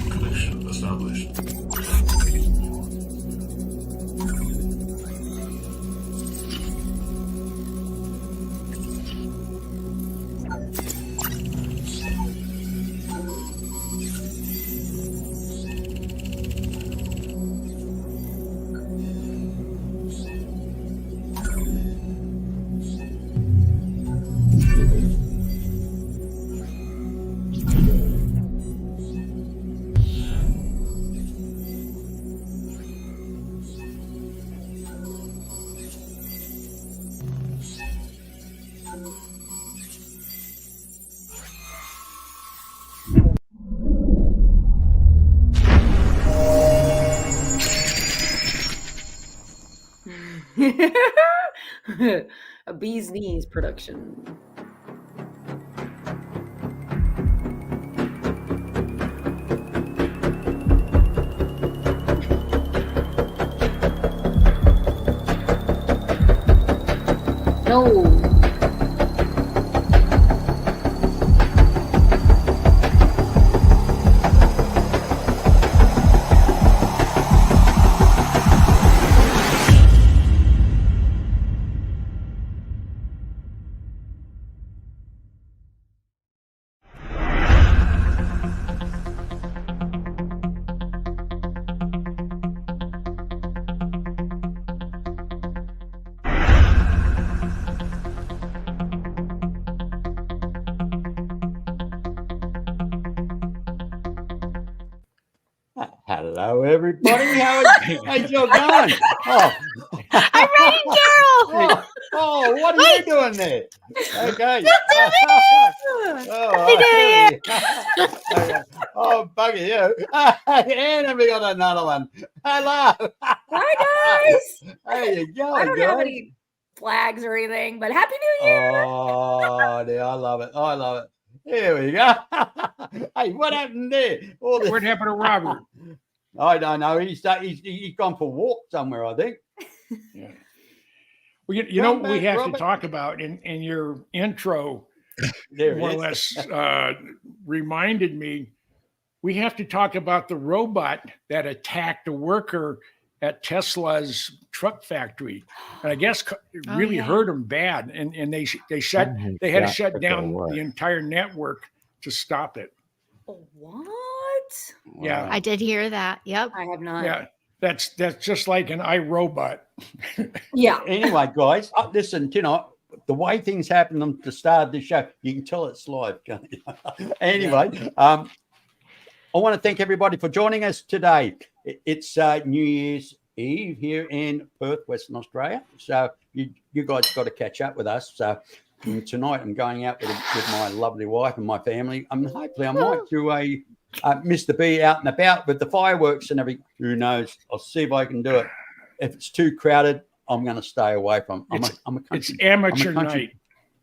Connection established. A bee's knees production. No. Hello, everybody. How's your going? Oh, I'm ready, Carol. oh, what are you doing there? Okay. Happy New Year. Okay. Oh, bugger you. And we got another one. Hello. Hi, guys. How you going, I don't have guys? any flags or anything, but Happy New Year. Oh, dear, I love it. I love it. Here we go. Hey, what happened there? What happened to Robert? I don't know. He's gone for a walk somewhere, I think. Yeah. Well, you know what we have Robert. to talk about in your intro, There more it or is. less reminded me, we have to talk about the robot that attacked a worker at Tesla's truck factory, and I guess it really hurt him bad, and they had to shut down the entire network to stop it. What? Yeah, I did hear that. Yep. I have not. yeah, that's just like an iRobot. Yeah. Anyway, guys, listen, the way things happen at the start of the show, you can tell it's live. Can't you? Anyway, I want to thank everybody for joining us today. It's New Year's Eve here in Perth, Western Australia. So you guys got to catch up with us. So tonight I'm going out with my lovely wife and my family. Hopefully I might do a Mr. B out and about with the fireworks and everything. Who knows? I'll see if I can do it. If it's too crowded, I'm going to stay away from. It's amateur night.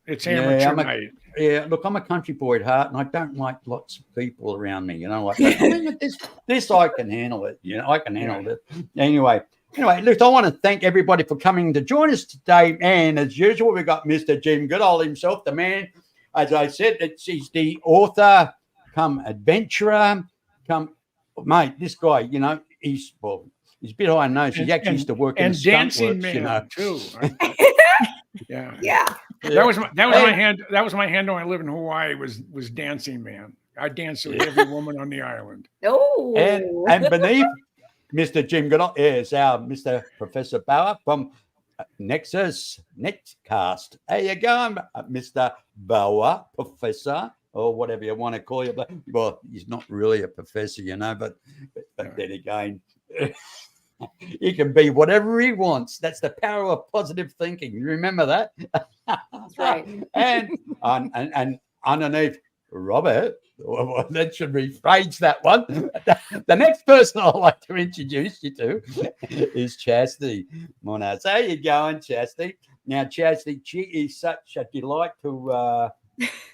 It's amateur night. Yeah, look, I'm a country boy at heart, and I don't like lots of people around me. Like this, I can handle it. I can handle it. Anyway, look, I want to thank everybody for coming to join us today. And as usual, we've got Mr. Jim Goodall himself, the man. As I said, he's the author, come adventurer, come mate. This guy, he's a bit high nose. He actually used to work in dancing stunt works, man too. Yeah. Yeah. That was my hand. That was my handle. I live in Hawaii. Was dancing man. I danced with every woman on the island. Oh. And beneath Mr. Jim Goodall is our Mr. Professor Bauer from Nexus, NexCast. How you going, Mr. Boa, Professor, or whatever you want to call you? Well, he's not really a professor, but then again, he can be whatever he wants. That's the power of positive thinking. You remember that? That's right. and underneath Robert, that should rephrase that one. The next person I'd like to introduce you to is Chastity Monas. How you going, Chastity? Now, Chastity, she is such a delight to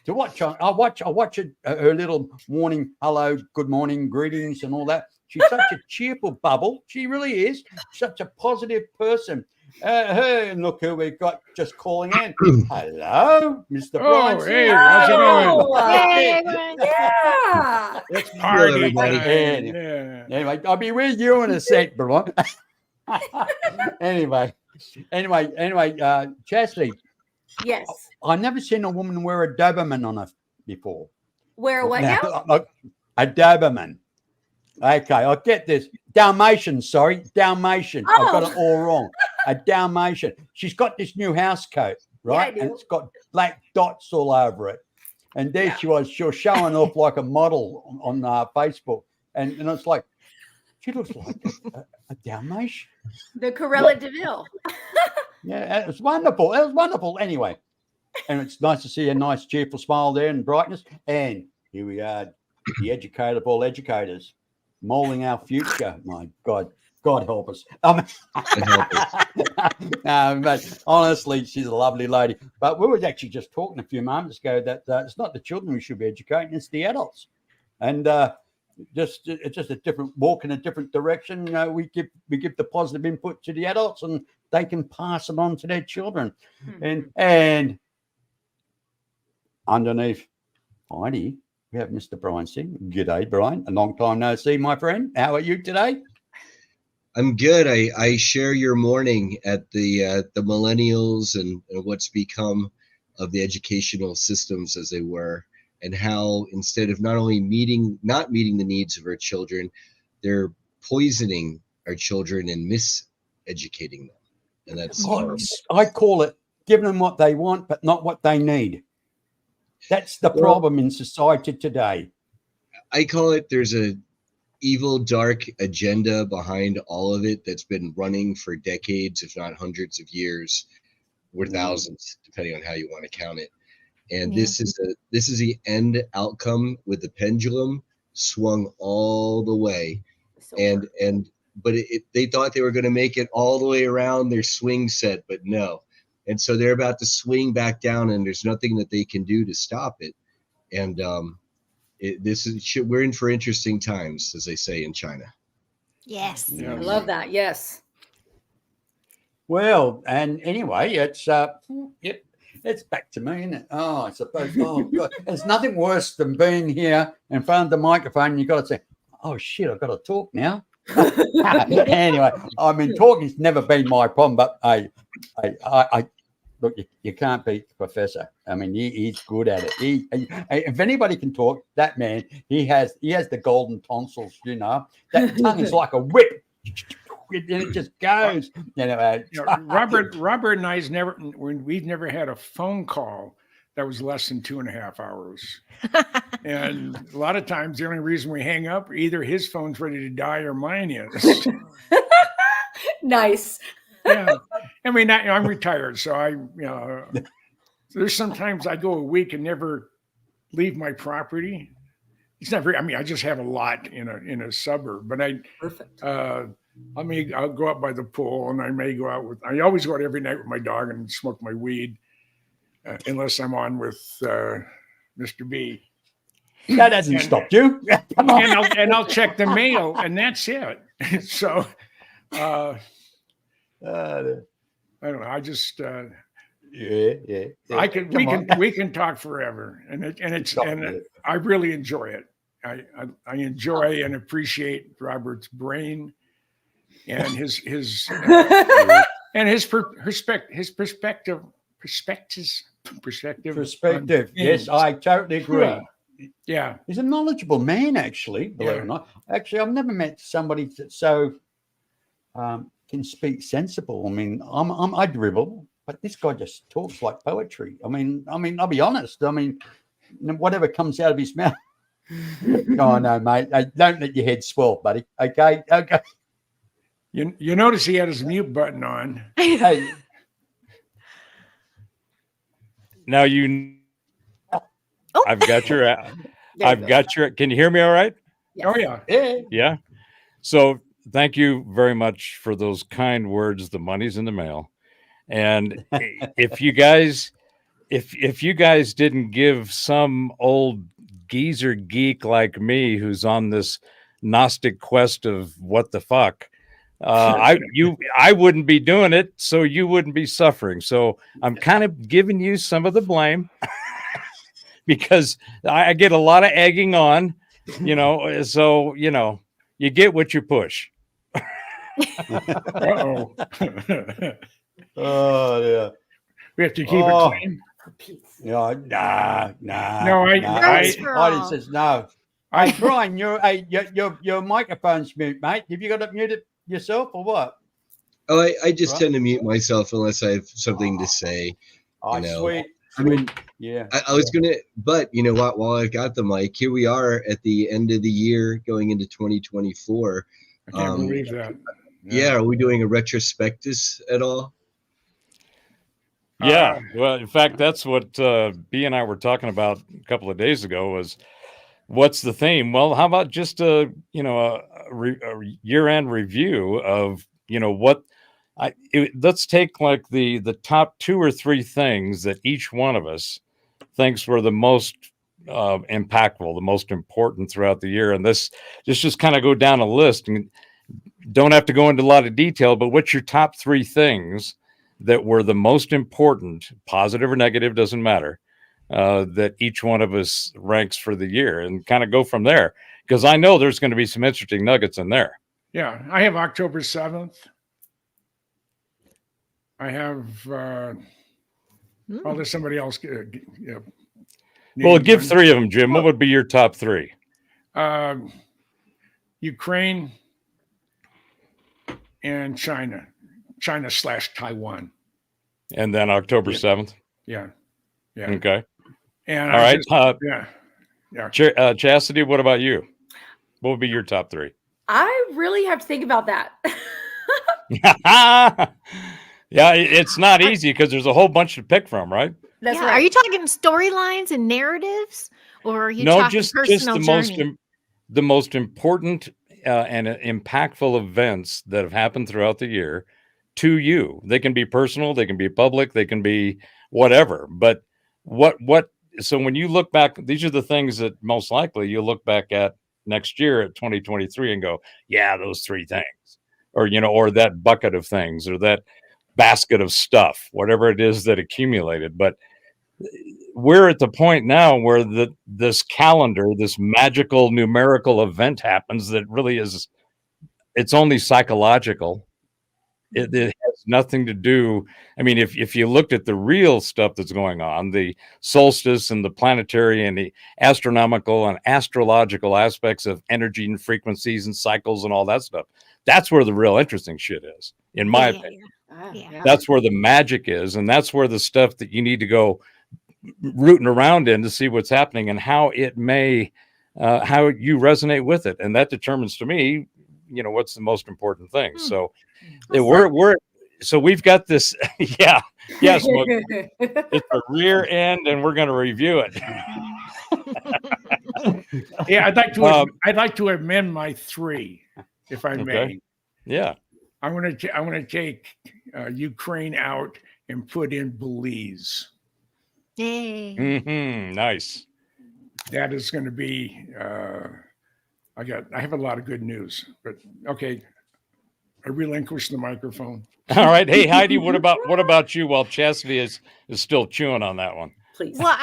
watch. I watch her little morning hello, good morning, greetings, and all that. She's such a cheerful bubble. She really is such a positive person. Hey, and look who we've got just calling in. Hello, Mr. Brian. Hey, how's it going? Hey, everyone. Yeah. It's party everybody. time. Yeah. Anyway, I'll be with you in a sec, Brian. anyway, Chastity, Yes. I've never seen a woman wear a Doberman on her before. Wear what now? A Doberman. Okay, I'll get this. Dalmatian, sorry. Dalmatian. Oh. I've got it all wrong. A Dalmatian. She's got this new house coat, right? Yeah, I do. And it's got black dots all over it. And there she was showing off like a model on Facebook. And it's like, she looks like a Dalmatian. The Corella DeVille. Yeah, it was wonderful. It was wonderful. Anyway, and it's nice to see a nice, cheerful smile there and brightness. And here we are, the educator of all educators, molding our future. My God, God help us. But honestly, she's a lovely lady. But we were actually just talking a few moments ago that it's not the children we should be educating; it's the adults. And it's just a different walk in a different direction. We give the positive input to the adults, and they can pass it on to their children. Mm-hmm. And underneath Heidi, we have Mr. Brian Singh. G'day, Brian. A long time no see, my friend. How are you today? I'm good. I share your morning at the millennials and what's become of the educational systems, as they were, and how instead of not meeting the needs of our children, they're poisoning our children and miseducating them. And that's I call it giving them what they want, but not what they need. That's the problem in society today. I call it there's a evil, dark agenda behind all of it that's been running for decades, if not hundreds of years, or thousands, depending on how you want to count it. And this is the end outcome with the pendulum swung all the way. But they thought they were going to make it all the way around their swing set, but no. And so they're about to swing back down, and there's nothing that they can do to stop it. And we're in for interesting times, as they say in China. Yes. Yeah. I love that. Yes. Well, and anyway, it's back to me, isn't it? Oh, I suppose. Oh, God. There's nothing worse than being here in front of the microphone, and you've got to say, oh, shit, I've got to talk now. Anyway, I mean, talking's never been my problem, but I look, you can't beat the professor. I mean, he's good at it. If anybody can talk, that man, he has the golden tonsils. That tongue is like a whip, and it just goes. Robert and I's we've never had a phone call that was less than 2.5 hours. And a lot of times the only reason we hang up, either his phone's ready to die or mine is. Nice. Yeah. I mean, I'm retired, so there's sometimes I go a week and never leave my property. It's not very, I just have a lot in a suburb, but Perfect. I'll go out by the pool, and I always go out every night with my dog and smoke my weed, unless I'm on with Mr. B. That hasn't stopped you. Come on. And I'll check the mail, and that's it. So, I don't know. I just yeah. We can talk forever, and I really enjoy it. I enjoy and appreciate Robert's brain and his and his perspective. Yes, I totally agree. Yeah, he's a knowledgeable man, actually. Believe it or not, actually, I've never met somebody that's so can speak sensible. I mean, I dribble, but this guy just talks like poetry. I mean, I'll be honest. I mean, whatever comes out of his mouth. Oh no, mate! Don't let your head swell, buddy. Okay. You notice he had his mute button on. Hey, Now I've got your. Can you hear me all right? Yes. Oh yeah. Yeah. So thank you very much for those kind words. The money's in the mail, and if you guys didn't give some old geezer geek like me who's on this Gnostic quest of what the fuck, I wouldn't be doing it, so you wouldn't be suffering. So I'm kind of giving you some of the blame because I get a lot of egging on, so you get what you push. Uh-oh. oh yeah. We have to keep it clean. No, nah. No, Heidi says no. Hey, Brian, your microphone's mute, mate. Have you got it muted yourself or what? Oh, I just tend to mute myself unless I have something to say. Oh, sweet. I mean, yeah. I was gonna, but you know what? While I've got the mic, here we are at the end of the year, going into 2024. I can't believe that. Yeah, are we doing a retrospectus at all? Yeah, well, in fact, that's what B and I were talking about a couple of days ago. Was what's the theme? Well, how about just a year-end review of what let's take like the top 2 or 3 things that each one of us thinks were the most impactful, the most important throughout the year, and this just kind of go down a list and don't have to go into a lot of detail, but what's your top 3 things that were the most important, positive or negative, doesn't matter, that each one of us ranks for the year, and kind of go from there. Because I know there's going to be some interesting nuggets in there. Yeah, I have October 7th. I have, there's somebody else. Well, give 3 of them, Jim. What would be your top 3? Ukraine and China/Taiwan. And then October 7th? Yeah. Okay. And all right. Chastity, what about you? What would be your top 3? I really have to think about that. Yeah, it's not easy because there's a whole bunch to pick from, right? That's right. right. Are you talking storylines and narratives, or are you talking just personal journey? the most important and impactful events that have happened throughout the year to you. They can be personal, they can be public, they can be whatever. But so when you look back, these are the things that most likely you'll look back at next year at 2023 and go, yeah, those 3 things, or or that bucket of things, or that basket of stuff, whatever it is that accumulated. But we're at the point now where this calendar, this magical numerical event happens that really it's only psychological. It has nothing to do. I mean, if you looked at the real stuff that's going on, the solstice and the planetary and the astronomical and astrological aspects of energy and frequencies and cycles and all that stuff, that's where the real interesting shit is, in my opinion. Yeah. That's where the magic is, and that's where the stuff that you need to go rooting around in to see what's happening and how it may, how you resonate with it, and that determines to me, what's the most important thing. So so we've got this. Yes, it's a rear end, and we're going to review it. Yeah, I'd like to amend my 3, if I may. Okay. Yeah. I'm going to take Ukraine out and put in Belize. Yay. Mm-hmm. Nice. That is going to be. I have a lot of good news, but okay. I relinquish the microphone. All right. Hey, Heidi, what about you? While Chastity is still chewing on that one. Please. Well,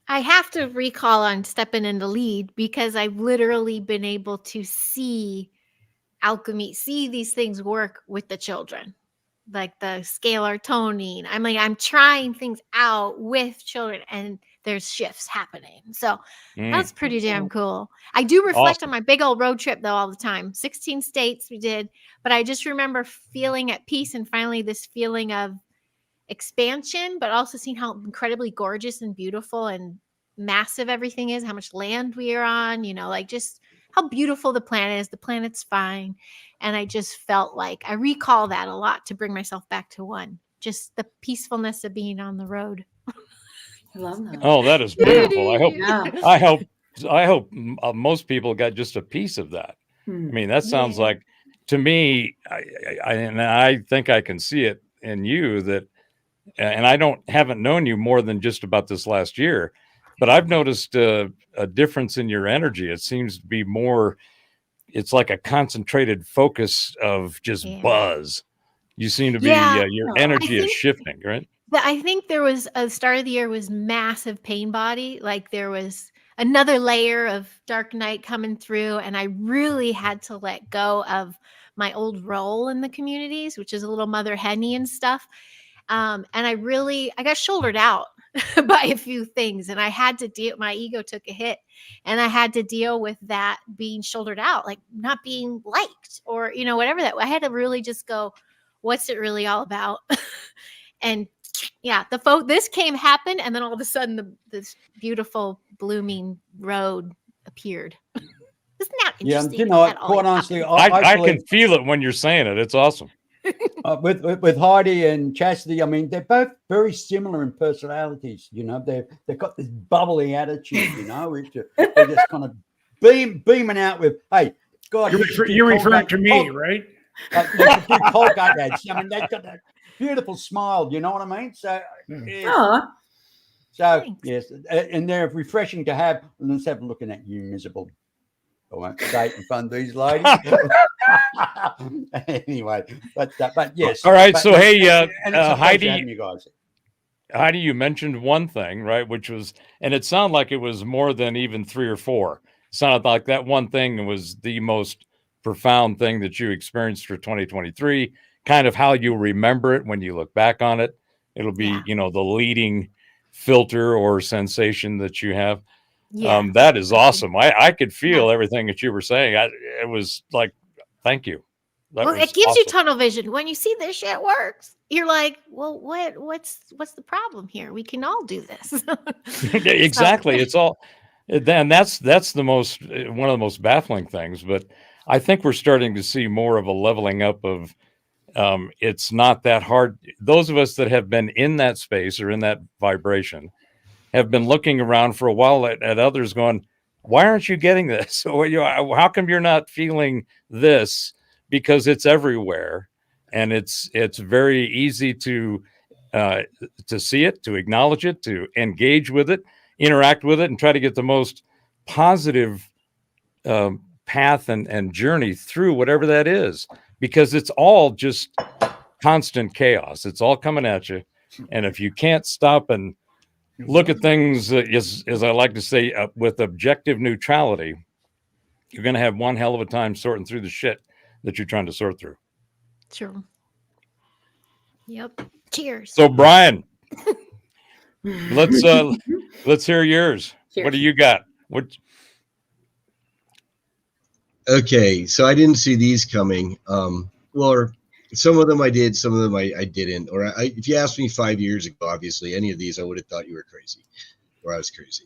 I have to recall on stepping in the lead because I've literally been able to see these things work with the children, like the scalar toning. I'm trying things out with children, and there's shifts happening. So Mm. that's pretty damn cool. I do reflect Awesome. on my big old road trip though all the time. 16 states we did, but I just remember feeling at peace and finally this feeling of expansion, but also seeing how incredibly gorgeous and beautiful and massive everything is, how much land we are on, like just how beautiful the planet is. The planet's fine. And I just felt like I recall that a lot to bring myself back to one. Just the peacefulness of being on the road. I love that. Oh, that is beautiful. Yeah. I hope most people got just a piece of that. I mean, that sounds like, to me, I think I can see it in you that, and I haven't known you more than just about this last year, but I've noticed a difference in your energy. It seems to be more, it's like a concentrated focus of just buzz. You seem to be, your energy is shifting, right? I think there was a start of the year was massive pain body. Like there was another layer of dark night coming through. And I really had to let go of my old role in the communities, which is a little mother henny and stuff. And I got shouldered out by a few things, and I had to my ego took a hit, and I had to deal with that being shouldered out, like not being liked or, whatever that. I had to really just go, what's it really all about? And this happened. And then all of a sudden this beautiful blooming road appeared. Isn't that interesting? Quite honestly, I can feel it when you're saying it. It's awesome. With Heidi and Chastity, I mean, they're both very similar in personalities. They've got this bubbly attitude. They're just kind of beaming out with, "Hey, God, you're referring to me, right?" Colgate ads. I mean, they've got that beautiful smile. You know what I mean? So, yes, and they're refreshing to have. And let's have a look at you, miserable. I won't say it in front of these ladies. Anyway, but yes. All right. But, so hey, Heidi, you guys. Heidi, you mentioned one thing, right? Which was, and it sounded like it was more than even 3 or 4. It sounded like that one thing was the most profound thing that you experienced for 2023. Kind of how you'll remember it when you look back on it. It'll be, the leading filter or sensation that you have. That is awesome. I could feel everything that you were saying. It was like, thank you. It gives you tunnel vision. When you see this shit works, you're like, well, what's the problem here? We can all do this. Exactly. It's all, then that's one of the most baffling things, but I think we're starting to see more of a leveling up of, it's not that hard. Those of us that have been in that space or in that vibration have been looking around for a while at others going, why aren't you getting this? Or how come you're not feeling this? Because it's everywhere, and it's very easy to see it, to acknowledge it, to engage with it, interact with it, and try to get the most positive path and journey through whatever that is. Because it's all just constant chaos. It's all coming at you, and if you can't stop and look at things, as I like to say, with objective neutrality, you're going to have one hell of a time sorting through the shit that you're trying to sort through. True. Yep. Cheers. So, Brian, let's hear yours. Cheers. What do you got? Okay, so I didn't see these coming. Well, some of them I did, some of them I didn't. Or if you asked me 5 years ago, obviously, any of these I would have thought you were crazy, or I was crazy.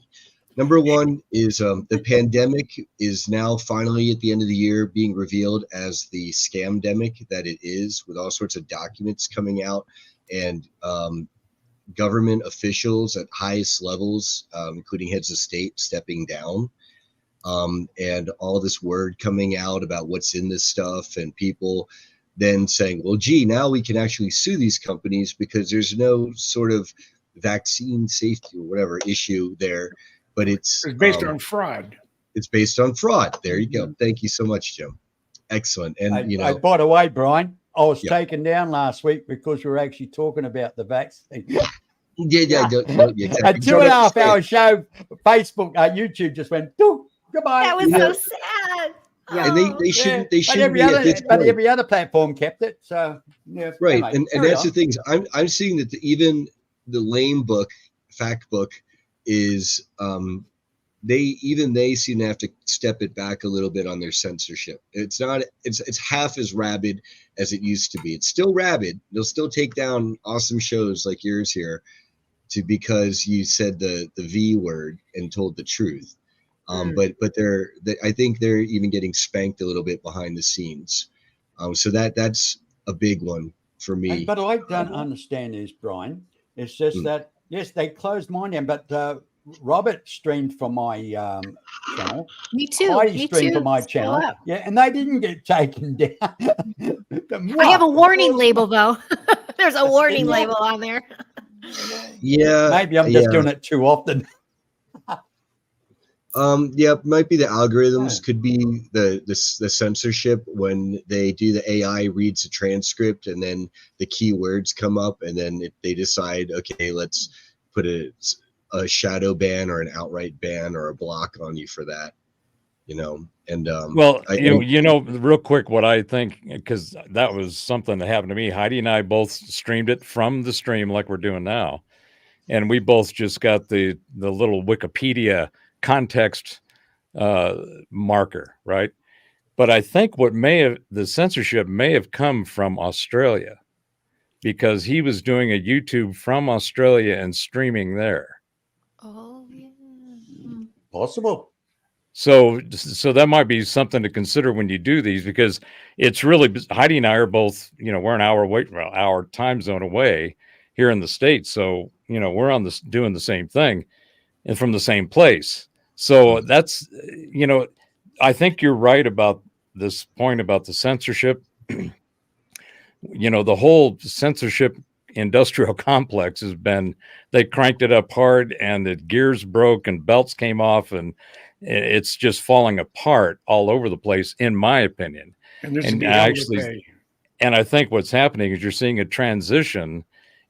Number one is the pandemic is now finally at the end of the year being revealed as the scamdemic that it is, with all sorts of documents coming out and government officials at highest levels, including heads of state, stepping down. And all this word coming out about what's in this stuff, and people then saying, well, gee, now we can actually sue these companies because there's no sort of vaccine safety or whatever issue there, but it's based on fraud. It's based on fraud. There you go. Thank you so much, Jim. Excellent. And by the way, Brian, I was taken down last week because we were actually talking about the vaccine. Exactly. A 2.5-hour show, Facebook, YouTube just went, goodbye. That was so sad. Yeah, and they shouldn't. They shouldn't be at this point. But every other platform kept it. So right, anyway, and that's the thing. I'm seeing that even the lame book, fact book, is they seem to have to step it back a little bit on their censorship. It's half as rabid as it used to be. It's still rabid. They'll still take down awesome shows like yours here because you said the V word and told the truth. But I think they're even getting spanked a little bit behind the scenes. So that's a big one for me. But I don't understand this, Brian. It's just that, yes, they closed mine down, but Robert streamed from my channel. Me too. Heidi streamed from my Still channel. up. Yeah, and they didn't get taken down. I have a warning label though. There's a warning label on there. Yeah. Maybe I'm just doing it too often. Might be the algorithms, could be the censorship when they do the AI reads the transcript and then the keywords come up and then they decide, okay, let's put a shadow ban or an outright ban or a block on you for that, and real quick, what I think, because that was something that happened to me. Heidi and I both streamed it from the stream like we're doing now, and we both just got the little Wikipedia context marker, right? But I think the censorship may have come from Australia, because he was doing a YouTube from Australia and streaming there. Oh yeah, Possible. So that might be something to consider when you do these, because it's really, Heidi and I are both, we're an hour time zone away here in the States. So, we're doing the same thing and from the same place. So that's, I think you're right about this point about the censorship. The whole censorship industrial complex they cranked it up hard and the gears broke and belts came off and it's just falling apart all over the place, in my opinion. And I think what's happening is you're seeing a transition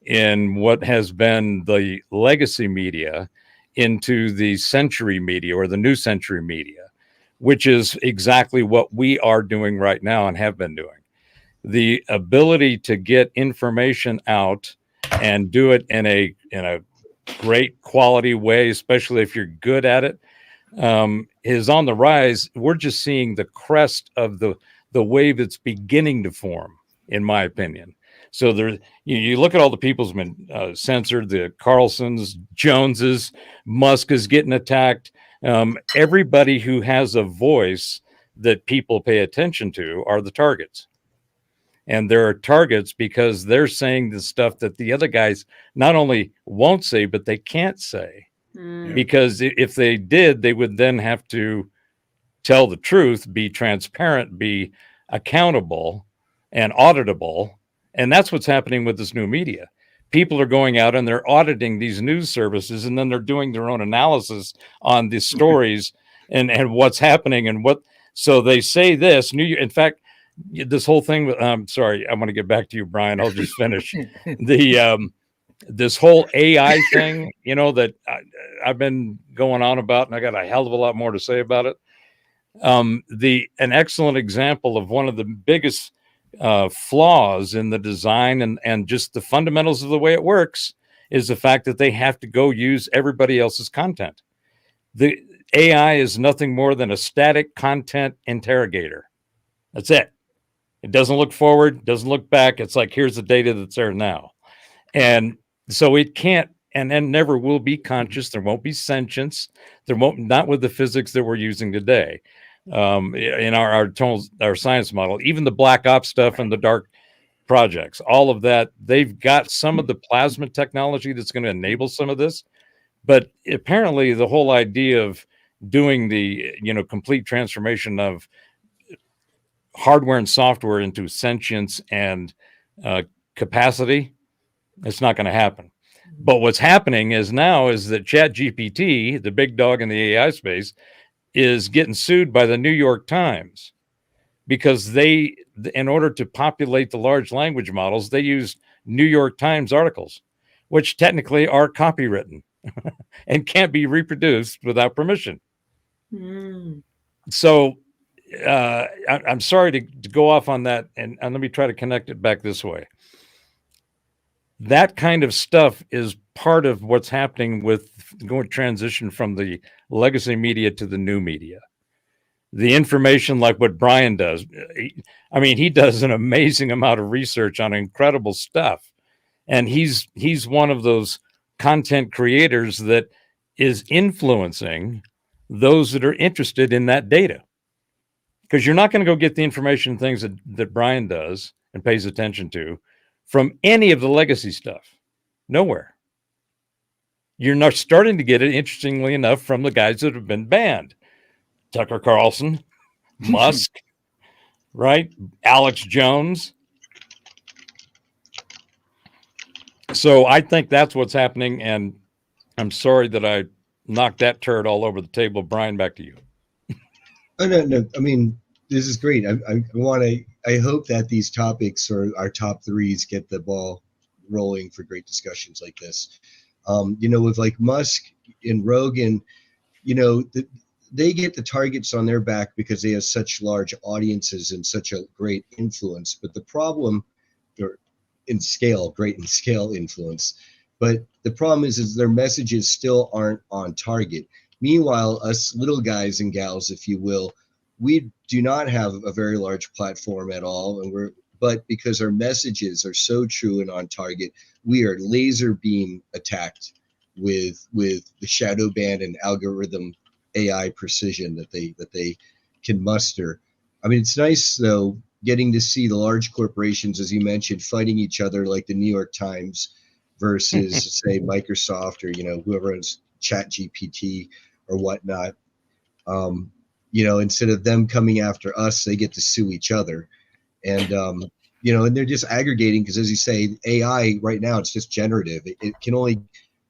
in what has been the legacy media into the century media or the new century media, which is exactly what we are doing right now and have been doing. The ability to get information out and do it in a great quality way, especially if you're good at it, is on the rise. We're just seeing the crest of the wave that's beginning to form, in my opinion. So you look at all the people who's been censored, the Carlsons, Joneses, Musk is getting attacked. Everybody who has a voice that people pay attention to are the targets. And there are targets because they're saying the stuff that the other guys not only won't say, but they can't say. Because if they did, they would then have to tell the truth, be transparent, be accountable and auditable. And that's what's happening with this new media. People are going out and they're auditing these news services, and then they're doing their own analysis on the stories and what's happening so they say this. In fact, this whole thing, sorry, I want to get back to you, Brian. I'll just finish. This whole AI thing, that I've been going on about, and I got a hell of a lot more to say about it. An excellent example of one of the biggest flaws in the design and just the fundamentals of the way it works is the fact that they have to go use everybody else's content. The AI is nothing more than a static content interrogator. That's it. It doesn't look forward, doesn't look back. It's like, here's the data that's there now. And so it can't, and never will be conscious. There won't be sentience. Not with the physics that we're using today. In our science model, even the black ops stuff and the dark projects, all of that, they've got some of the plasma technology that's going to enable some of this. But apparently the whole idea of doing the, complete transformation of hardware and software into sentience and capacity, it's not going to happen. But what's happening is that ChatGPT, the big dog in the AI space, is getting sued by the New York Times because in order to populate the large language models, they use New York Times articles, which technically are copywritten and can't be reproduced without permission. So I'm sorry to go off on that, and let me try to connect it back this way. that kind of stuff is part of what's happening with going transition from the legacy media to the new media. The information, like what Brian does, he does an amazing amount of research on incredible stuff. And he's one of those content creators that is influencing those that are interested in that data. Because you're not going to go get the information things that Brian does and pays attention to from any of the legacy stuff. Nowhere. You're not starting to get it, interestingly enough, from the guys that have been banned. Tucker Carlson, Musk, right? Alex Jones. So I think that's what's happening, and I'm sorry that I knocked that turd all over the table. Brian, back to you. Oh, no. I mean, this is great. I hope that these topics or our top threes get the ball rolling for great discussions like this. With like Musk and Rogan, they get the targets on their back because they have such large audiences and such a great influence. But the problem, great in scale influence. But the problem is their messages still aren't on target. Meanwhile, us little guys and gals, if you will, we do not have a very large platform at all. But because our messages are so true and on target, we are laser beam attacked with the shadow ban and algorithm AI precision that they can muster. I mean, it's nice though getting to see the large corporations, as you mentioned, fighting each other like the New York Times versus say Microsoft or whoever owns ChatGPT or whatnot. Instead of them coming after us, they get to sue each other. And and they're just aggregating because, as you say, AI right now, it's just generative. It can only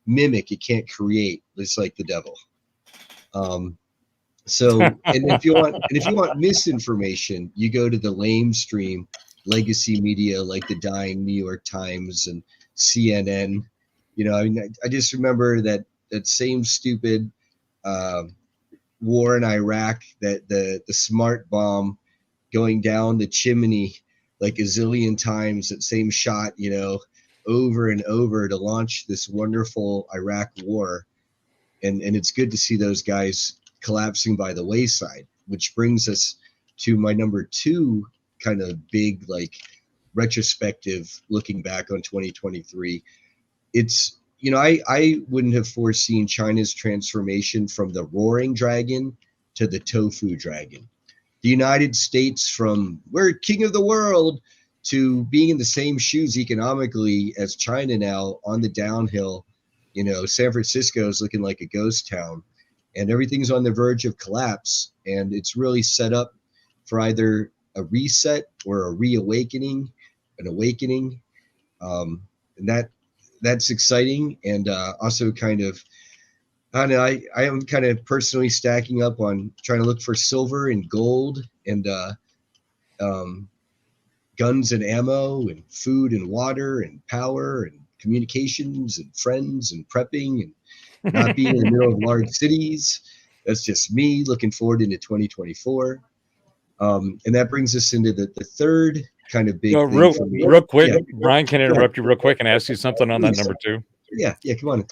mimic, it can't create. It's like the devil. And if you want misinformation, you go to the lamestream legacy media like the dying New York Times and CNN. I just remember that same stupid war in Iraq, that the smart bomb going down the chimney like a zillion times, that same shot, over and over to launch this wonderful Iraq war. And it's good to see those guys collapsing by the wayside, which brings us to my number two kind of big, like, retrospective looking back on 2023. It's, I wouldn't have foreseen China's transformation from the roaring dragon to the tofu dragon. The United States from we're king of the world to being in the same shoes economically as China now on the downhill. San Francisco is looking like a ghost town and everything's on the verge of collapse. And it's really set up for either a reset or a reawakening, an awakening. And that's exciting. And also kind of, I don't know, I am kind of personally stacking up on trying to look for silver and gold and guns and ammo and food and water and power and communications and friends and prepping and not being in the middle of large cities. That's just me looking forward into 2024. And that brings us into the third kind of big thing for me. Real quick, Yeah. Brian, can I interrupt you real quick and ask you something on that number two? Yeah, come on.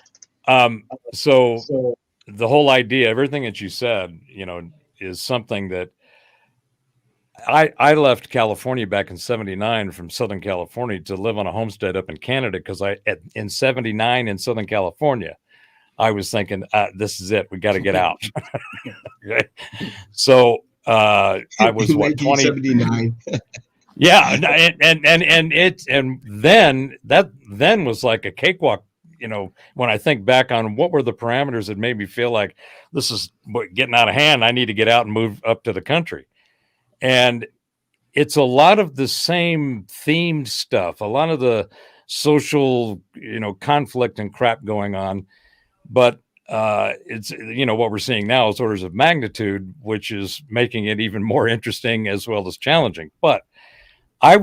So the whole idea, everything that you said, is something that I left California back in 79 from Southern California to live on a homestead up in Canada. Cause in 79 in Southern California, I was thinking, this is it. We got to get out. Okay. So, I was 1979. Yeah. And then was like a cakewalk. When I think back on what were the parameters that made me feel like this is getting out of hand, I need to get out and move up to the country. And it's a lot of the same themed stuff, a lot of the social, conflict and crap going on. But it's, what we're seeing now is orders of magnitude, which is making it even more interesting as well as challenging. But I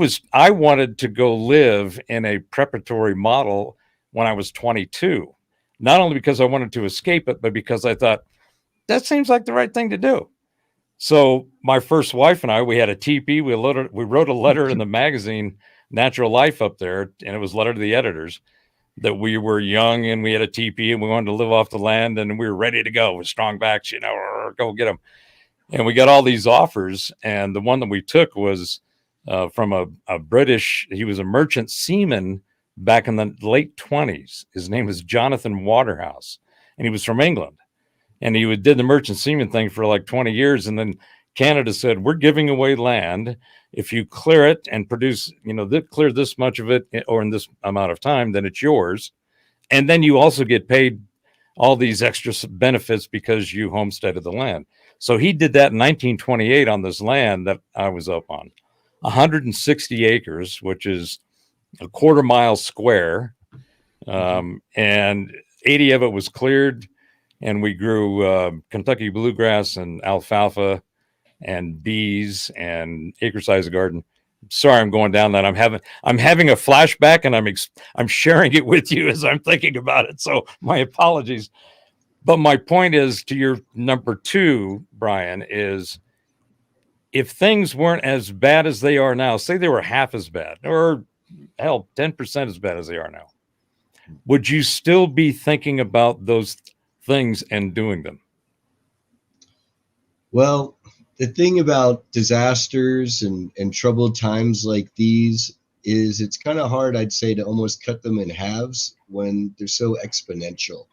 wanted to go live in a preparatory model when I was 22, not only because I wanted to escape it, but because I thought that seems like the right thing to do. So my first wife and I, we had a teepee. We wrote a letter in the magazine natural life up there, and it was letter to the editors that we were young and we had a teepee and we wanted to live off the land and we were ready to go with strong backs, go get them. And we got all these offers, and the one that we took was from a British. He was a merchant seaman back in the late 20s. His name was Jonathan Waterhouse, and he was from England. And he did the merchant seaman thing for like 20 years. And then Canada said, we're giving away land. If you clear it and produce, clear this much of it or in this amount of time, then it's yours. And then you also get paid all these extra benefits because you homesteaded the land. So he did that in 1928 on this land that I was up on, 160 acres, which is a quarter mile square. And 80 of it was cleared. And we grew Kentucky bluegrass and alfalfa and bees and acre size garden. Sorry, I'm going down that. I'm having a flashback, and I'm sharing it with you as I'm thinking about it. So my apologies. But my point is, to your number 2, Brian, is if things weren't as bad as they are now, say they were half as bad, or hell, 10% as bad as they are now, would you still be thinking about those things and doing them? Well, the thing about disasters and troubled times like these is it's kind of hard, I'd say, to almost cut them in halves when they're so exponential.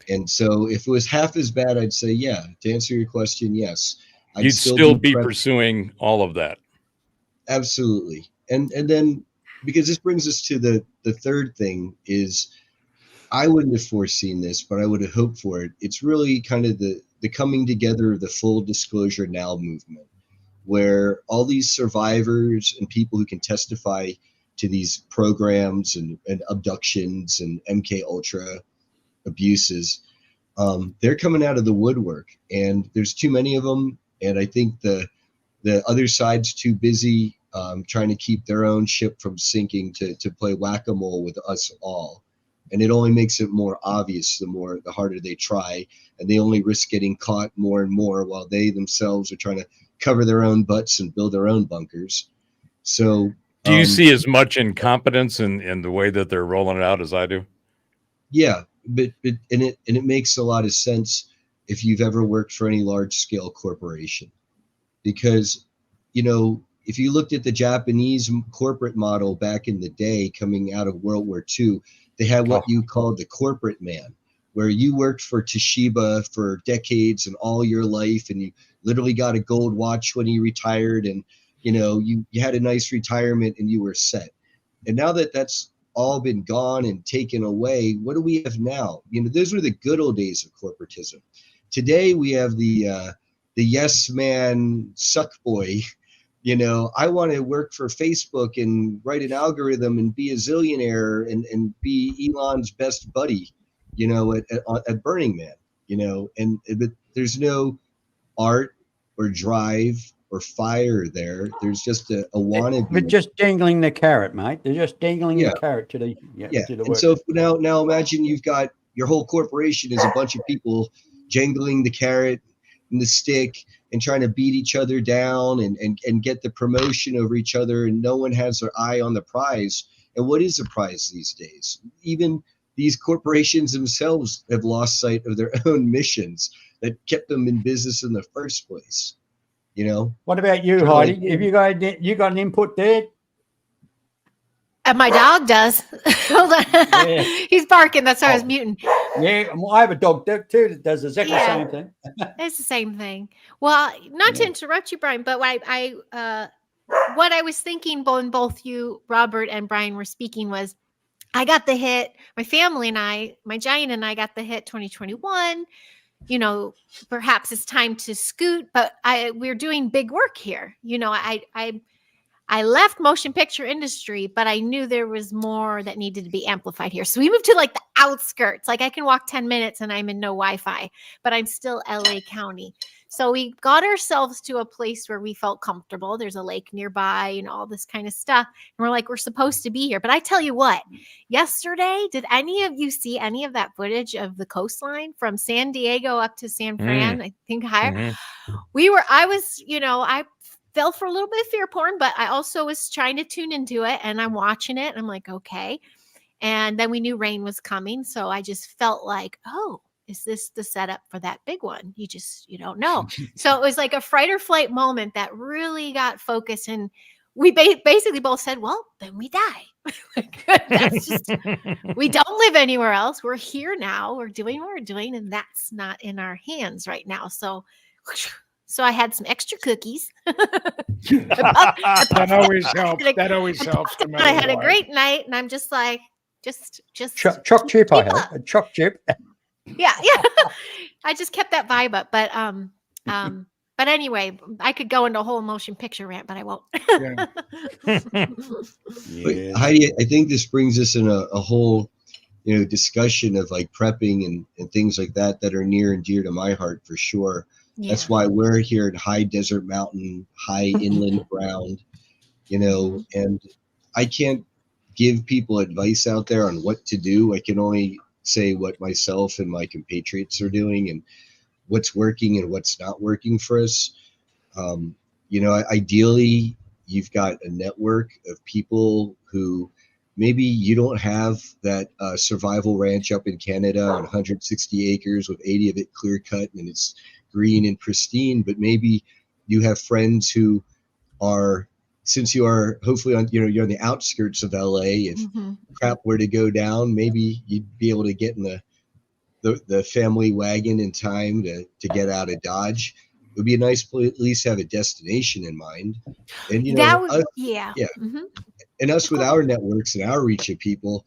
And so if it was half as bad, I'd say, yeah, to answer your question, yes. You'd still be pursuing all of that. Absolutely. And then, because this brings us to the third thing is, I wouldn't have foreseen this, but I would have hoped for it. It's really kind of the coming together of the full disclosure now movement, where all these survivors and people who can testify to these programs and abductions and MK Ultra abuses, they're coming out of the woodwork, and there's too many of them. And I think the other side's too busy trying to keep their own ship from sinking to play whack-a-mole with us all. And it only makes it more obvious the harder they try, and they only risk getting caught more and more while they themselves are trying to cover their own butts and build their own bunkers. So do you see as much incompetence in the way that they're rolling it out as I do? Yeah, but it makes a lot of sense if you've ever worked for any large scale corporation, because if you looked at the Japanese corporate model back in the day coming out of World War II, they had what you called the corporate man, where you worked for Toshiba for decades and all your life, and you literally got a gold watch when you retired, and you had a nice retirement and you were set. And now that that's all been gone and taken away, what do we have now? Those were the good old days of corporatism. Today we have the yes man suck boy. I want to work for Facebook and write an algorithm and be a zillionaire and be Elon's best buddy, at Burning Man, but there's no art or drive or fire there. There's just a wannabe. They're just dangling the carrot, mate. They're just dangling the carrot to the to the and work. so now imagine you've got your whole corporation is a bunch of people jangling the carrot and the stick and trying to beat each other down and get the promotion over each other, and no one has their eye on the prize. And what is the prize these days? Even these corporations themselves have lost sight of their own missions that kept them in business in the first place. What about you, Heidi? Have you got an input there? And my dog does. Hold on. Yeah. He's barking. That's why I was muting. Yeah, I have a dog too that does exactly the same thing. It's the same thing. Well, not to interrupt you, Brian, but what I was thinking when both you, Robert, and Brian were speaking was, I got the hit. My family and I, my giant and I got the hit 2021. Perhaps it's time to scoot, but we're doing big work here. I left motion picture industry, but I knew there was more that needed to be amplified here. So we moved to like the outskirts. Like I can walk 10 minutes and I'm in no Wi-Fi, but I'm still LA County. So we got ourselves to a place where we felt comfortable. There's a lake nearby and all this kind of stuff. And we're like, we're supposed to be here. But I tell you what, yesterday, did any of you see any of that footage of the coastline from San Diego up to San Fran? I think higher. I fell for a little bit of fear porn, but I also was trying to tune into it, and I'm watching it and I'm like, okay. And then we knew rain was coming. So I just felt like, oh, is this the setup for that big one? You don't know. So it was like a fright or flight moment that really got focused. And we basically both said, well, then we die. That's just, we don't live anywhere else. We're here now. We're doing what we're doing, and that's not in our hands right now. So I had some extra cookies. That always helps. That always helps. No I had matter a what. great night, and I'm just like, just Choc chip. I keep had up. a choc chip. Yeah. I just kept that vibe up, but anyway, I could go into a whole motion picture rant, but I won't. But Heidi, I think this brings us in a whole, discussion of like prepping and things like that are near and dear to my heart for sure. Yeah. That's why we're here at high desert mountain, high inland ground, and I can't give people advice out there on what to do. I can only say what myself and my compatriots are doing and what's working and what's not working for us. Ideally, you've got a network of people who maybe you don't have that survival ranch up in Canada on 160 acres with 80 of it clear cut and it's green and pristine, but maybe you have friends who are, since you are hopefully on, you're on the outskirts of LA. If crap were to go down, maybe you'd be able to get in the family wagon in time to get out of Dodge. It would be a nice place at least have a destination in mind. And and us with our networks and our reach of people,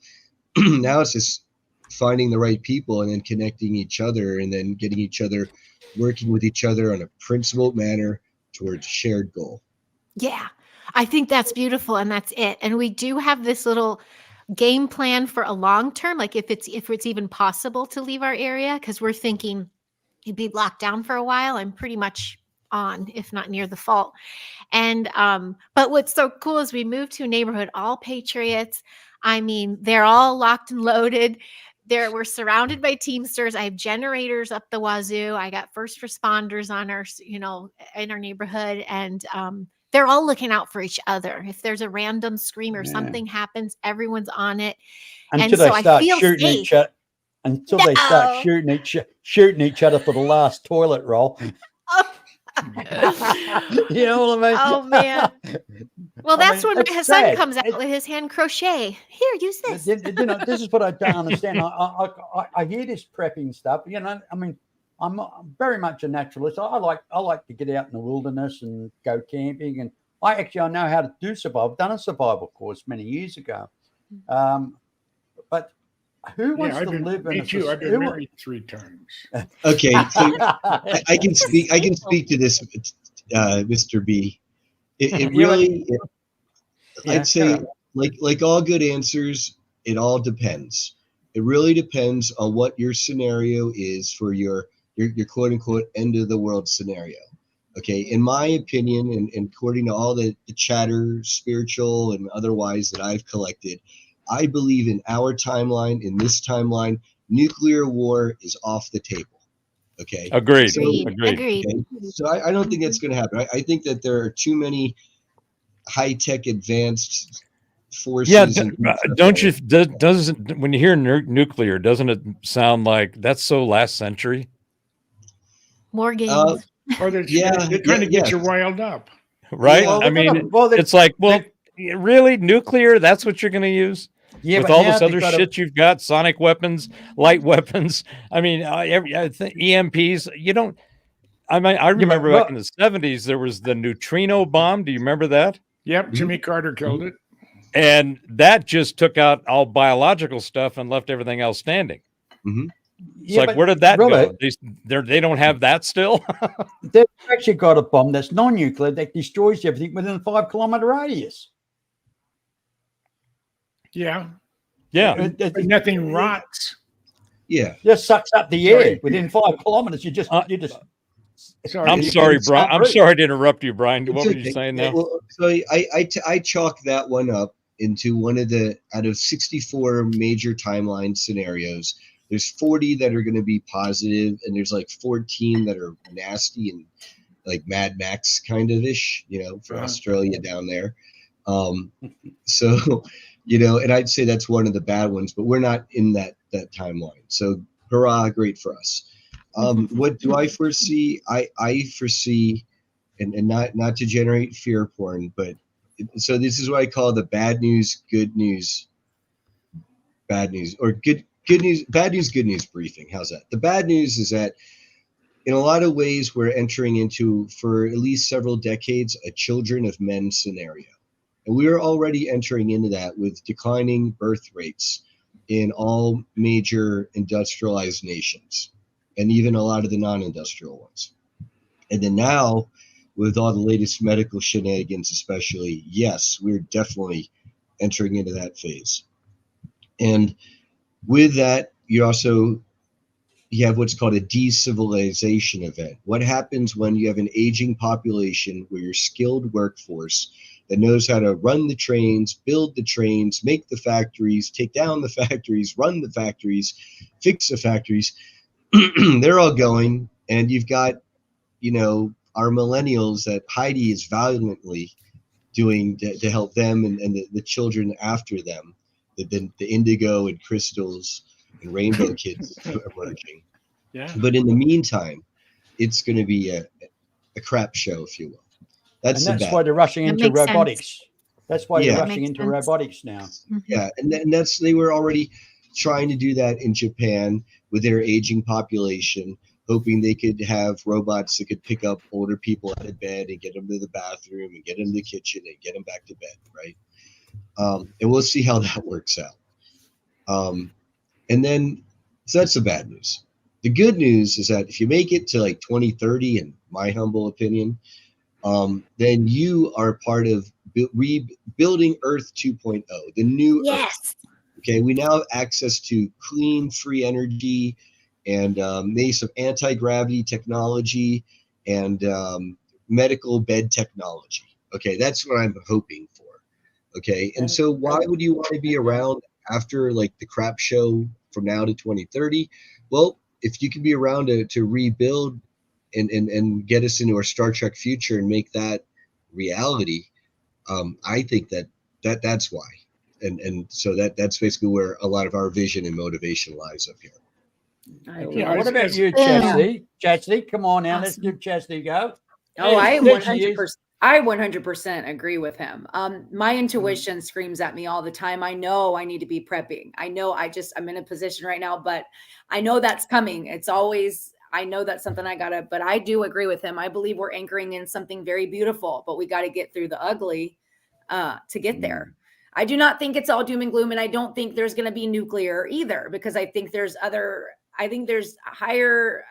now it's just finding the right people and then connecting each other and then getting each other working with each other on a principled manner towards a shared goal. Yeah, I think that's beautiful, and that's it. And we do have this little game plan for a long term, like if it's even possible to leave our area, because we're thinking you'd be locked down for a while. I'm pretty much on, if not near the fault. And but what's so cool is we moved to a neighborhood, all patriots. I mean, they're all locked and loaded. We're surrounded by Teamsters. I have generators up the wazoo. I got first responders on our, in our neighborhood, and they're all looking out for each other. If there's a random scream or something happens, everyone's on it. Until they start shooting each other. Until they start shooting each other for the last toilet roll. You know what I mean? Oh man. Well, that's when my son comes out with his hand crochet. Here, use this. This is what I don't understand. I hear this prepping stuff. I mean, I'm very much a naturalist. I like to get out in the wilderness and go camping, and I know how to do survival. I've done a survival course many years ago. But who wants to live in a I've been married 3 times. Okay, so I can speak to this, Mr. B. It really, I'd say, like all good answers, it all depends. It really depends on what your scenario is for your quote unquote end of the world scenario. Okay, in my opinion, and according to all the chatter, spiritual and otherwise that I've collected, I believe in our timeline, in this timeline, nuclear war is off the table. Okay. Agreed. Agreed. Okay? So I don't think that's going to happen. I think that there are too many high-tech advanced forces. Yeah. Don't you, when you hear nuclear, doesn't it sound like that's so last century? More games. Or they're trying to get you riled up. Right. Well, I mean, it's like, really, nuclear? That's what you're going to use? Yeah, with all this other shit you've got, sonic weapons, light weapons. I mean, EMPs. You don't. I mean, I remember back in the 70s there was the neutrino bomb. Do you remember that? Yep, Jimmy Carter killed it, and that just took out all biological stuff and left everything else standing. Mm-hmm. It's like, where did that go? They don't have that still. They've actually got a bomb that's non-nuclear that destroys everything within a 5-kilometer radius. Yeah. But nothing rots. Yeah. Just sucks up the air within 5 kilometers. You just. Sorry. I'm sorry, Brian. I'm sorry to interrupt you, Brian. What were you saying now? Well, so I chalk that one up into one of the, out of 64 major timeline scenarios, there's 40 that are going to be positive, and there's like 14 that are nasty and like Mad Max kind of ish, for Australia down there. So, and I'd say that's one of the bad ones, but we're not in that timeline. So hurrah, great for us. What do I foresee? I foresee, and not to generate fear porn, but so this is what I call the bad news, good news, bad news, or good news, bad news, good news briefing. How's that? The bad news is that in a lot of ways, we're entering into, for at least several decades, a children of men scenario. And we are already entering into that with declining birth rates in all major industrialized nations, and even a lot of the non-industrial ones. And then now, with all the latest medical shenanigans especially, yes, we're definitely entering into that phase. And with that, you have what's called a de-civilization event. What happens when you have an aging population where your skilled workforce that knows how to run the trains, build the trains, make the factories, take down the factories, run the factories, fix the factories, they're all going, and you've got, our millennials that Heidi is valiantly doing to help them and the children after them, the indigo and crystals and rainbow kids emerging. Yeah. But in the meantime, it's going to be a crap show, if you will. That's why they're rushing That into makes sense. robotics. That's why they're Yeah. rushing Makes into sense. robotics now. Yeah, and they were already trying to do that in Japan with their aging population, hoping they could have robots that could pick up older people out of bed and get them to the bathroom and get them to the kitchen and get them back to bed, right? And we'll see how that works out. And then, so that's the bad news. The good news is that if you make it to like 2030, in my humble opinion, then you are part of rebuilding Earth 2.0, the new Earth. Okay, we now have access to clean, free energy and maybe some anti-gravity technology and medical bed technology. Okay, that's what I'm hoping for. Okay, and so why would you want to be around after like the crap show from now to 2030? Well, if you can be around to rebuild and get us into our Star Trek future and make that reality, I think that's why. And so that's basically where a lot of our vision and motivation lies up here. What about you, Chastity? Chastity, come on now. Let's give Chastity a go. Oh, I am There she 100%. is. I 100% agree with him. My intuition screams at me all the time. I know I need to be prepping. I know I'm in a position right now, but I know that's coming. It's always, I know that's something but I do agree with him. I believe we're anchoring in something very beautiful, but we got to get through the ugly to get there. I do not think it's all doom and gloom. And I don't think there's going to be nuclear either, because I think there's higher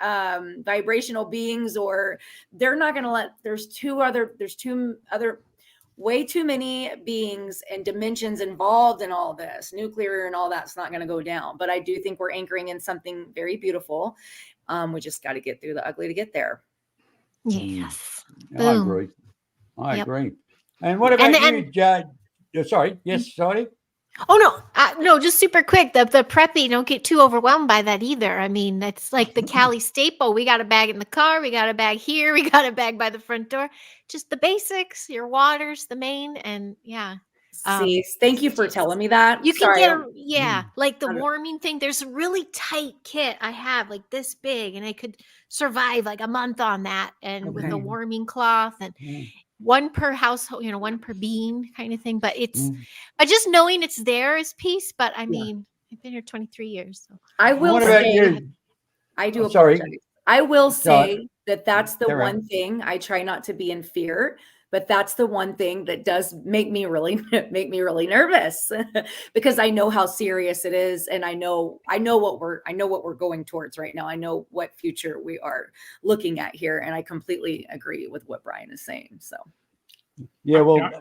vibrational beings, or they're not going to let, there's way too many beings and dimensions involved in all this. Nuclear and all that's not going to go down. But I do think we're anchoring in something very beautiful. We just got to get through the ugly to get there. Yes. I agree. I agree. And what about you, Judge? Sorry. Yes, sorry. Oh, no, just super quick. The preppy, don't get too overwhelmed by that either. I mean, that's like the Cali staple. We got a bag in the car. We got a bag here. We got a bag by the front door. Just the basics, your waters, the main, and See, thank you for telling me that. You can get, like the warming thing. There's a really tight kit I have, like this big, and I could survive like a month on that, and with a warming cloth and one per household, one per bean kind of thing. But but just knowing it's there is peace. But I mean, I've been here 23 years. So I will say, I do apologize. I will say that that's the one thing I try not to be in fear, but that's the one thing that does make me really nervous because I know how serious it is. And I know what we're going towards right now. I know what future we are looking at here. And I completely agree with what Brian is saying. So. Yeah, well,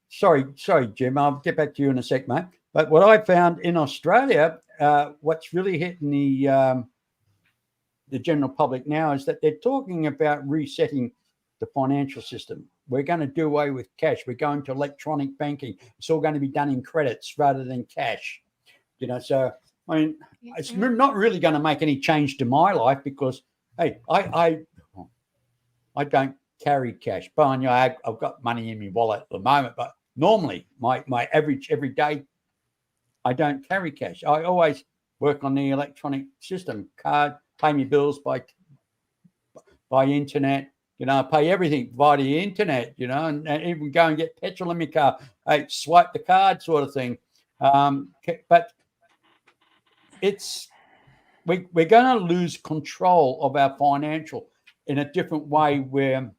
sorry, Jim, I'll get back to you in a sec, mate. But what I found in Australia, what's really hitting the general public now is that they're talking about resetting the financial system. We're going to do away with cash. We're going to electronic banking. It's all going to be done in credits rather than cash. So I mean, it's not really going to make any change to my life because, hey, I don't carry cash. But I've got money in my wallet at the moment, but normally my average every day, I don't carry cash. I always work on the electronic system, card, pay my bills by internet, pay everything via the internet, and even go and get petrol in my car. I swipe the card sort of thing. But we're going to lose control of our financial in a different way, where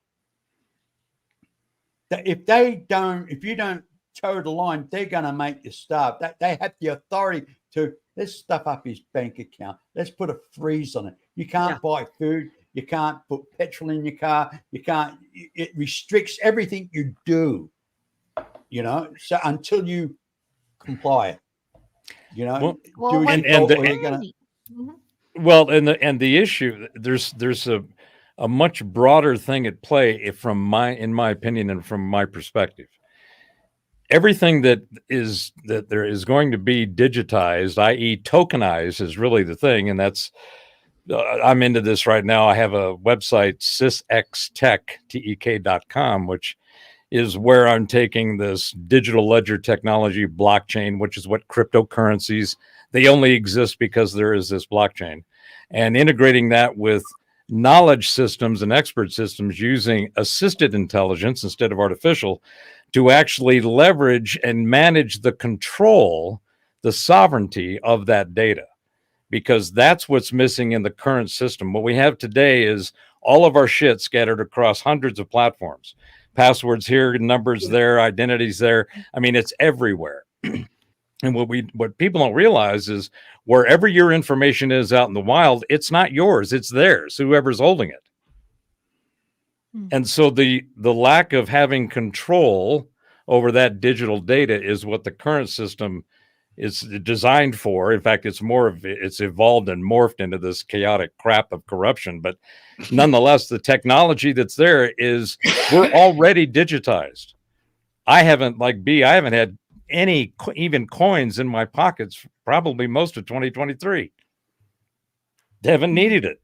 if you don't toe the line, they're going to make you starve. They have the authority to, let's stuff up his bank account. Let's put a freeze on it. You can't buy food. You can't put petrol in your car. You can't. It restricts everything you do. So until you comply, Well, and the issue, there's a much broader thing at play in my opinion and from my perspective. Everything that there is going to be digitized, i.e. tokenized, is really the thing. And that's, I'm into this right now. I have a website, sysxtech.com, which is where I'm taking this digital ledger technology, blockchain, which is what cryptocurrencies, they only exist because there is this blockchain, and integrating that with knowledge systems and expert systems using assisted intelligence instead of artificial to actually leverage and manage the control, the sovereignty of that data, because that's what's missing in the current system. What we have today is all of our shit scattered across hundreds of platforms, passwords here, numbers there, identities there. I mean, it's everywhere. And what people don't realize is wherever your information is out in the wild, it's not yours, it's theirs, whoever's holding it. And so the lack of having control over that digital data is what the current system is designed for. In fact, it's evolved and morphed into this chaotic crap of corruption. But nonetheless, the technology that's there is, we're already digitized. I haven't had any even coins in my pockets probably most of 2023. Haven't needed it.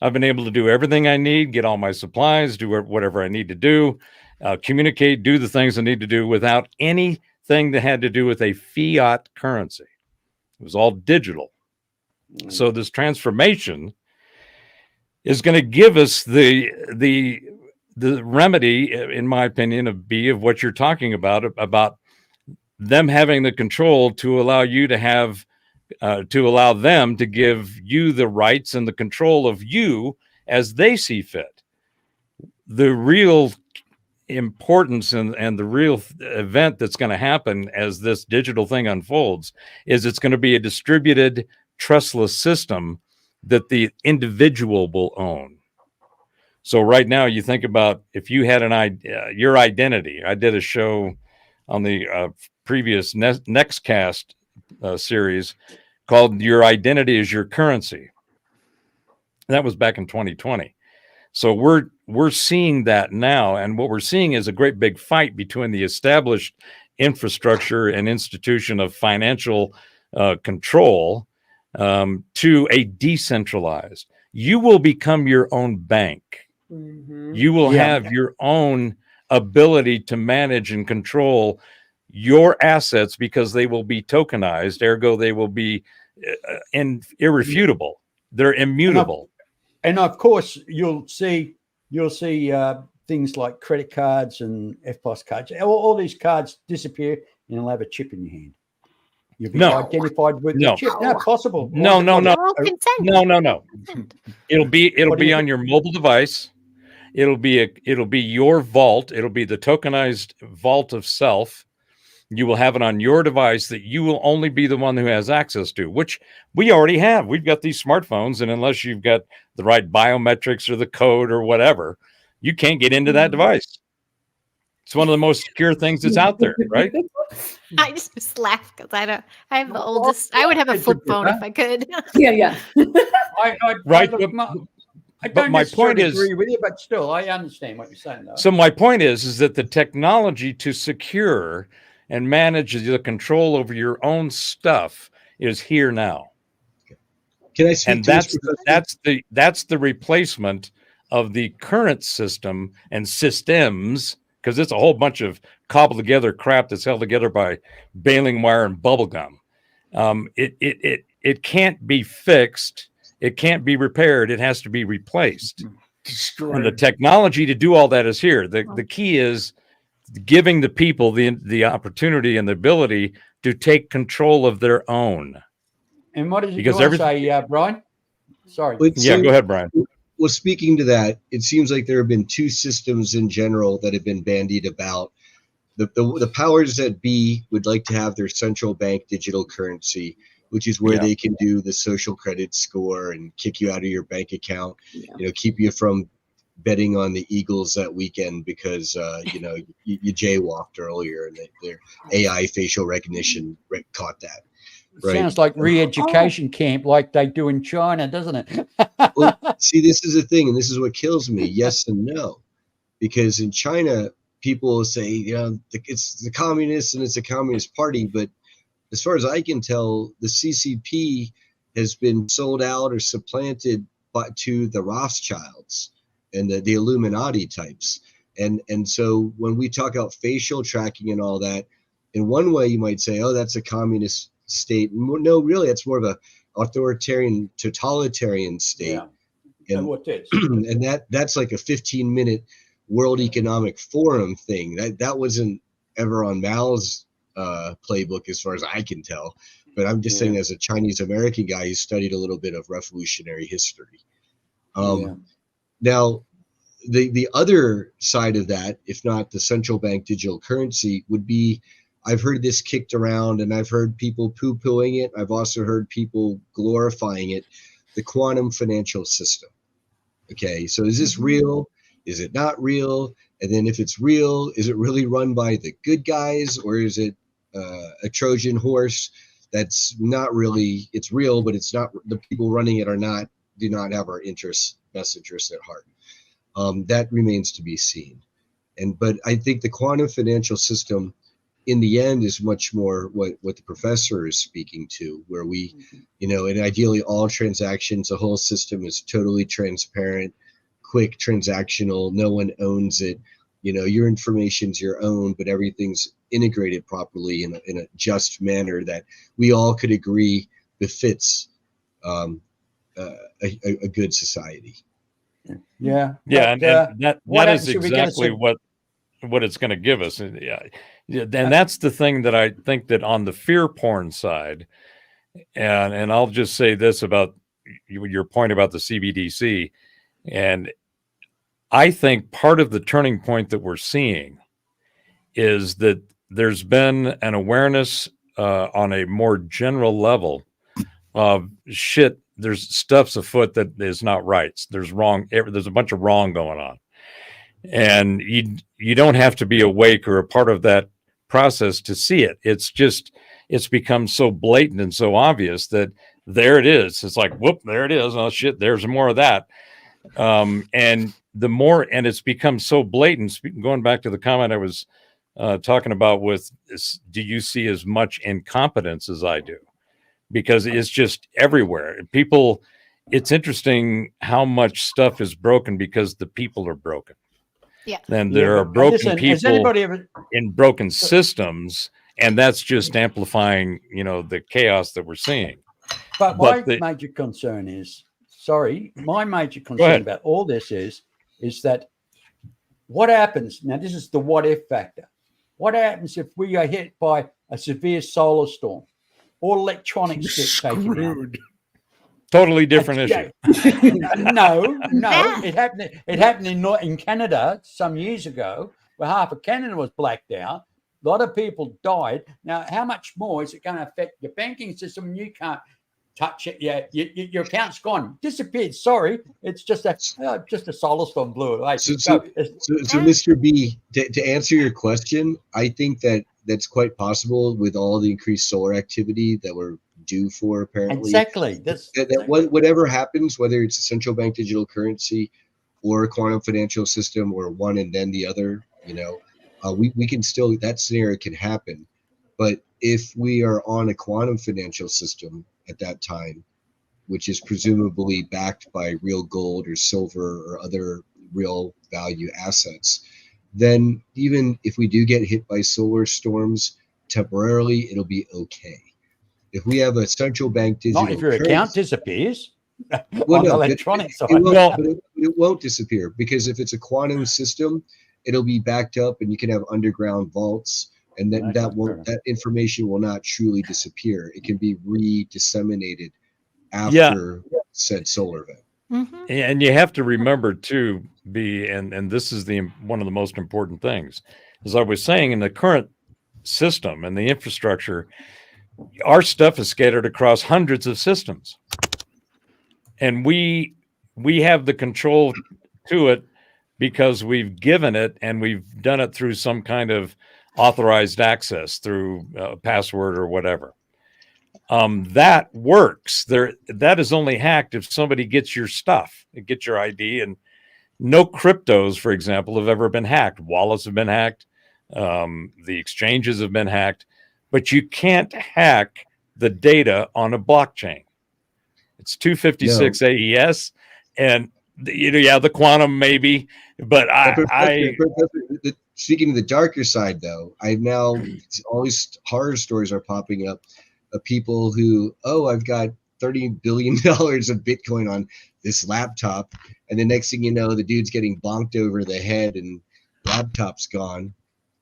I've been able to do everything I need, get all my supplies, do whatever I need to do, communicate, do the things I need to do without anything that had to do with a fiat currency. It was all digital. So this transformation is going to give us the remedy, in my opinion, of what you're talking about them having the control to allow you to have to allow them to give you the rights and the control of you as they see fit. The real importance and the real event that's going to happen as this digital thing unfolds is it's going to be a distributed, trustless system that the individual will own. So right now, you think about if you had your identity. I did a show on the previous NexCast series called "Your Identity is Your Currency." That was back in 2020. So we're seeing that now, and what we're seeing is a great big fight between the established infrastructure and institution of financial control to a decentralized. You will become your own bank. Mm-hmm. You will have your own ability to manage and control your assets because they will be tokenized. Ergo, they will be irrefutable. They're immutable. And of course, you'll see things like credit cards and FPOS cards. All these cards disappear, and you'll have a chip in your hand. You'll be identified with the chip. No, possible. No. It'll be on your mobile device. It'll be your vault. It'll be the tokenized vault of self. You will have it on your device that you will only be the one who has access to, which we already have. We've got these smartphones, and unless you've got the right biometrics or the code or whatever, you can't get into that device. It's one of the most secure things that's out there, right? I just laugh because I have the oldest. I would have a flip phone if I could. Yeah. Right. I don't necessarily agree with you, but still, I understand what you're saying, though. So my point is that the technology to secure and manage the control over your own stuff is here now. Can I speak and that's the replacement of the current system and systems, because it's a whole bunch of cobbled together crap that's held together by baling wire and bubble gum. It can't be fixed. It can't be repaired. It has to be replaced. Destroyed. And the technology to do all that is here. The key is giving the people the opportunity and the ability to take control of their own. And what did you Because want to say, Brian? Sorry. Well, Yeah, go ahead, Brian. Well, speaking to that, it seems like there have been two systems in general that have been bandied about. The powers that be would like to have their central bank digital currency, which is where they can do the social credit score and kick you out of your bank account, keep you from betting on the Eagles that weekend because you jaywalked earlier and their AI facial recognition caught that. Right. Sounds like re-education camp like they do in China, doesn't it? Well, see, this is the thing, and this is what kills me. Yes and no, because in China, people say, it's the communists and it's a communist party, but as far as I can tell, the CCP has been sold out or supplanted to the Rothschilds and the Illuminati types. And so when we talk about facial tracking and all that, in one way you might say, oh, that's a communist state. No, really, it's more of a authoritarian, totalitarian state. Yeah. And that's like a 15-minute World Economic Forum thing. That wasn't ever on Mao's playbook as far as I can tell. But I'm just saying, as a Chinese American guy who studied a little bit of revolutionary history. Now, the other side of that, if not the central bank digital currency, would be, I've heard this kicked around and I've heard people poo-pooing it. I've also heard people glorifying it, the quantum financial system. Okay, so is this real? Is it not real? And then if it's real, is it really run by the good guys, or is it a Trojan horse that's not really, it's real, but it's not, the people running it do not have our best interests at heart. That remains to be seen. But I think the quantum financial system in the end is much more what the professor is speaking to, where we, and ideally all transactions, the whole system is totally transparent, quick, transactional, no one owns it. Your information's your own, but everything's integrated properly in a just manner that we all could agree befits a good society. Yeah. Yeah. But, that is exactly what it's going to give us. And that's the thing that I think that on the fear porn side, and I'll just say this about your point about the CBDC, and I think part of the turning point that we're seeing is that there's been an awareness on a more general level of shit. There's stuff's afoot that is not right. There's wrong. There's a bunch of wrong going on. And you don't have to be awake or a part of that process to see it. It's become so blatant and so obvious that there it is. It's like, whoop, there it is. Oh shit, there's more of that. And it's become so blatant. Going back to the comment I was talking about with this, do you see as much incompetence as I do? Because it's just everywhere. It's interesting how much stuff is broken because the people are broken. Yeah. Then there are broken people in broken So, systems, and that's just amplifying, the chaos that we're seeing. But my major concern is, about all this is that what happens, now this is the what if factor. What happens if we are hit by a severe solar storm? All electronics get taken out. Totally different issue. No. It happened in Canada some years ago, where half of Canada was blacked out. A lot of people died. Now, how much more is it going to affect your banking system when you can't touch it? Yeah, your account's gone, disappeared. Sorry, it's just a solar storm blew it away. So Mr. B, to answer your question, I think that's quite possible with all the increased solar activity that we're due for, apparently. Exactly. Whatever happens, whether it's a central bank digital currency or a quantum financial system or one and then the other, we can still, that scenario can happen. But if we are on a quantum financial system at that time, which is presumably backed by real gold or silver or other real value assets, then even if we do get hit by solar storms temporarily, it'll be okay. If we have a central bank digital Not if your account currency, disappears well, on the no, electronic it side. won't, Well- but it won't disappear, because if it's a quantum system, it'll be backed up, and you can have underground vaults, and then Okay, that information will not truly disappear. It can be re-disseminated Yeah. after said solar event. Mhm. And you have to remember too, and this is one of the most important things, as I was saying, in the current system and the infrastructure, our stuff is scattered across hundreds of systems, and we have the control to it because we've given it, and we've done it through some kind of authorized access through a password or whatever. That works. That is only hacked if somebody gets your stuff, gets your ID. And no cryptos, for example, have ever been hacked. Wallets have been hacked. The exchanges have been hacked, but you can't hack the data on a blockchain. It's 256 AES, and the quantum maybe, but Speaking of the darker side, though, all these horror stories are popping up of people who, I've got $30 billion of Bitcoin on this laptop, and the next thing you know, the dude's getting bonked over the head and laptop's gone.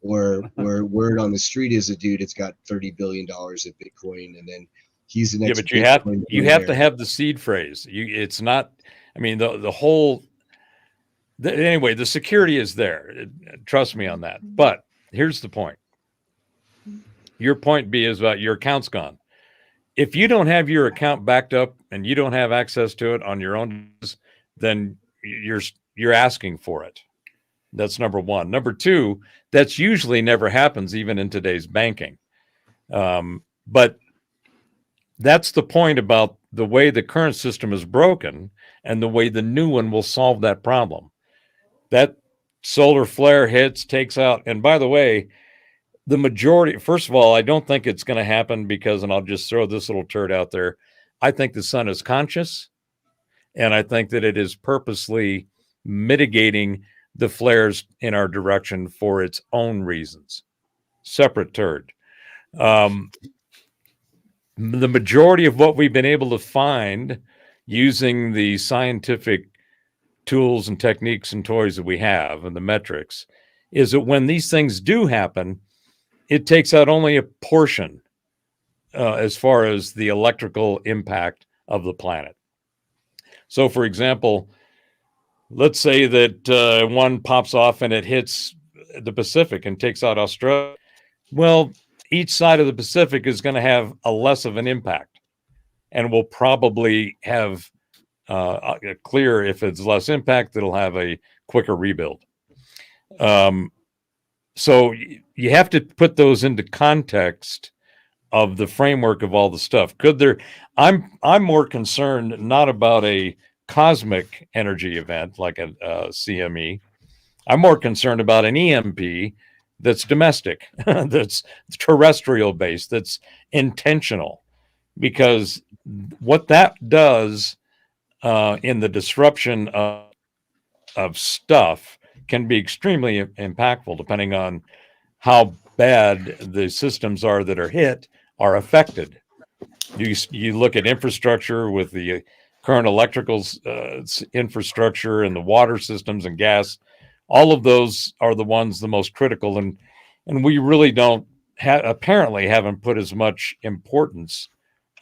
Or word on the street is a dude that's got $30 billion of Bitcoin, and then he's the next. But you have to have the seed phrase. It's not. I mean, anyway, the security is there. Trust me on that. But here's the point. Your point B is about your account's gone. If you don't have your account backed up and you don't have access to it on your own, then you're asking for it. That's number one. Number two, that's usually never happens even in today's banking. But that's the point about the way the current system is broken and the way the new one will solve that problem. That solar flare hits, takes out, and by the way, the majority, first of all, I don't think it's going to happen because, and I'll just throw this little turd out there, I think the sun is conscious, and I think that it is purposely mitigating the flares in our direction for its own reasons. Separate turd. The majority of what we've been able to find using the scientific tools and techniques and toys that we have and the metrics is that when these things do happen, it takes out only a portion as far as the electrical impact of the planet. So, for example, let's say that one pops off and it hits the Pacific and takes out Australia. Well, each side of the Pacific is going to have a less of an impact, and will probably have clear, if it's less impact, it'll have a quicker rebuild. So you have to put those into context of the framework of all the stuff. I'm more concerned not about a cosmic energy event like a CME. I'm more concerned about an EMP that's domestic, that's terrestrial based, that's intentional, because what that does in the disruption of stuff can be extremely impactful, depending on how bad the systems are that are hit are affected. You look at infrastructure with the current electrical infrastructure and the water systems and gas. All of those are the ones the most critical, and we really don't apparently haven't put as much importance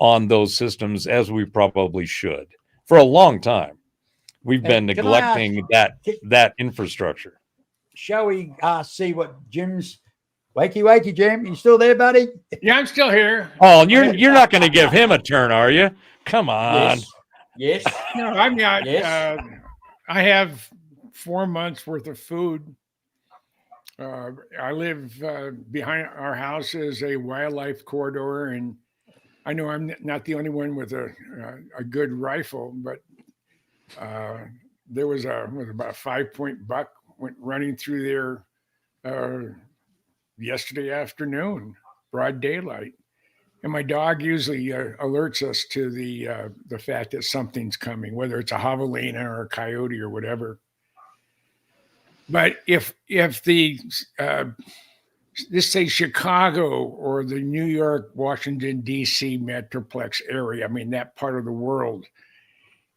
on those systems as we probably should. For a long time, we've been neglecting that infrastructure. Shall we see what Jim's wakey, Jim? You still there, buddy? Yeah, I'm still here. Oh, you're not going to give him a turn, are you? Come on. Yes. No, I'm not. Yes. I have 4 months worth of food. I live behind our house is a wildlife corridor, and I know I'm not the only one with a good rifle, but there was about a 5-point buck went running through there yesterday afternoon, broad daylight, And my dog usually alerts us to the fact that something's coming, whether it's a javelina or a coyote or whatever. But if the let's say Chicago or the New York, Washington, D.C. metroplex area, I mean, that part of the world,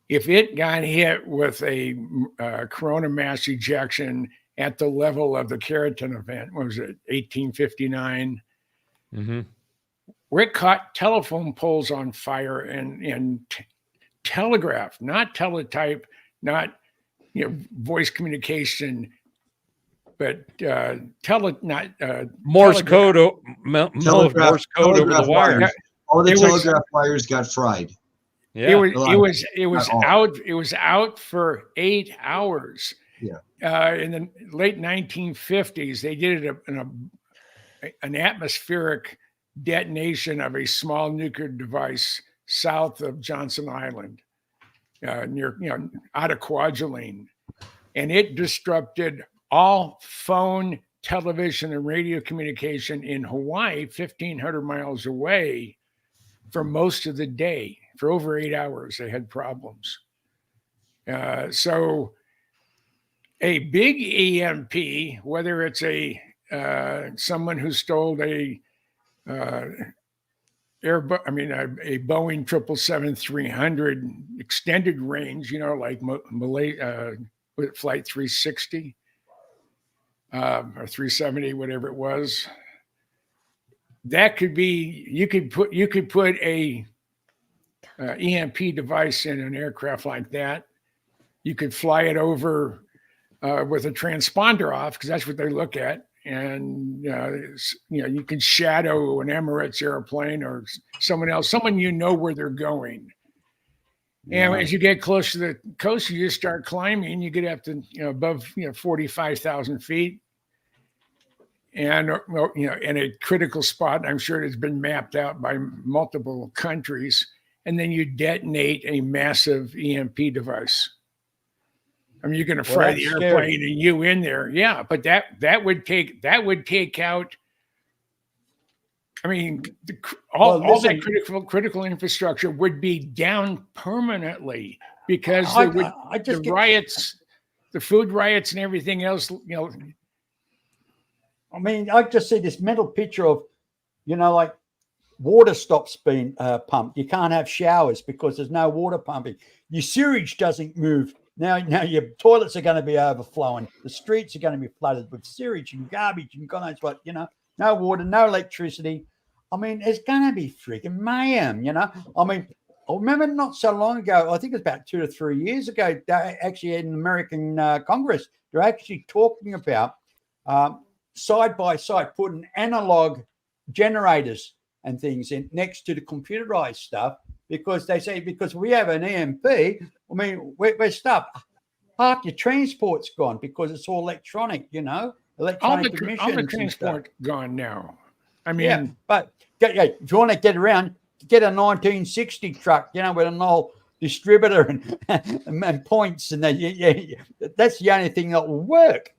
if it got hit with a corona mass ejection at the level of the Keratin event, what was it, 1859? Mm-hmm. Where it caught telephone poles on fire and telegraph, not teletype, not voice communication, but Morse code, Morse code over the wire. wires. All the telegraph wires got fried. Yeah, it was out for 8 hours. Yeah. In the late 1950s, they did it in an atmospheric detonation of a small nuclear device south of Johnson Island, near out of Kwajalein, and it disrupted all phone, television, and radio communication in Hawaii, 1,500 miles away, for most of the day. For over 8 hours, they had problems. So a big EMP, whether it's someone who stole a Boeing 777-300 extended range, like Flight 360 or 370, whatever it was. That could be, you could put a EMP device in an aircraft like that. You could fly it over with a transponder off, because that's what they look at. And, you can shadow an Emirates airplane or someone where they're going. And as you get close to the coast, you just start climbing. You get up to above 45,000 feet, and in a critical spot. I'm sure it's been mapped out by multiple countries. And then you detonate a massive EMP device. I mean, you're going to fry the airplane and you in there, yeah. But that would take out. I mean, all that critical infrastructure would be down permanently, because the riots, the food riots, and everything else. I mean, I just see this mental picture of, like water stops being pumped. You can't have showers because there's no water pumping. Your sewage doesn't move. Now your toilets are going to be overflowing. The streets are going to be flooded with sewage and garbage and God knows what, no water, no electricity. I mean, it's going to be freaking mayhem, I mean, I remember not so long ago, I think it was about 2 to 3 years ago, they actually in the American Congress, they're actually talking about side by side putting analog generators and things in next to the computerized stuff, because they say, because we have an EMP, I mean, we're stuck. Half your transport's gone because it's all electronic, electronic emissions. All the transport gone now. I mean, yeah, but if you want to get around, get a 1960 truck, with an old distributor and points, and that's the only thing that will work.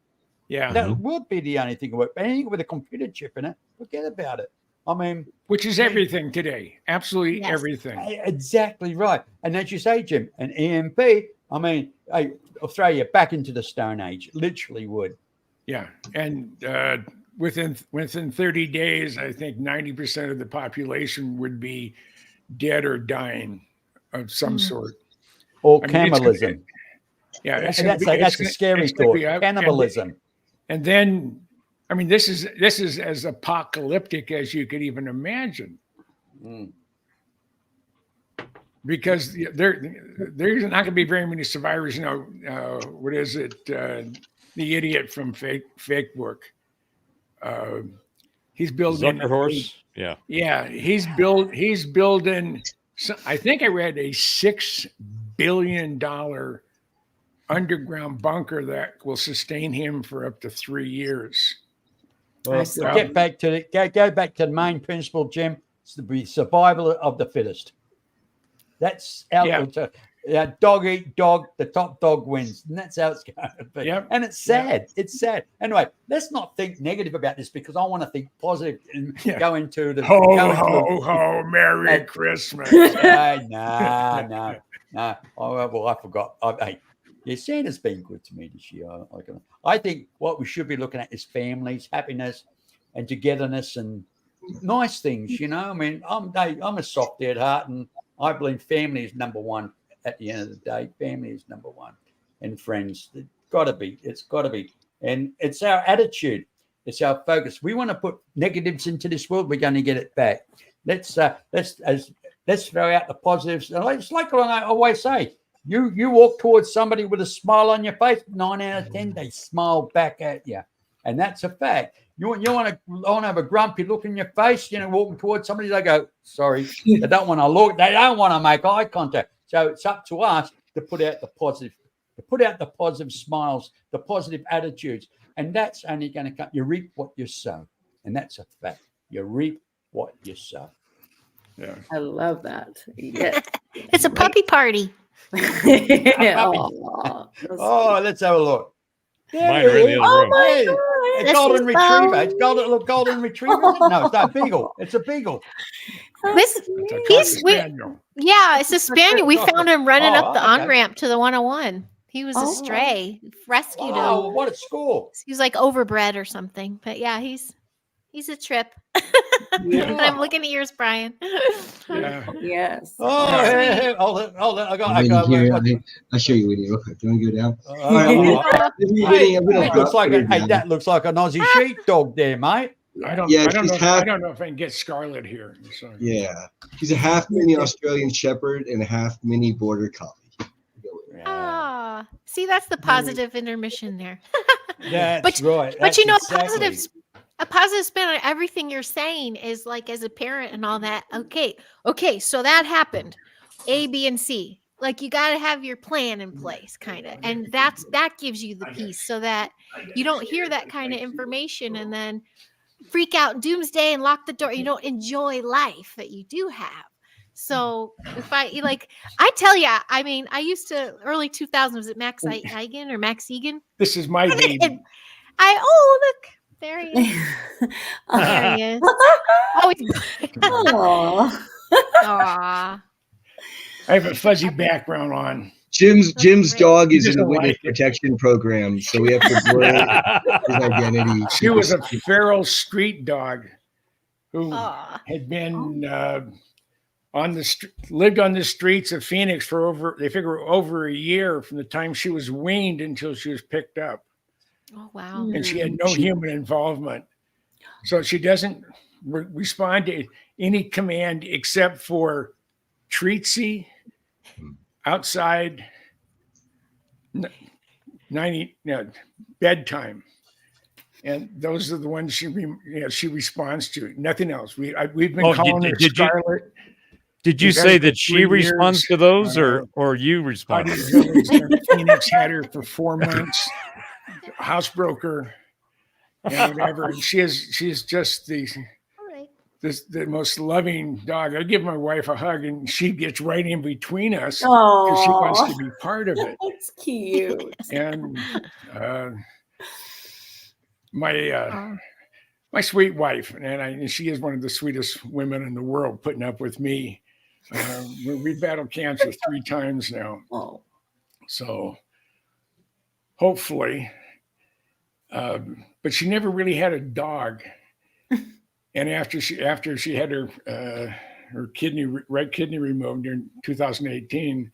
Yeah, that would be the only thing that will work. Anything with a computer chip in it, forget about it. I mean, which is everything today, absolutely everything. Exactly right. And as you say, Jim, an EMP, I mean, I'll throw you back into the Stone Age. Literally would. Yeah, and within 30 days, I think 90% of the population would be dead or dying of some sort. Or cannibalism. That's a scary thought. Cannibalism. And then, I mean, this is as apocalyptic as you could even imagine. Because there's not going to be very many survivors. What is it? The idiot from Facebook. He's building Zuckerhorse. Yeah, he's building. I think I read a $6 billion underground bunker that will sustain him for up to 3 years. Well, go back to the main principle, Jim. It's the survival of the fittest. That's out. Yeah, dog eat dog, the top dog wins. And that's how it's going to be. Yep. And it's sad. It's sad. Anyway, let's not think negative about this because I want to think positive and go into the ho, Merry Christmas. No. Oh, well, I forgot. Hey, yeah, Santa's been good to me this year. I think what we should be looking at is families, happiness, and togetherness, and nice things. You know, I mean, I'm a soft at heart, and I believe family is number one. At the end of the day, family is number one, and friends. It's got to be. And it's our attitude. It's our focus. We want to put negatives into this world. We're going to get it back. Let's throw out the positives. It's like I always say. You walk towards somebody with a smile on your face. 9 out of 10, they smile back at you, and that's a fact. You want to have a grumpy look in your face. You know, walking towards somebody, they go, "Sorry," they don't want to look. They don't want to make eye contact. So it's up to us to put out the positive smiles, the positive attitudes, and that's only going to come. You reap what you sow, and that's a fact. You reap what you sow. Yeah, I love that. Yes. It's a puppy party. Oh, let's have a look. Mine are in the other room. Hey, a This golden is retriever. Bo. It's golden retriever. Is it? No, it's not a beagle. It's a beagle. This it's a he's Cocker we, Spaniel. yeah, it's a spaniel. We found him running up the okay. on-ramp to the 101. He was a Oh. stray. Rescued Wow, him. what a score! He was like overbred or something. But yeah, he's a trip. Yeah. I'm looking at yours, Brian. Yeah. Yes. Oh, Yeah. hey, hold it. I got. I'll show you Winnie real quick. Do you want to go down? That looks like an Aussie sheepdog there, mate. I don't Yeah, know. she's I don't know if I can get Scarlet here. So. Yeah, she's a half mini Australian Shepherd and a half mini Border Collie. Ah, see, that's the positive intermission there. That's right. But you know, exactly. a positive spin on everything you're saying is like, as a parent and all that. Okay, so that happened, A, B, and C. Like, you got to have your plan in place, kind of, and that gives you the peace, so that you don't hear that kind of information and then freak out, doomsday, and lock the door. You don't enjoy life that you do have. So if I tell you, I mean, I used to early 2000s. Was it Max Egan or Max Egan? This is my baby. Look, there he is. There he is. Aw. Aw. I have a fuzzy background on. Jim's dog is He in the doesn't witness like it. protection program, so we have to blur his identity. She was a feral street dog who Aw. had been lived on the streets of Phoenix for over a year, from the time she was weaned until she was picked up, Oh, wow. and she had no human involvement. So she doesn't respond to any command except for treatsy, outside, 90 bedtime, and those are the ones she responds to. Nothing else. We've been calling her Scarlet. Did you We've had say her for that she 3 responds years. to those, or you respond? Audie To those? Village there in Phoenix had her for 4 months. Housebroker and whatever. And she is just the most loving dog. I give my wife a hug, and she gets right in between us because she wants to be part of it. That's cute. And my sweet wife, and she is one of the sweetest women in the world, putting up with me. We've battled cancer 3 times now, Oh. so hopefully. But she never really had a dog. And after she had her right kidney removed in 2018,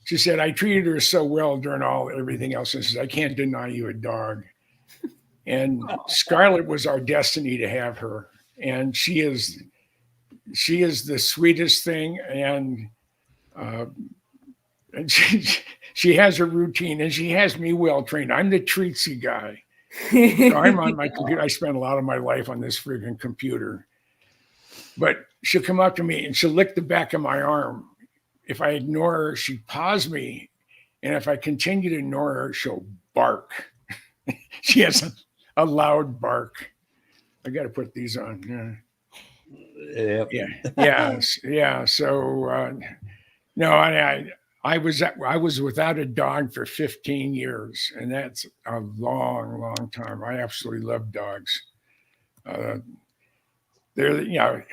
she said, "I treated her so well during everything else." And she said, "I can't deny you a dog." And Scarlet was our destiny to have her, and she is the sweetest thing, and she has her routine, and she has me well trained. I'm the treatsy guy. So I'm on my computer. I spend a lot of my life on this freaking computer. But she'll come up to me and she'll lick the back of my arm. If I ignore her, she paws me. And if I continue to ignore her, she'll bark. She has a loud bark. I got to put these on. Yeah. So no, I was without a dog for 15 years, and that's a long, long time. I absolutely love dogs. They're,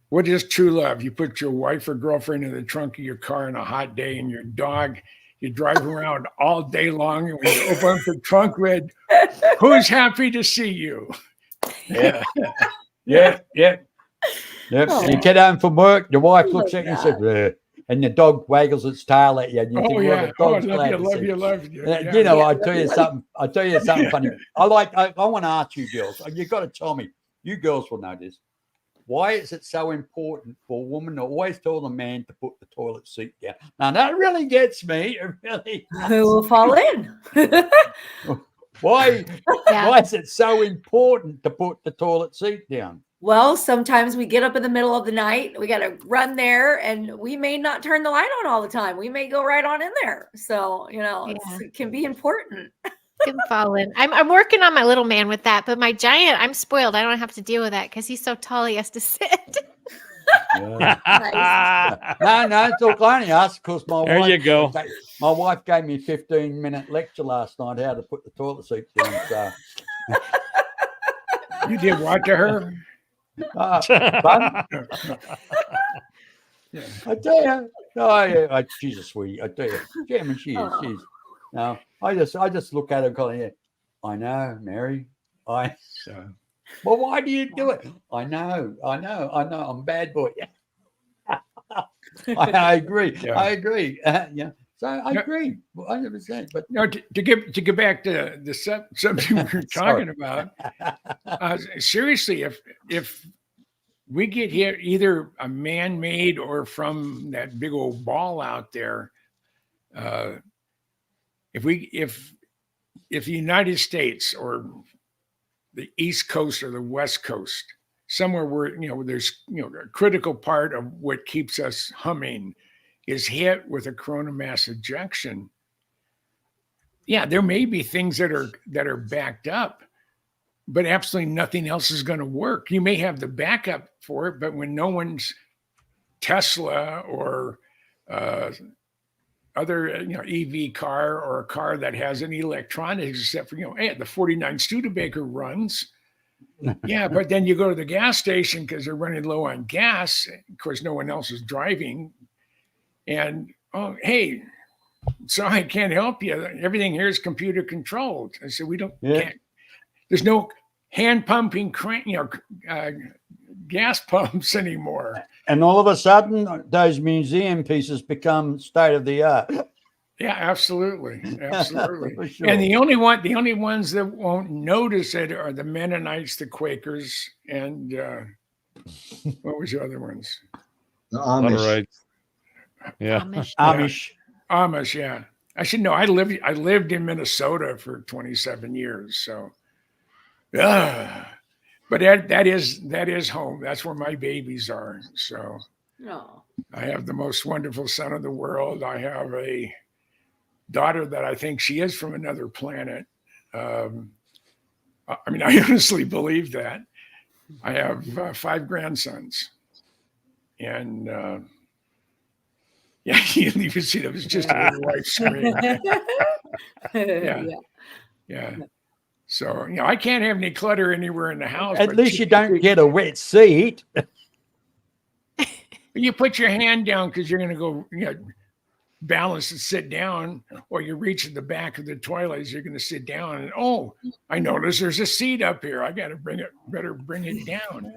what is true love? You put your wife or girlfriend in the trunk of your car on a hot day, and your dog, you drive around all day long, and when you open up the trunk lid, who's happy to see you? Yeah. Yep. Oh. You get home from work, your wife looks at you and says, "Bleh," and the dog waggles its tail at you, and you Oh, think, well, yeah. the dog's glad to love see you, love you. You know, I tell you something. I tell you something funny. I want to ask you girls. You got to tell me. You girls will know this. Why is it so important for a woman to always tell the man to put the toilet seat down? Now that really gets me. It really. Who will fall in? Why? Yeah. Why is it so important to put the toilet seat down? Well, sometimes we get up in the middle of the night. We got to run there, and we may not turn the light on all the time. We may go right on in there. So, it can be important. Can fall in. I'm working on my little man with that, but my giant, I'm spoiled. I don't have to deal with that because he's so tall he has to sit. Yeah. No, it's all I only asked because There you go. My wife gave me a 15-minute lecture last night how to put the toilet seat down. So. You did what to her? Fun. Yeah. I tell you, she's a sweetie. I tell you, yeah, I mean, she is. She's. No, I just look at her and go, yeah, I know, Mary. Well, why do you do it? I know. I'm a bad boy. I agree. Yeah. I agree. Yeah. So I agree 100%. But to get back to the subject we were talking about, seriously, if we get here either a man-made or from that big old ball out there, if the United States or the East Coast or the West Coast, somewhere where there's a critical part of what keeps us humming, is hit with a corona mass ejection, there may be things that are backed up, but absolutely nothing else is going to work. You may have the backup for it, but when no one's Tesla or other EV car or a car that has any electronics except for the 49 Studebaker runs. Yeah, but then you go to the gas station because they're running low on gas. Of course, no one else is driving. And, oh, hey, sorry, I can't help you. Everything here is computer controlled. I said, can't. There's no hand pumping gas pumps anymore. And all of a sudden, those museum pieces become state of the art. Yeah, absolutely. Sure. And the only ones that won't notice it are the Mennonites, the Quakers, and what was the other ones? The Amish. All right. Yeah. Amish, yeah. I should know. I lived in Minnesota for 27 years, so but that is home. That's where my babies are. So I have the most wonderful son in the world. I have a daughter that I think she is from another planet. I honestly believe that. I have 5 grandsons, and you didn't even see that. It was just a little white screen. Yeah. So I can't have any clutter anywhere in the house. At least you don't get a wet seat. You put your hand down because you're going to go balance and sit down, or you reach at the back of the toilet as you're going to sit down, and I notice there's a seat up here. I got to bring it down.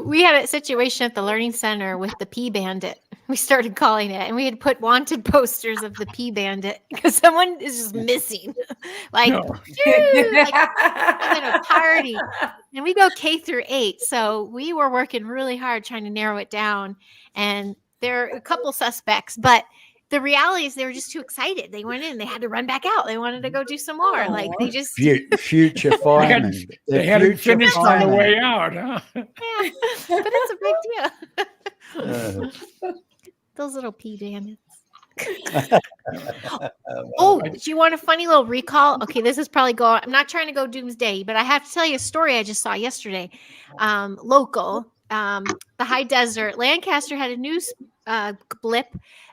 We had a situation at the Learning Center with the Pee Bandit. We started calling it, and we had put wanted posters of the Pee Bandit because someone is just missing. Like at a party. And we go K through 8. So we were working really hard trying to narrow it down. And there are a couple suspects, but the reality is they were just too excited. They went in, they had to run back out. They wanted to go do some more. Like they just future firemen. They hadn't finished on the way out, huh? Yeah, but it's a big deal. Those little Pee Bandits. Do you want a funny little recall? Okay, this is probably I'm not trying to go doomsday, but I have to tell you a story I just saw yesterday. Local, the high desert, Lancaster had a new blip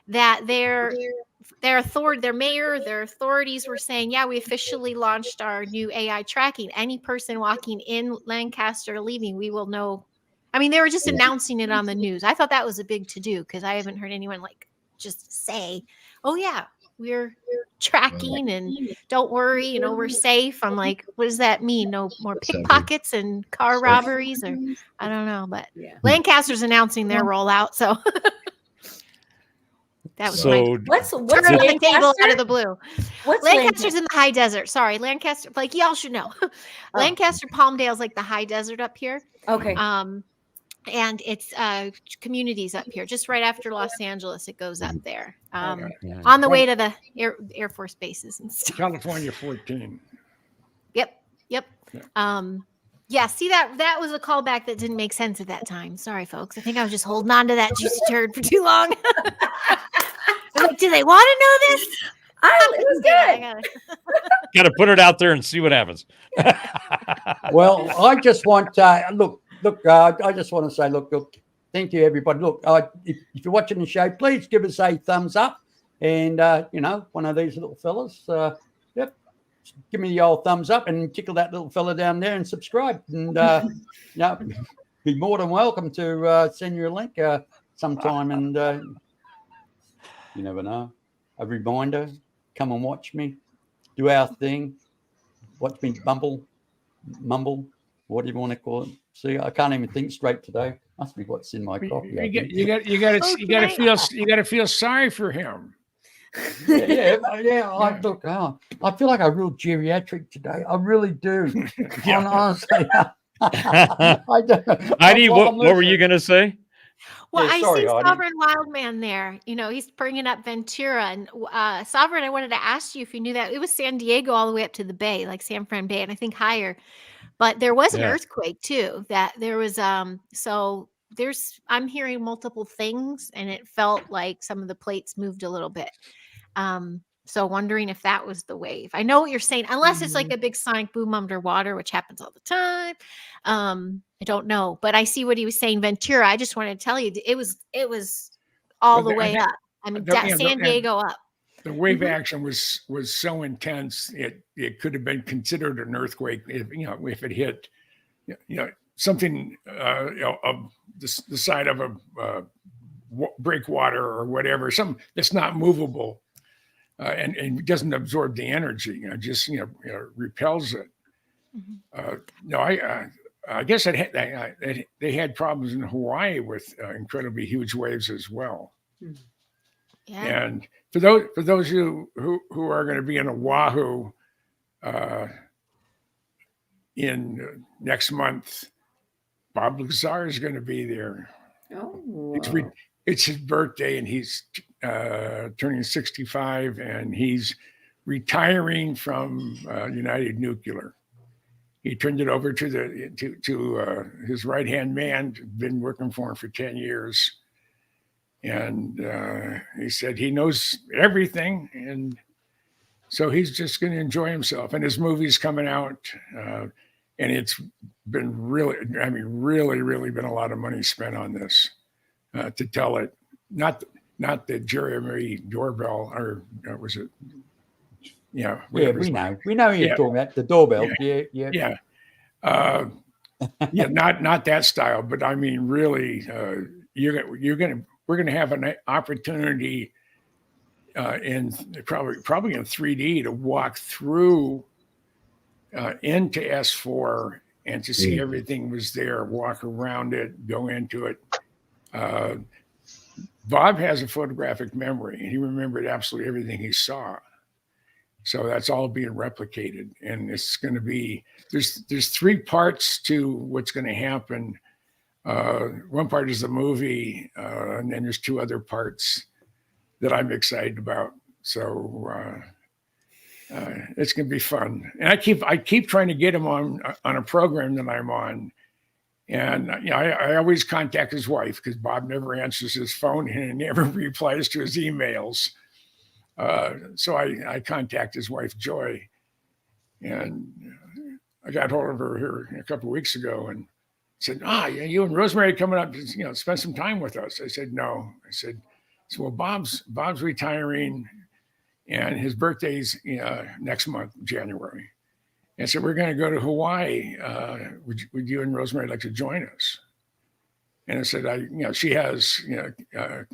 that their mayor, their authorities were saying, yeah, we officially launched our new AI tracking. Any person walking in Lancaster leaving, we will know. I mean, they were just announcing it on the news. I thought that was a big to do because I haven't heard anyone like just say, oh yeah, we're tracking and don't worry, you know, we're safe. I'm like, what does that mean? No more pickpockets and car robberies, or I don't know, but Yeah. Lancaster's announcing their rollout, so that was So What's turn on the table out of the blue. What's Lancaster's in the high desert. Sorry, Lancaster, like y'all should know. Lancaster, Palmdale's like the high desert up here. Okay. And it's communities up here, just right after Los Angeles. It goes up there, on the way to the Air Force bases and stuff. California 14. Yep. Yeah. Yeah. See, that was a callback that didn't make sense at that time. Sorry, folks. I think I was just holding on to that juicy turd for too long. Like, do they want to know this? It was good. got to put it out there and see what happens. Well, I just want look. I just want to say, look. Thank you, everybody. Look, if you're watching the show, please give us a thumbs up, and one of these little fellas, give me the old thumbs up and tickle that little fella down there and subscribe, and be more than welcome to send you a link sometime, and you never know. A reminder, come and watch me, do our thing, watch me mumble, whatever you want to call it. See, I can't even think straight today. Must be what's in my coffee. You got to feel sorry for him. Yeah. I feel like a real geriatric today. I really do. Honestly, I don't know. Heidi, what were you going to say? Well, Yeah, sorry, I see Heidi. Sovereign Wildman there. You know, he's bringing up Ventura. And Sovereign, I wanted to ask you if you knew that. It was San Diego all the way up to the Bay, like San Fran Bay, and I think higher. But there was an earthquake, too. That there was, I'm hearing multiple things, and it felt like some of the plates moved a little bit. So wondering if that was the wave. I know what you're saying, unless it's like a big sonic boom underwater, which happens all the time. I don't know, but I see what he was saying. Ventura. I just wanted to tell you, it was all the way up. I mean, San Diego up. The wave action was so intense it could have been considered an earthquake if it hit something of the side of a breakwater or whatever, something that's not movable. And doesn't absorb the energy, just repels it. I guess they had problems in Hawaii with incredibly huge waves as well. Yeah. And for those who are going to be in Oahu in next month, Bob Lazar is going to be there. Oh, It's his birthday, and he's turning 65, and he's retiring from United Nuclear. He turned it over to his right-hand man, been working for him for 10 years. And he said he knows everything, and so he's just going to enjoy himself. And his movie's coming out, and it's been really been a lot of money spent on this to tell it. Not the Jeremy doorbell, or was it? Yeah, we know who you're talking about, the doorbell. Yeah. Not that style, but I mean, really, we're gonna have an opportunity in probably in 3D to walk through into S4 and to see everything was there, walk around it, go into it. Bob has a photographic memory, and he remembered absolutely everything he saw. So that's all being replicated, and it's going to be there's 3 parts to what's going to happen. One part is the movie, and then there's 2 other parts that I'm excited about. So it's going to be fun, and I keep trying to get him on a program that I'm on. And I always contact his wife because Bob never answers his phone and he never replies to his emails. So I contact his wife, Joy, and I got hold of her here a couple of weeks ago and said, you and Rosemary coming up to, spend some time with us. I said, no. I said, well, Bob's retiring and his birthday's next month, January. And so we're going to go to Hawaii. Would you and Rosemary like to join us? And I said, she has, an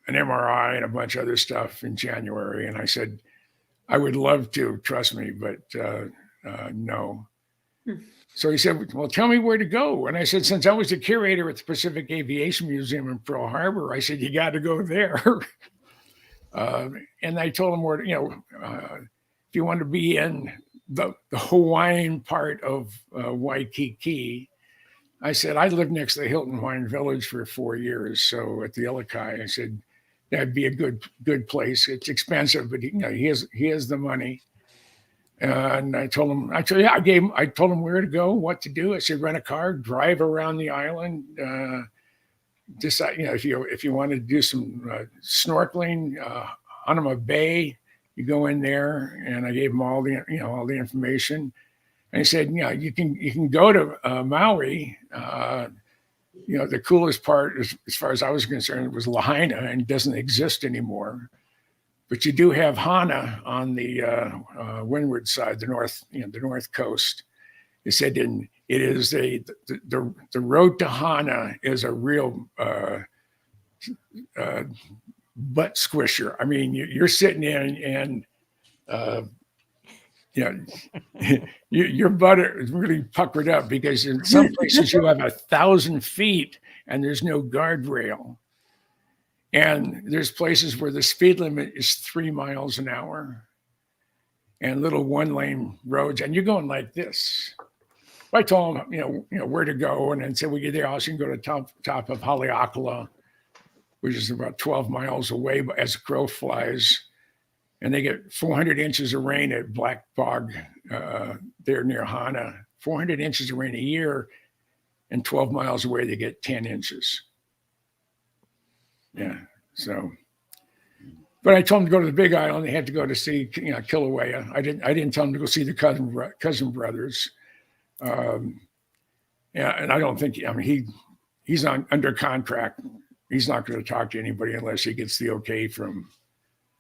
MRI and a bunch of other stuff in January. And I said, I would love to, trust me, but no. So he said, well, tell me where to go. And I said, since I was the curator at the Pacific Aviation Museum in Pearl Harbor, I said, you got to go there. And I told him where, if you want to be in the Hawaiian part of Waikiki, I said, I lived next to the Hilton Hawaiian Village for 4 years. So at the Ilokai, I said, that'd be a good place. It's expensive, but he has the money. And I told him, I told him where to go, what to do. I said, rent a car, drive around the island. Decide, if you want to do some snorkeling, Hanama Bay, you go in there. And I gave him all the information. And he said, you can go to Maui. The coolest part, as far as I was concerned, was Lahaina, and it doesn't exist anymore. But you do have Hana on the windward side, the north coast. He said, and it is the road to Hana is a real butt squisher. I mean, you're sitting in and your butt is really puckered up because in some places you have 1,000 feet and there's no guardrail. And there's places where the speed limit is 3 miles an hour and little 1-lane roads. And you're going like this. I told him, where to go. And then said, we get there, also you can go to top of Haleakala, which is about 12 miles away as the crow flies. And they get 400 inches of rain at Black Bog there near Hana. 400 inches of rain a year, and 12 miles away they get 10 inches. Yeah, so. But I told them to go to the Big Island. They had to go to see Kilauea. I didn't tell them to go see the cousin brothers. And I don't think. He's under contract. He's not going to talk to anybody unless he gets the okay from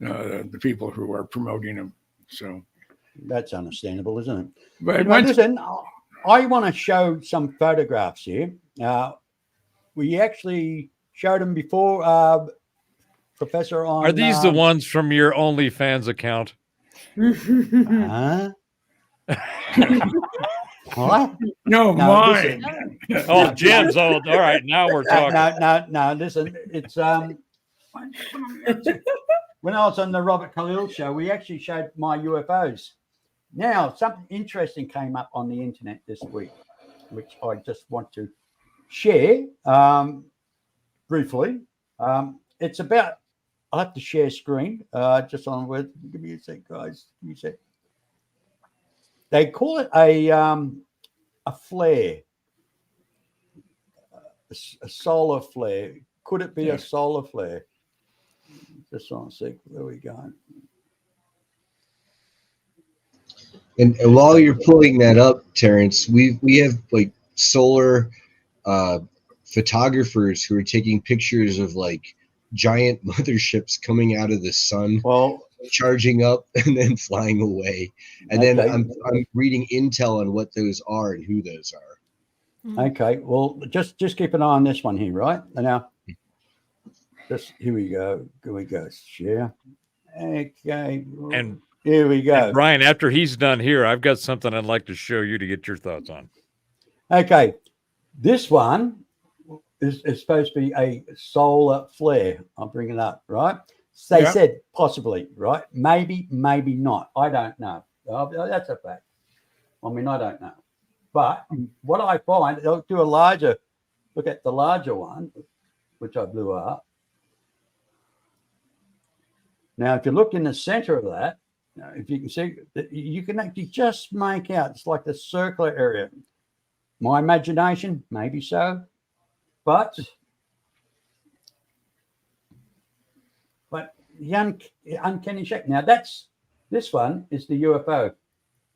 the people who are promoting him. So that's understandable, isn't it? But listen, I want to show some photographs here. We actually showed them before, Professor. On are these the ones from your OnlyFans account? What? No, mine. Oh, Jim's old. All right, now we're talking. No. Listen, it's when I was on the Robert Khalil show, we actually showed my UFOs. Now, something interesting came up on the internet this week, which I just want to share briefly. It's about, I have to share screen just on with. Give me a sec, guys. Give me a sec. They call it a flare, a solar flare. Could it be a solar flare? Just on a sec. Where are we going? And while you're pulling that up, Terrence, we have like solar photographers who are taking pictures of like giant motherships coming out of the sun, charging up and then flying away. And then I'm reading intel on what those are and who those are. Okay, well, just keep an eye on this one here, right? And now, here we go. Here we go. Share. Okay. And here we go. And Brian, after he's done here, I've got something I'd like to show you to get your thoughts on. Okay. This one is supposed to be a solar flare. I'll bring it up, right? They said possibly, right? Maybe not. I don't know. That's a fact. I mean, I don't know. But what I find, they'll do a larger, look at the larger one, which I blew up. Now, if you look in the center of that, if you can see, you can actually just make out, it's like the circular area. My imagination, maybe so, but the uncanny shape. Now, this one is the UFO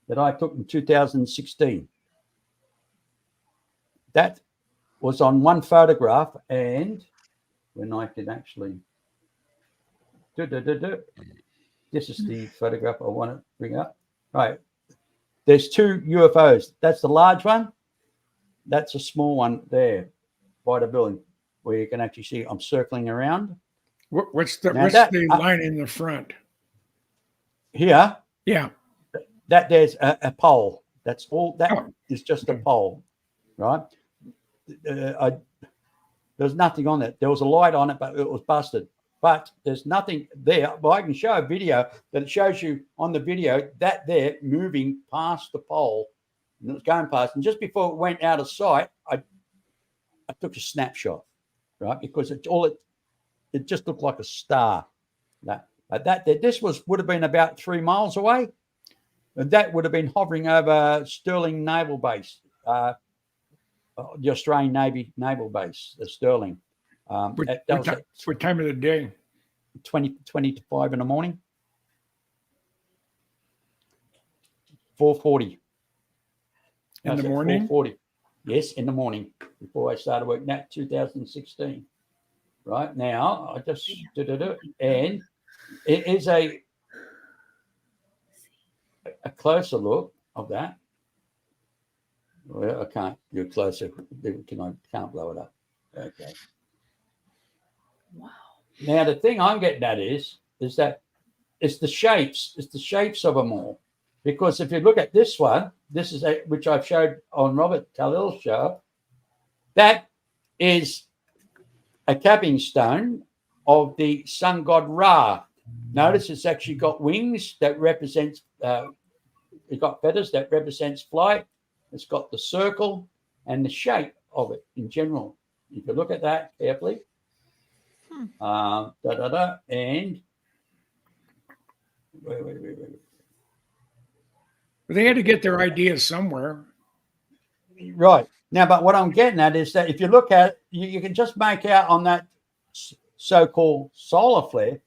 that I took in 2016. That was on one photograph, and when I can actually this is the photograph I want to bring up. Right. There's two UFOs. That's the large one. That's a small one there by the building where you can actually see I'm circling around. What's the line in the front? Here. Yeah. That there's a pole. That's all. That is just a pole, right? There's nothing on it. There was a light on it, but it was busted. But there's nothing there. But I can show a video that it shows you on the video that they're moving past the pole. And it was going past. And just before it went out of sight, I took a snapshot, right? Because it just looked like a star. This would have been about 3 miles away. And that would have been hovering over Stirling Naval Base, the Australian Navy Naval Base, the Stirling. What time of the day? 20 to 5 in the morning. 4:40. In the morning? 4:40. Yes, in the morning before I started work. That 2016. Right now, I just and it is a closer look of that. Well, I can't do it closer. I can't blow it up. Okay. Wow. Now the thing I'm getting at is that it's the shapes. It's the shapes of them all. Because if you look at this one, this is which I've showed on Robert Talil's show. That is a capping stone of the sun god Ra. Notice it's actually got wings that represents. It's got feathers that represents flight. It's got the circle and the shape of it in general. You can look at that carefully. And wait. They had to get their ideas somewhere. Right. Now, but what I'm getting at is that if you look at it, you can just make out on that so-called solar flare,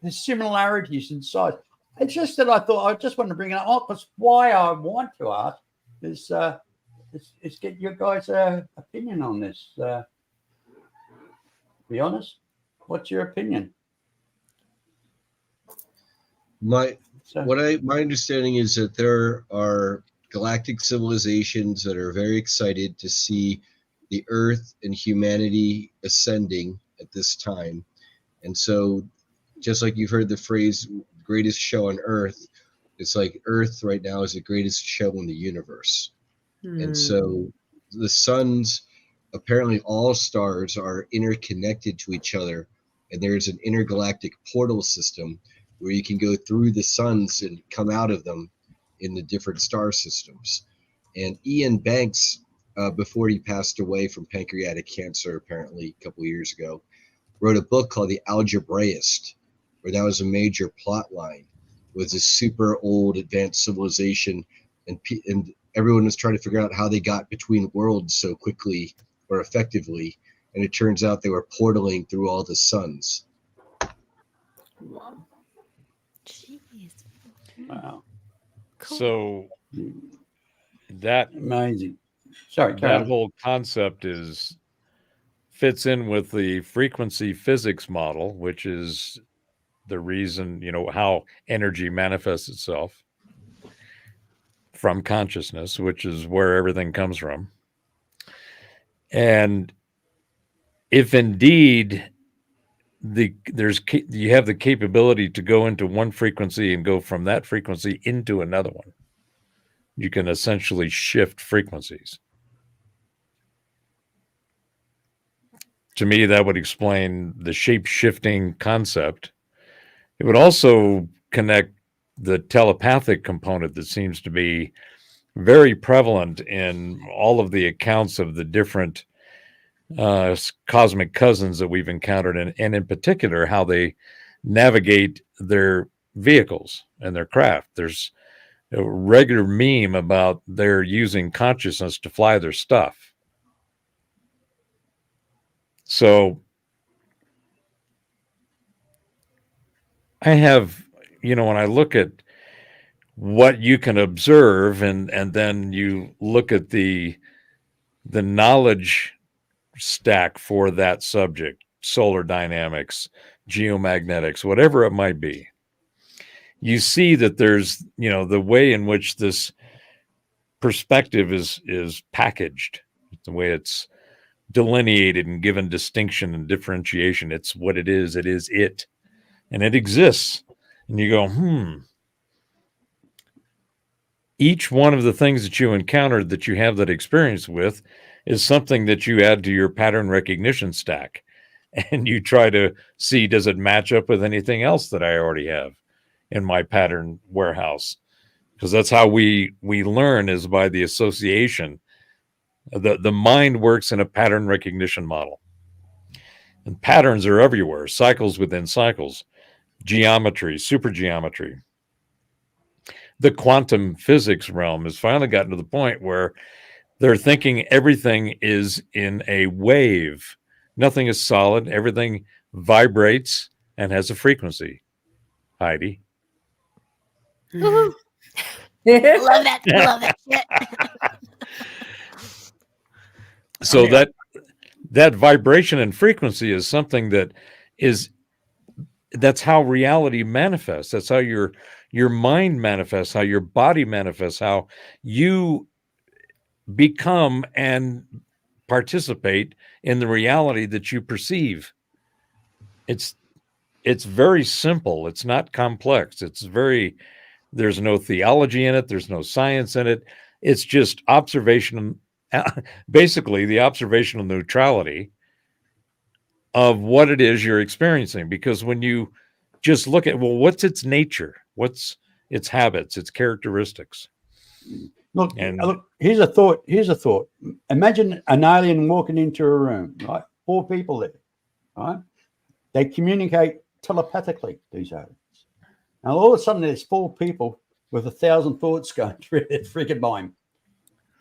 there's similarities in size. It's just that I thought I just wanted to bring it up because why I want to ask is get your guys' opinion on this. Be honest, what's your opinion? My understanding is that there are galactic civilizations that are very excited to see the Earth and humanity ascending at this time. And so just like you've heard the phrase greatest show on Earth, it's like Earth right now is the greatest show in the universe. And so the suns, apparently all stars are interconnected to each other. And there's an intergalactic portal system where you can go through the suns and come out of them in the different star systems. And Ian Banks, before he passed away from pancreatic cancer, apparently a couple of years ago, wrote a book called The Algebraist, where that was a major plot line. It was a super old advanced civilization, and everyone was trying to figure out how they got between worlds so quickly or effectively. And it turns out they were portaling through all the suns. Wow. Jeez. Wow. Cool. So that Amazing. Sorry, that whole concept fits in with the frequency physics model, which is the reason, how energy manifests itself from consciousness, which is where everything comes from. And if indeed you have the capability to go into one frequency and go from that frequency into another one, you can essentially shift frequencies. To me, that would explain the shape-shifting concept. It would also connect the telepathic component that seems to be very prevalent in all of the accounts of the different cosmic cousins that we've encountered, and in particular, how they navigate their vehicles and their craft. There's a regular meme about their using consciousness to fly their stuff. So I have, when I look at what you can observe and then you look at the knowledge stack for that subject, solar dynamics, geomagnetics, whatever it might be, you see that there's, the way in which this perspective is packaged, the way it's delineated and given distinction and differentiation. It's what it is. It is it. And it exists. And you go, each one of the things that you encountered that you have that experience with is something that you add to your pattern recognition stack. And you try to see, does it match up with anything else that I already have in my pattern warehouse? Because that's how we learn, is by the association. The mind works in a pattern recognition model. And patterns are everywhere, cycles within cycles, geometry, supergeometry. The quantum physics realm has finally gotten to the point where they're thinking everything is in a wave. Nothing is solid. Everything vibrates and has a frequency. Heidi. Woohoo. Love that. Love that shit. So that vibration and frequency is something that's how reality manifests. That's how your mind manifests, how your body manifests, how you become and participate in the reality that you perceive. It's very simple. It's not complex. There's no theology in it. There's no science in it. It's just observation, basically the observational neutrality of what it is you're experiencing. Because when you just look at, what's its nature? What's its habits, its characteristics? Look, here's a thought. Imagine an alien walking into a room, right? 4 people there, right? They communicate telepathically, these aliens. And all of a sudden there's 4 people with 1,000 thoughts going through their friggin' mind.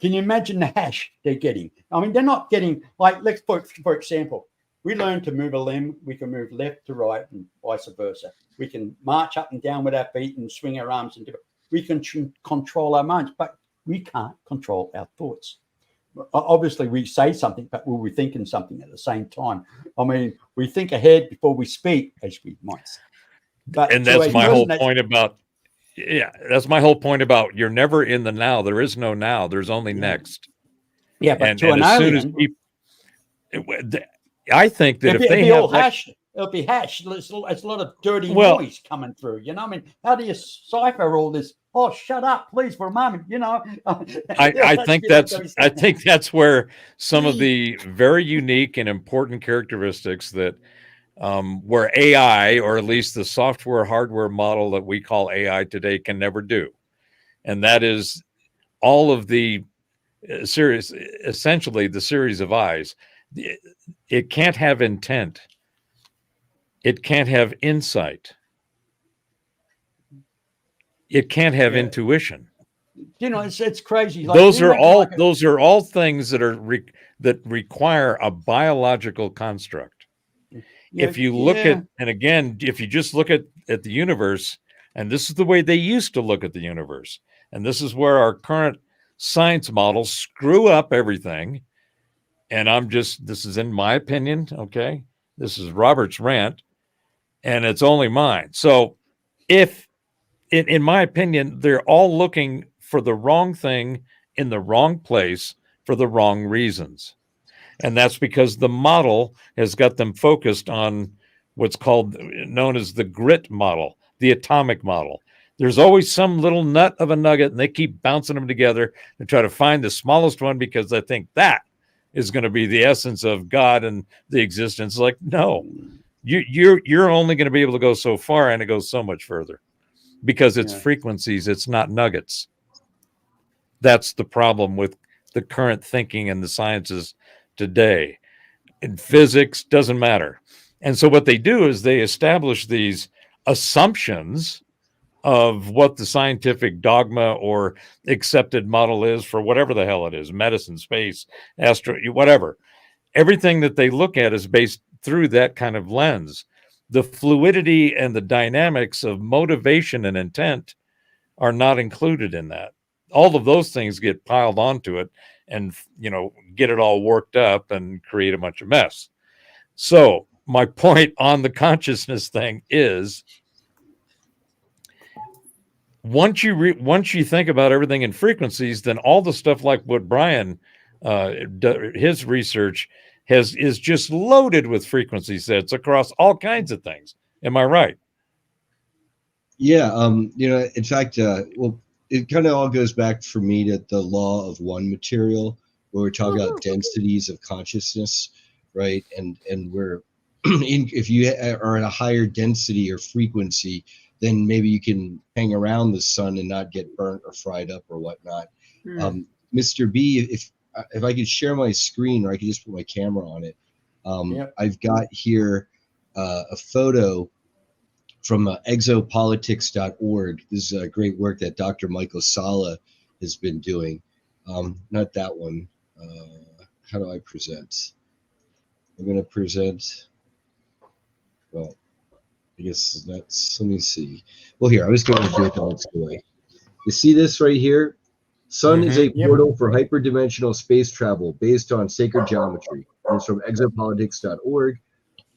Can you imagine the hash they're getting? I mean, they're not getting, like, let's put, for example, we learn to move a limb. We can move left to right and vice versa. We can march up and down with our feet and swing our arms. We can control our minds, but we can't control our thoughts. Obviously, we say something, but we'll be thinking something at the same time. I mean, we think ahead before we speak, as we might say. And that's my whole point about, that's my whole point about, you're never in the now. There is no now. There's only next. Yeah, but and to an alien, I think that if they have hashed, it'll be hashed. It's a lot of dirty noise coming through. You know, I mean, how do you cipher all this? Oh, shut up, please, for a moment. You know, I think that's where some of the very unique and important characteristics that where AI, or at least the software hardware model that we call AI today, can never do, and that is all of the essentially the series of eyes. It can't have intent. It can't have insight. It can't have intuition. You know, it's crazy. Like, those are all things that require a biological construct. If you look at, and again, if you just look at the universe, and this is the way they used to look at the universe, and this is where our current science models screw up everything. And this is in my opinion, okay? This is Robert's rant, and it's only mine. So if, in my opinion, they're all looking for the wrong thing in the wrong place for the wrong reasons. And that's because the model has got them focused on what's known as the grit model, the atomic model. There's always some little nut of a nugget, and they keep bouncing them together and try to find the smallest one because they think that is going to be the essence of God and the existence. Like, no, you're only going to be able to go so far, and it goes so much further because it's frequencies. It's not nuggets. That's the problem with the current thinking and the sciences today. In physics, doesn't matter. And so what they do is they establish these assumptions of what the scientific dogma or accepted model is for whatever the hell it is, medicine, space, whatever. Everything that they look at is based through that kind of lens. The fluidity and the dynamics of motivation and intent are not included in that. All of those things get piled onto it and, get it all worked up and create a bunch of mess. So my point on the consciousness thing is, once you think about everything in frequencies, then all the stuff like what Brian, his research is just loaded with frequency sets across all kinds of things. Am I right? Yeah. In fact, well, it kind of all goes back for me to the law of one material, where we're talking about densities of consciousness, right? And we're if you are at a higher density or frequency, then maybe you can hang around the sun and not get burnt or fried up or whatnot. Mr. B, if I could share my screen, or I could just put my camera on it. I've got here a photo from exopolitics.org. This is great work that Dr. Michael Sala has been doing. Not that one. How do I present? I'm going to present. Well, I guess that's, let me see. Well, here, I'm just going to do it the next way. You see this right here? Sun is a portal for hyperdimensional space travel based on sacred geometry. And it's from exopolitics.org.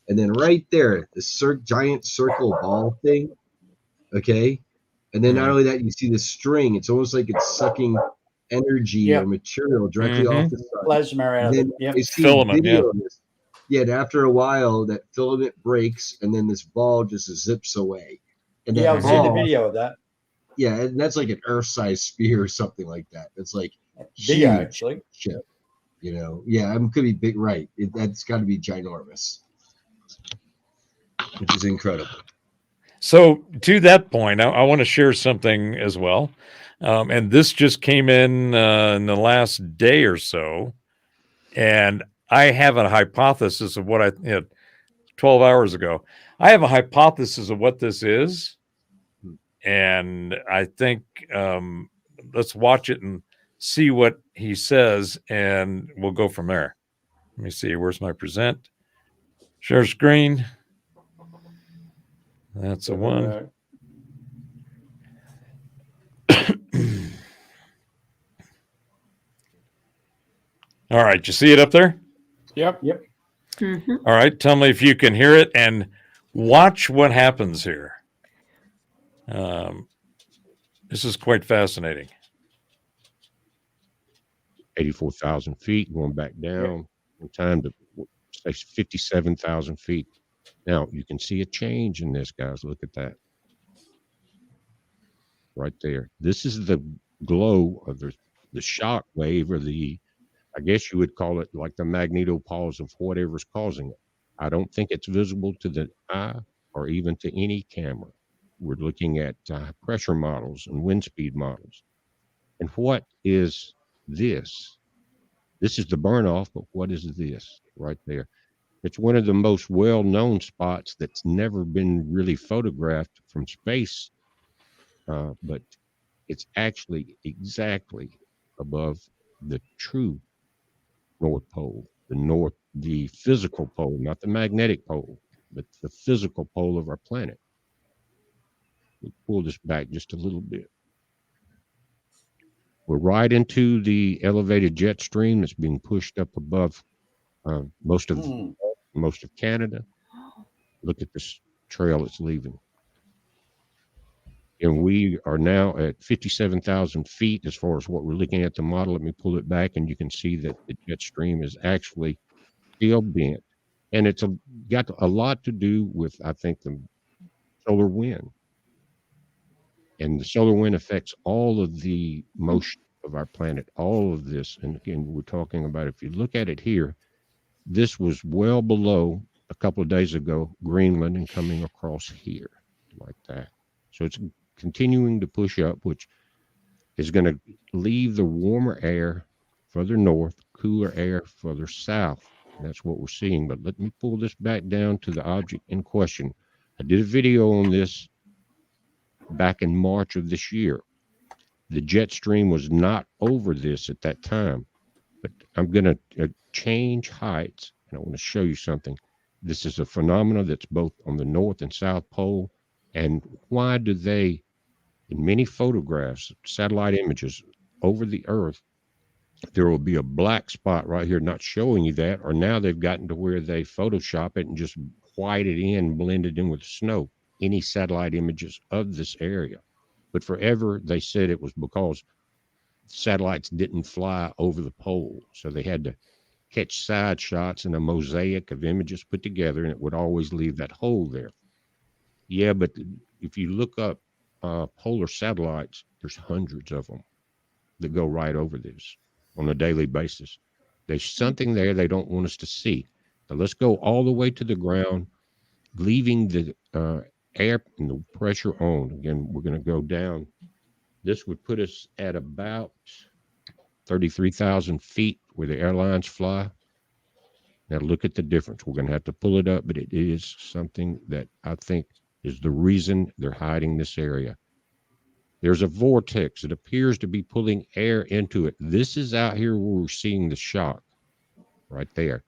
And then right there, the giant circle ball thing, okay? And then not only that, you see the string. It's almost like it's sucking energy or material directly off the sun. Plasma out of it. You see Filament, video of this. Yeah, and after a while, that filament breaks, and then this ball just zips away. And Yeah, I've seen the video of that. Yeah, and that's like an Earth-sized spear or something like that. It's like Big, actually. Ship, Yeah, it could be big, right? That's got to be ginormous, which is incredible. So to that point, I want to share something as well. And this just came in the last day or so. And I have a hypothesis of what 12 hours ago, I have a hypothesis of what this is. And I think let's watch it and see what he says, and we'll go from there. Let me see. Where's my present? Share screen. That's a one. All right. You see it up there? Yep. Mm-hmm. All right. Tell me if you can hear it and watch what happens here. This is quite fascinating. 84,000 feet, going back down in time to 57,000 feet. Now you can see a change in this, guys. Look at that right there. This is the glow of the shock wave, or I guess you would call it like the magnetopause of whatever's causing it. I don't think it's visible to the eye or even to any camera. We're looking at pressure models and wind speed models. And what is this? This is the burn off, but what is this right there? It's one of the most well-known spots that's never been really photographed from space, but it's actually exactly above the true North Pole, the physical pole, not the magnetic pole, but the physical pole of our planet. We'll pull this back just a little bit. We're right into the elevated jet stream that's being pushed up above most of Canada. Look at this trail it's leaving. And we are now at 57,000 feet as far as what we're looking at the model. Let me pull it back, and you can see that the jet stream is actually still bent. And it's got a lot to do with, I think, the solar wind. And the solar wind affects all of the motion of our planet, all of this. And again, we're talking about, if you look at it here, this was well below a couple of days ago, Greenland, and coming across here like that. So it's continuing to push up, which is going to leave the warmer air further north, cooler air further south. And that's what we're seeing. But let me pull this back down to the object in question. I did a video on this back in March of this year. The jet stream was not over this at that time, but I'm going to change heights, and I want to show you something. This is a phenomenon that's both on the North and South Pole. And why do they, in many photographs, satellite images over the Earth, there will be a black spot right here, not showing you that, or now they've gotten to where they Photoshop it and just white it in, blend it in with snow, any satellite images of this area. But forever, they said it was because satellites didn't fly over the pole. So they had to catch side shots and a mosaic of images put together, and it would always leave that hole there. Yeah, but if you look up polar satellites, there's hundreds of them that go right over this on a daily basis. There's something there they don't want us to see. Now let's go all the way to the ground, leaving the air and the pressure on. Again, we're going to go down. This would put us at about 33,000 feet where the airlines fly. Now look at the difference. We're going to have to pull it up, but it is something that I think is the reason they're hiding this area. There's a vortex that appears to be pulling air into it. This is out here where we're seeing the shock right there.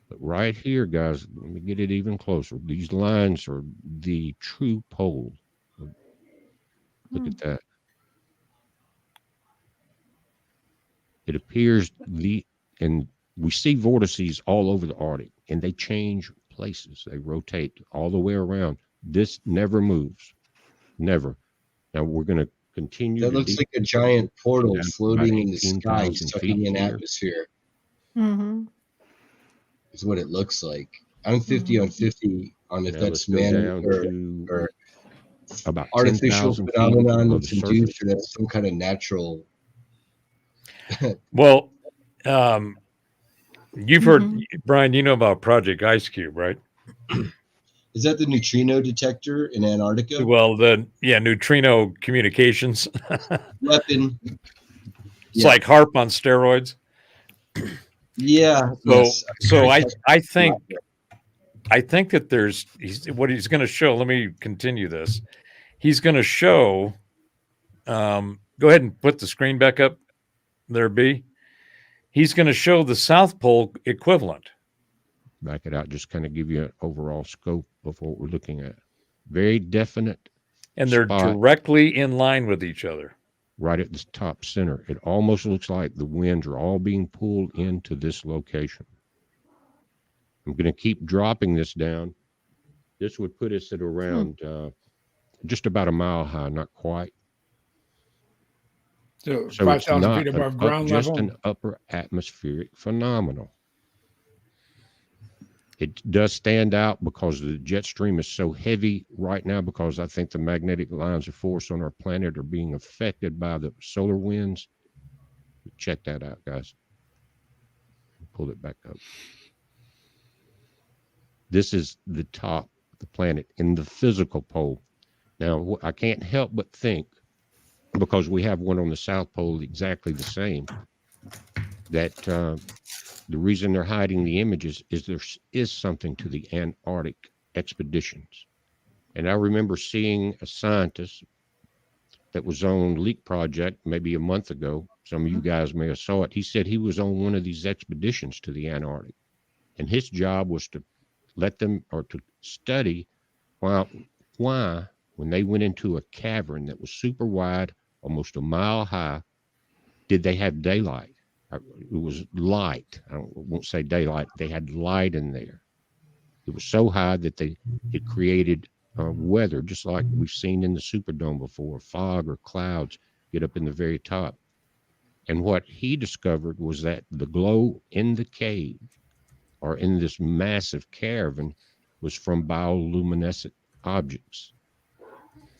But right here, guys, let me get it even closer. These lines are the true pole. Look at that. It appears and we see vortices all over the Arctic, and they change places. They rotate all the way around. This never moves. Never. Now we're going to continue. That looks like a giant portal floating in the sky, sucking in atmosphere. Mm-hmm. Is what it looks like. I'm 50 on 50 on if that's man or about artificial phenomenon that's induced, or that's some kind of natural. Well, you've heard, Brian, you know about Project Ice Cube, right? Is that the neutrino detector in Antarctica? Well, neutrino communications weapon. It's like HARP on steroids. Yeah. So I think that what he's going to show. Let me continue this. He's going to show. Go ahead and put the screen back up there, B. He's going to show the South Pole equivalent. Back it out, just kind of give you an overall scope of what we're looking at. Very definite. And they're directly in line with each other. Right at the top center. It almost looks like the winds are all being pulled into this location. I'm going to keep dropping this down. This would put us at around just about a mile high, not quite. So 5,000 feet above ground level? Just an upper atmospheric phenomenon. It does stand out because the jet stream is so heavy right now, because I think the magnetic lines of force on our planet are being affected by the solar winds. Check that out, guys. Pull it back up. This is the top of the planet in the physical pole. Now, I can't help but think, because we have one on the South Pole exactly the same, that the reason they're hiding the images is there is something to the Antarctic expeditions. And I remember seeing a scientist that was on Leak Project maybe a month ago. Some of you guys may have saw it. He said he was on one of these expeditions to the Antarctic. And his job was to let them, or to study why when they went into a cavern that was super wide, almost a mile high, did they have daylight? It was light. I won't say daylight. They had light in there. It was so high that it created weather, just like we've seen in the Superdome before, fog or clouds get up in the very top. And what he discovered was that the glow in the cave, or in this massive cavern, was from bioluminescent objects,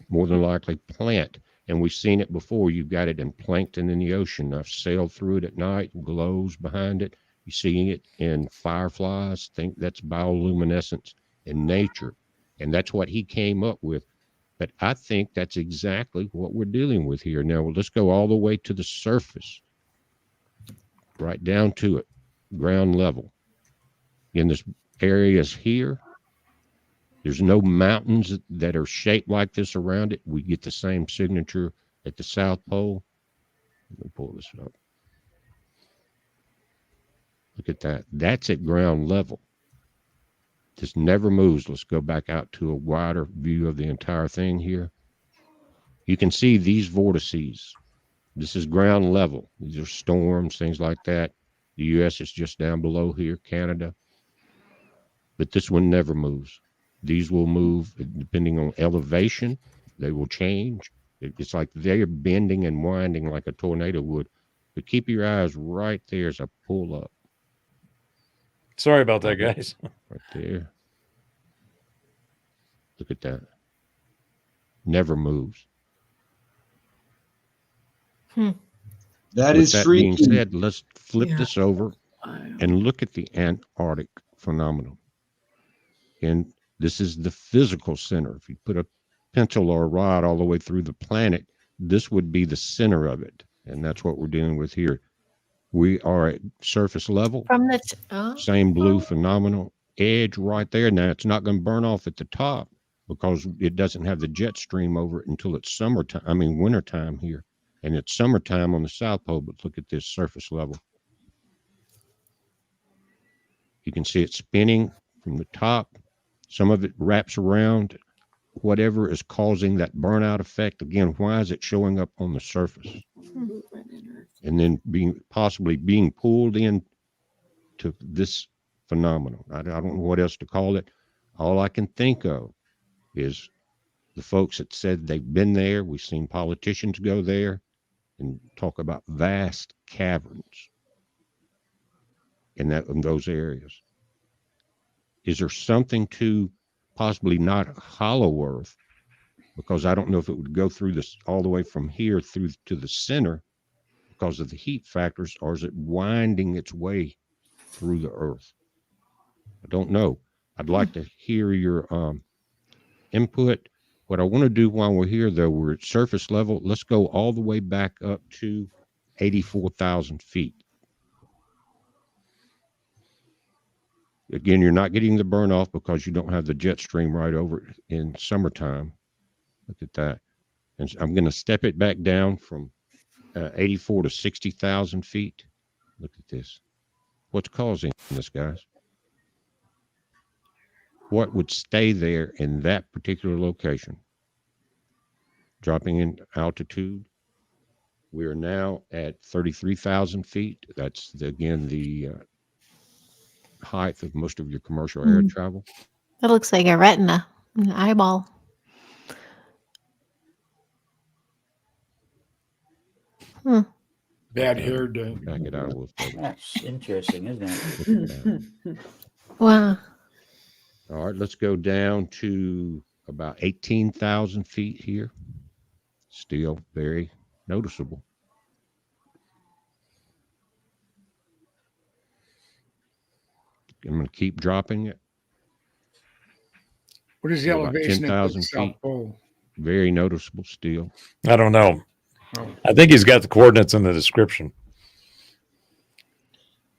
more than likely plant. And we've seen it before. You've got it in plankton in the ocean. I've sailed through it at night, glows behind it. You're seeing it in fireflies. Think that's bioluminescence in nature. And that's what he came up with. But I think that's exactly what we're dealing with here. Now, let's go all the way to the surface, right down to it, ground level. In this areas here, there's no mountains that are shaped like this around it. We get the same signature at the South Pole. Let me pull this up. Look at that. That's at ground level. This never moves. Let's go back out to a wider view of the entire thing here. You can see these vortices This is ground level. These are storms, things like that. The U.S. is just down below here, Canada. But this one never moves. These will move depending on elevation. They will change. It's like they're bending and winding like a tornado would. But keep your eyes right there as I pull up. Sorry about that, guys. Right there. Look at that. Never moves. That With is that being freaky. said, let's flip this over and look at the Antarctic phenomenon. And this is the physical center. If you put a pencil or a rod all the way through the planet, this would be the center of it. And that's what we're dealing with here. We are at surface level. From the Same blue phenomenal edge right there. Now, it's not going to burn off at the top because it doesn't have the jet stream over it until it's summertime. I mean, wintertime here. And it's summertime on the South Pole, but look at this surface level. You can see it spinning from the top. Some of it wraps around whatever is causing that burnout effect. Again, why is it showing up on the surface? And then possibly being pulled in to this phenomenon. I don't know what else to call it. All I can think of is the folks that said they've been there. We've seen politicians go there and talk about vast caverns in those areas. Is there something to possibly not hollow earth? Because I don't know if it would go through this all the way from here through to the center because of the heat factors, or is it winding its way through the earth? I don't know. I'd like to hear your input. What I want to do while we're here, though, we're at surface level. Let's go all the way back up to 84,000 feet. Again, you're not getting the burn off because you don't have the jet stream right over it in summertime. Look at that. And I'm going to step it back down from 84 to 60,000 feet. Look at this. What's causing this, guys? What would stay there in that particular location? Dropping in altitude. We are now at 33,000 feet. That's, again, the height of most of your commercial air travel. That looks like a retina, an eyeball. Bad hair day. Back it out a little further. That's interesting, isn't it? Look at that. Wow. All right, let's go down to about 18,000 feet here. Still very noticeable. I'm going to keep dropping it. What is the About elevation at 10,000 the South feet. Pole? Very noticeable still. I don't know. Oh. I think he's got the coordinates in the description.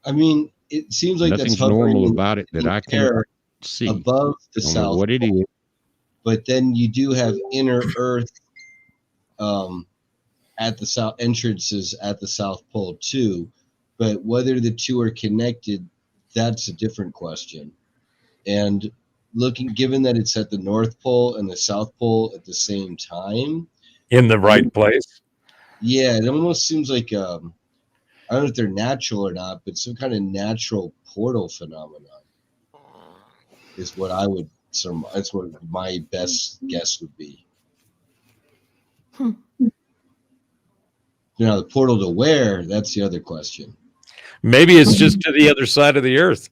I mean, it seems like Nothing's that's hovering normal in about it that the I can air see. above the I don't know South what it Pole. is. But then you do have inner Earth at the south entrances at the South Pole too. But whether the two are connected, that's a different question. And given that it's at the North Pole and the South Pole at the same time, In the right place. yeah, it almost seems like I don't know if they're natural or not, but some kind of natural portal phenomenon is what I would. That's what my best guess would be. Now, the portal to where? That's the other question. Maybe it's just to the other side of the earth.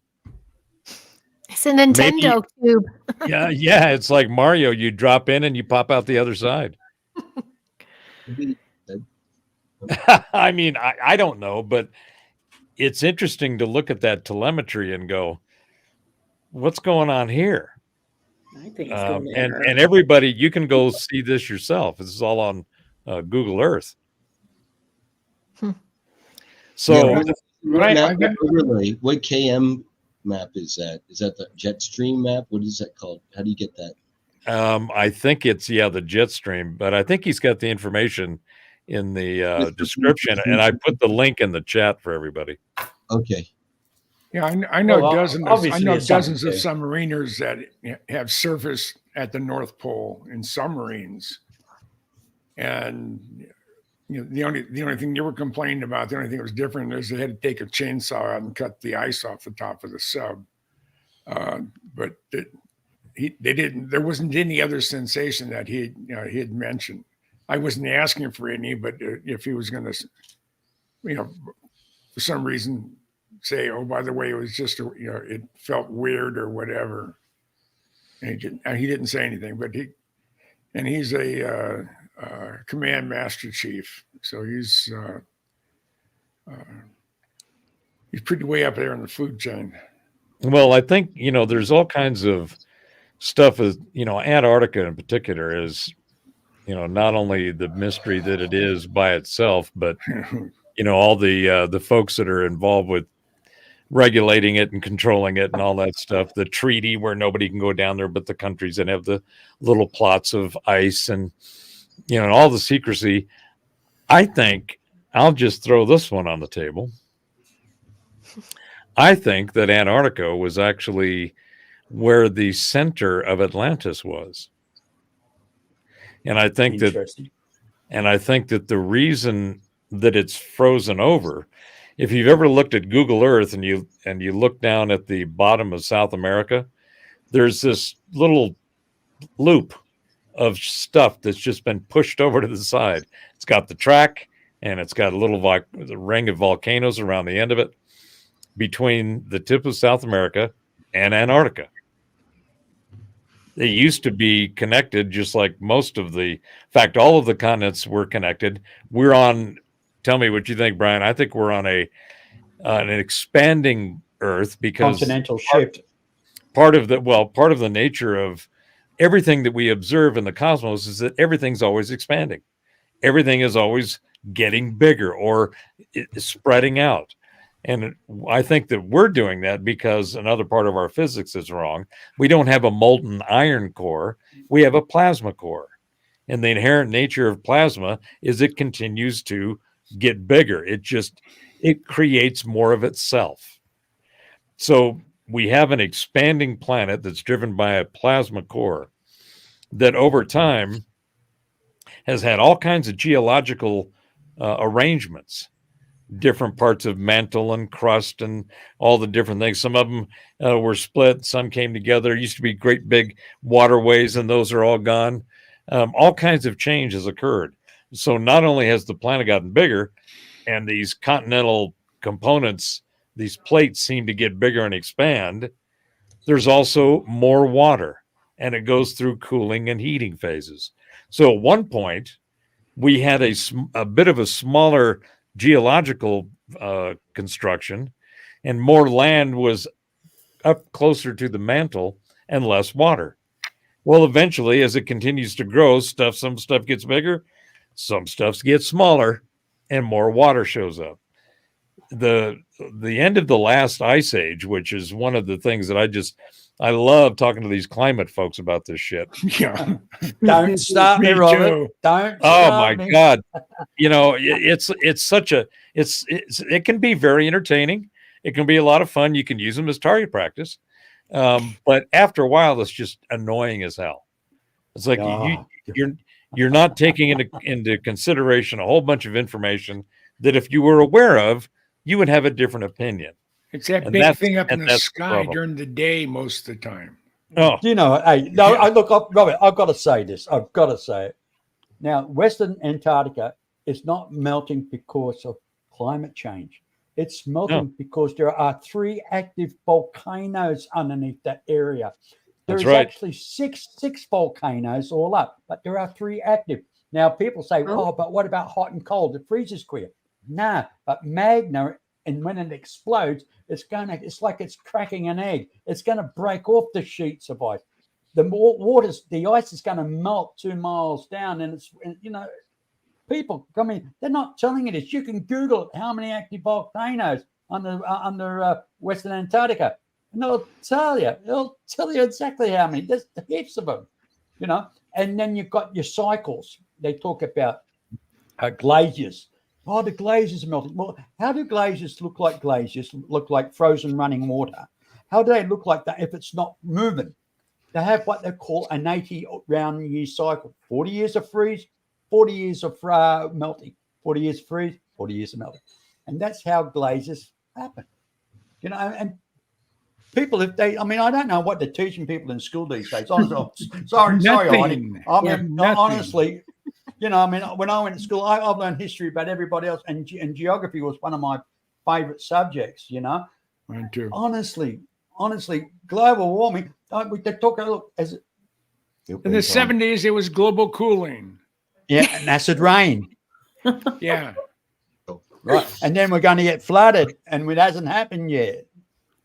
It's a Nintendo cube. Yeah. It's like Mario. You drop in and you pop out the other side. I mean, I don't know, but it's interesting to look at that telemetry and go, what's going on here? I think it's going to and everybody, you can go see this yourself. This is all on Google Earth. So, overlay. What KM map is that? Is that the Jetstream map? What is that called? How do you get that? I think it's the jet stream, but I think he's got the information in the description, and I put the link in the chat for everybody. Okay. Yeah, I know Well, dozens. I obviously know it's something dozens of to- submariners that have surfaced at the North Pole in submarines, and the only thing they were complaining about, the only thing that was different is they had to take a chainsaw out and cut the ice off the top of the sub. But they didn't. There wasn't any other sensation that he had mentioned. I wasn't asking for any, but if he was going to, for some reason, say, "Oh, by the way, it was just it felt weird or whatever," and he didn't say anything. But he's a command master chief, so he's pretty way up there in the food chain. Well, I think there's all kinds of stuff. As Antarctica in particular is, not only the mystery that it is by itself, but all the folks that are involved with regulating it and controlling it and all that stuff. The treaty where nobody can go down there but the countries that have the little plots of ice and and all the secrecy. I think I'll just throw this one on the table. I think that Antarctica was actually where the center of Atlantis was. And I think that the reason that it's frozen over, if you've ever looked at Google Earth and you look down at the bottom of South America, there's this little loop of stuff that's just been pushed over to the side. It's got the track and it's got a little ring of volcanoes around the end of it between the tip of South America and Antarctica. They used to be connected, just like most of in fact, all of the continents were connected. We're on, tell me what you think, Brian. I think we're on an expanding Earth because continental shift. Part of the nature of everything that we observe in the cosmos is that everything's always expanding. Everything is always getting bigger or spreading out. And I think that we're doing that because another part of our physics is wrong. We don't have a molten iron core. We have a plasma core. And the inherent nature of plasma is it continues to get bigger. It creates more of itself. So we have an expanding planet that's driven by a plasma core that over time has had all kinds of geological arrangements, different parts of mantle and crust and all the different things. Some of them were split. Some came together. There used to be great big waterways, and those are all gone. All kinds of change has occurred. So not only has the planet gotten bigger, and these continental components, these plates seem to get bigger and expand, there's also more water, and it goes through cooling and heating phases. So at one point, we had a bit of a smaller geological construction, and more land was up closer to the mantle and less water. Well, eventually, as it continues to grow, some stuff gets bigger, some stuff gets smaller, and more water shows up. The end of the last ice age, which is one of the things that I love talking to these climate folks about this shit. Yeah. Don't start me, Robert. Don't. Oh my God. It can be very entertaining. It can be a lot of fun. You can use them as target practice. But after a while, it's just annoying as hell. It's like you're not taking into consideration a whole bunch of information that if you were aware of, you would have a different opinion. It's that big thing up in the sky during the day most of the time. Oh, Robert, I've got to say this. I've got to say it. Now, Western Antarctica is not melting because of climate change. It's melting because there are 3 active volcanoes underneath that area. There's actually six volcanoes all up, but there are 3 active. Now, people say, but what about hot and cold? It freezes quicker. No, but magma, and when it explodes, it's like it's cracking an egg. It's going to break off the sheets of ice. The ice is going to melt 2 miles down, and people, they're not telling you this. You can Google it, how many active volcanoes under Western Antarctica, and they'll tell you exactly how many. There's heaps of them, And then you've got your cycles. They talk about glaciers. Oh, the glaciers are melting. Well, how do glaciers look like glaciers? Look like frozen running water. How do they look like that if it's not moving? They have what they call an 80 round year cycle. 40 years of freeze, 40 years of melting. 40 years freeze, 40 years of melting. And that's how glazes happen. You know, and people, if they, I mean, I don't know what they're teaching people in school these days. Honestly, sorry, Heidi. I mean, honestly, you know, I mean, when I went to school, I've learned history about everybody else, and geography was one of my favorite subjects, you know. Mine too. Honestly, global warming, they talk about as in the 70s, it was global cooling. Yeah, and acid rain. Yeah. Right. And then we're going to get flooded, and it hasn't happened yet.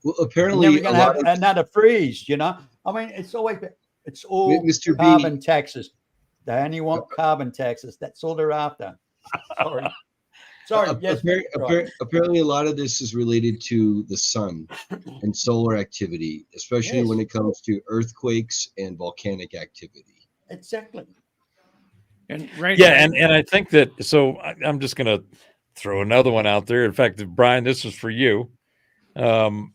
Well, apparently, we're going to have another freeze, you know. I mean, it's all Mr. carbon taxes. They only want carbon taxes. That's all they're after. Sorry. Yes. Apparently, a lot of this is related to the sun and solar activity, especially when it comes to earthquakes and volcanic activity. Exactly. And and I think that, so I'm just going to throw another one out there. In fact, Brian, this is for you. You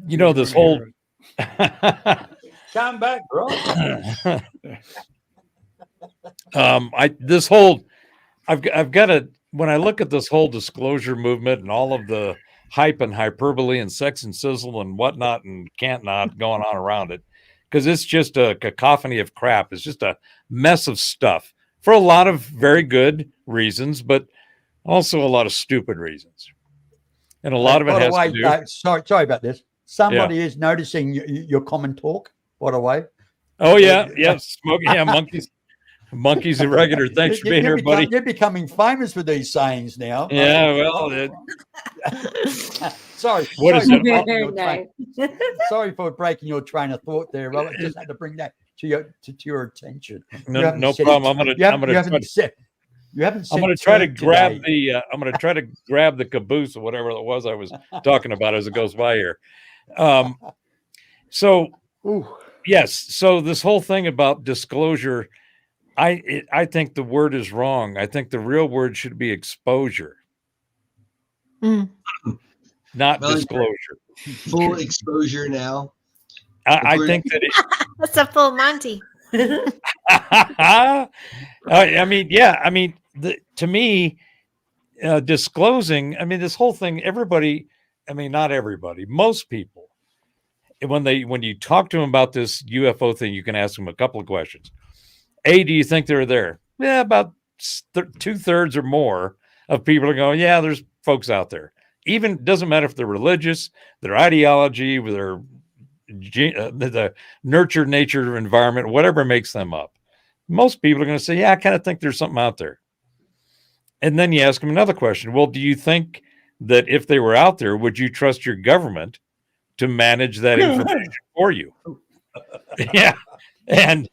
know, this whole come back, bro. I've got to, when I look at this whole disclosure movement and all of the hype and hyperbole and sex and sizzle and whatnot and can't not going on around it, because it's just a cacophony of crap. It's just a mess of stuff for a lot of very good reasons, but also a lot of stupid reasons. And a lot of it has to do. Sorry about this. Somebody is noticing your common talk, by the way. Oh, yeah. Yeah. Smoking. Yeah. Monkeys irregular. Thanks for being here, buddy. You're becoming famous with these sayings now. Yeah. Well, sorry. What is it? Sorry for breaking your train of thought there, Robert. Just had to bring that to your attention. No problem. I'm gonna try to grab the caboose or whatever it was I was talking about as it goes by here. Yes. So this whole thing about disclosure, I think the word is wrong. I think the real word should be exposure, not disclosure. Full exposure now. I think that that's a full Monty. I mean, to me, disclosing, I mean, this whole thing, everybody, I mean, not everybody, most people, when you talk to them about this UFO thing, you can ask them a couple of questions. A, do you think they're there? Yeah, about 2/3 or more of people are going, yeah, there's folks out there. Even doesn't matter if they're religious, their ideology, their the nurture nature environment, whatever makes them up. Most people are going to say, yeah, I kind of think there's something out there. And then you ask them another question. Well, do you think that if they were out there, would you trust your government to manage that information for you? Yeah. And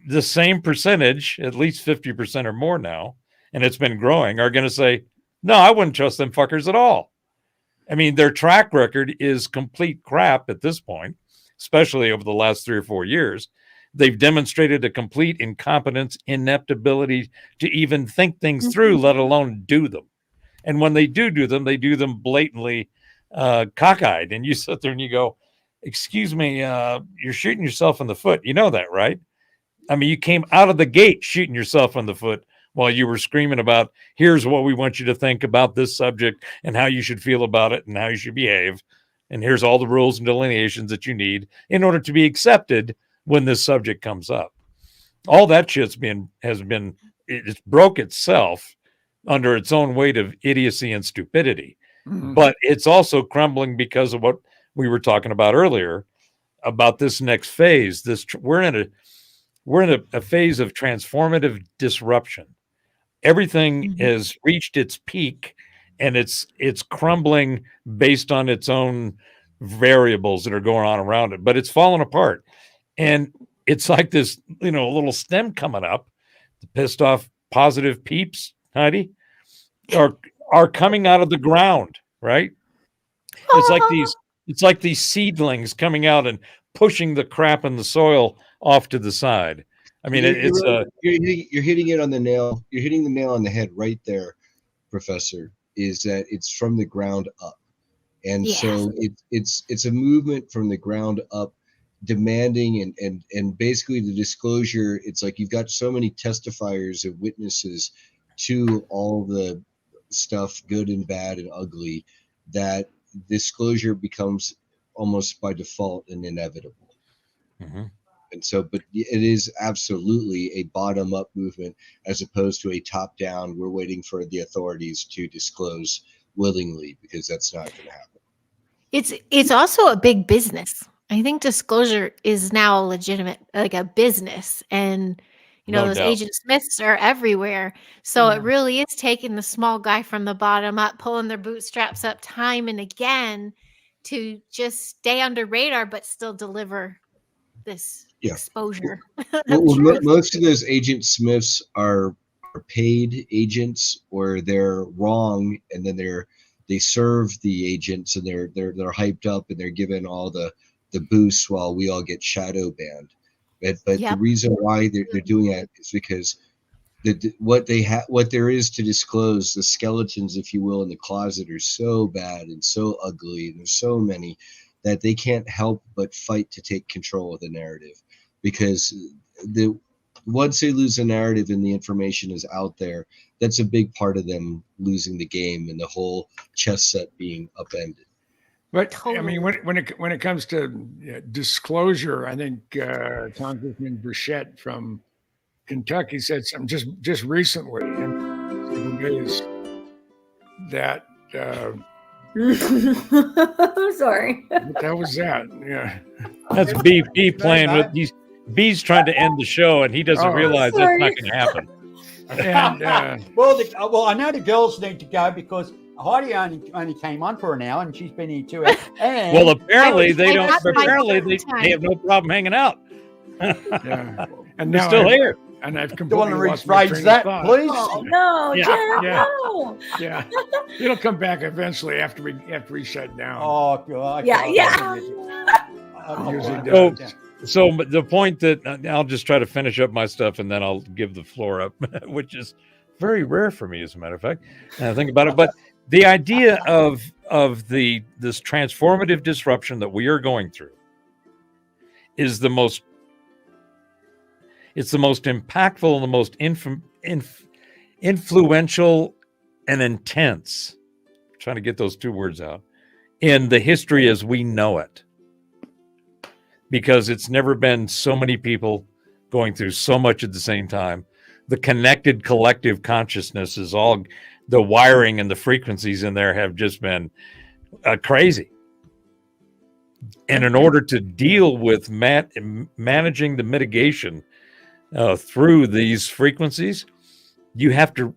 the same percentage, at least 50% or more now, and it's been growing, are going to say, no, I wouldn't trust them fuckers at all. I mean, their track record is complete crap at this point, especially over the last 3 or 4 years. They've demonstrated a complete incompetence, inept ability to even think things through, let alone do them. And when they do them, they do them blatantly cockeyed. And you sit there and you go, excuse me, you're shooting yourself in the foot. You know that, right? I mean, you came out of the gate shooting yourself in the foot while you were screaming about, here's what we want you to think about this subject and how you should feel about it and how you should behave. And here's all the rules and delineations that you need in order to be accepted when this subject comes up. All that shit's it's broke itself under its own weight of idiocy and stupidity. Mm-hmm. But it's also crumbling because of what we were talking about earlier about this next phase. We're in a phase of transformative disruption. Everything has reached its peak, and it's crumbling based on its own variables that are going on around it, but it's falling apart. And it's like this, a little stem coming up. The pissed off positive peeps, Heidi, are coming out of the ground, right? It's like these seedlings coming out and pushing the crap in the soil off to the side. I mean, you're hitting it on the nail. You're hitting the nail on the head right there, Professor. Is that it's from the ground up, and so it's a movement from the ground up, demanding and basically the disclosure. It's like you've got so many testifiers of witnesses to all the stuff, good and bad and ugly, that disclosure becomes almost by default and inevitable. Mm-hmm. And so, but it is absolutely a bottom-up movement as opposed to a top-down, we're waiting for the authorities to disclose willingly, because that's not going to happen. It's also a big business. I think disclosure is now legitimate, like a business, and No those doubt. Agent Smiths are everywhere. So Yeah. it really is taking the small guy from the bottom up, pulling their bootstraps up time and again to just stay under radar, but still deliver this Yeah. exposure. Well, of truth. most of those Agent Smiths are paid agents, or they're wrong, and then they serve the agents, and they're hyped up, and they're given all the boosts while we all get shadow banned. But Yep. the reason why they're doing that is because what there is to disclose, the skeletons, if you will, in the closet are so bad and so ugly, and there's so many that they can't help but fight to take control of the narrative, because once they lose the narrative and the information is out there, that's a big part of them losing the game and the whole chess set being upended. But Totally. I mean, when it comes to disclosure, I think Congressman Burchett from Kentucky said something just recently in several days that I'm sorry. what the hell was that? Yeah. That's B playing with these. B's trying to end the show, and he doesn't Oh, realize that's sorry. not going to happen. And Well, I know the girls need to go because Heidi only came on for an hour, and she's been here 2 hours. And Well, apparently they don't. That's my Apparently favorite time. they have no problem hanging out. yeah. And They're now still here. And I've do you want completely to lost my rephrase train that, of thought. please? Oh no, Yeah, Jeff, yeah. no. Yeah, it'll come back eventually after we shut down. Oh, God. Yeah, Oh, Usually oh, does. So the point that I'll just try to finish up my stuff, and then I'll give the floor up, which is very rare for me, as a matter of fact. And I think about it, but the idea of this transformative disruption that we are going through is the most. It's the most impactful and the most influential and intense. I'm trying to get those two words out in the history as we know it. Because it's never been so many people going through so much at the same time. The connected collective consciousness is all, the wiring and the frequencies in there have just been crazy. And in order to deal with managing the mitigation through these frequencies, you have to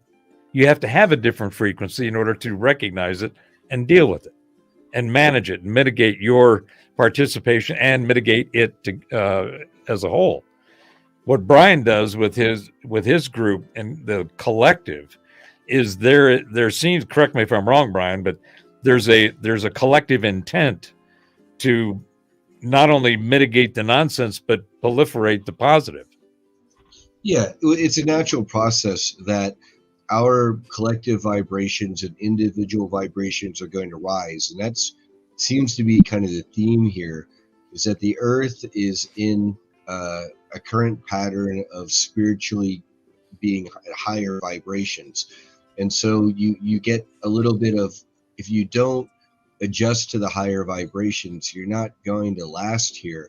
have a different frequency in order to recognize it and deal with it and manage it and mitigate your participation and mitigate it as a whole. What Brian does with his group and the collective is there seems, correct me if I'm wrong, Brian, but there's a collective intent to not only mitigate the nonsense but proliferate the positive. Yeah, it's a natural process that our collective vibrations and individual vibrations are going to rise. And that seems to be kind of the theme here, is that the earth is in a current pattern of spiritually being at higher vibrations. And so you get a little bit of, if you don't adjust to the higher vibrations, you're not going to last here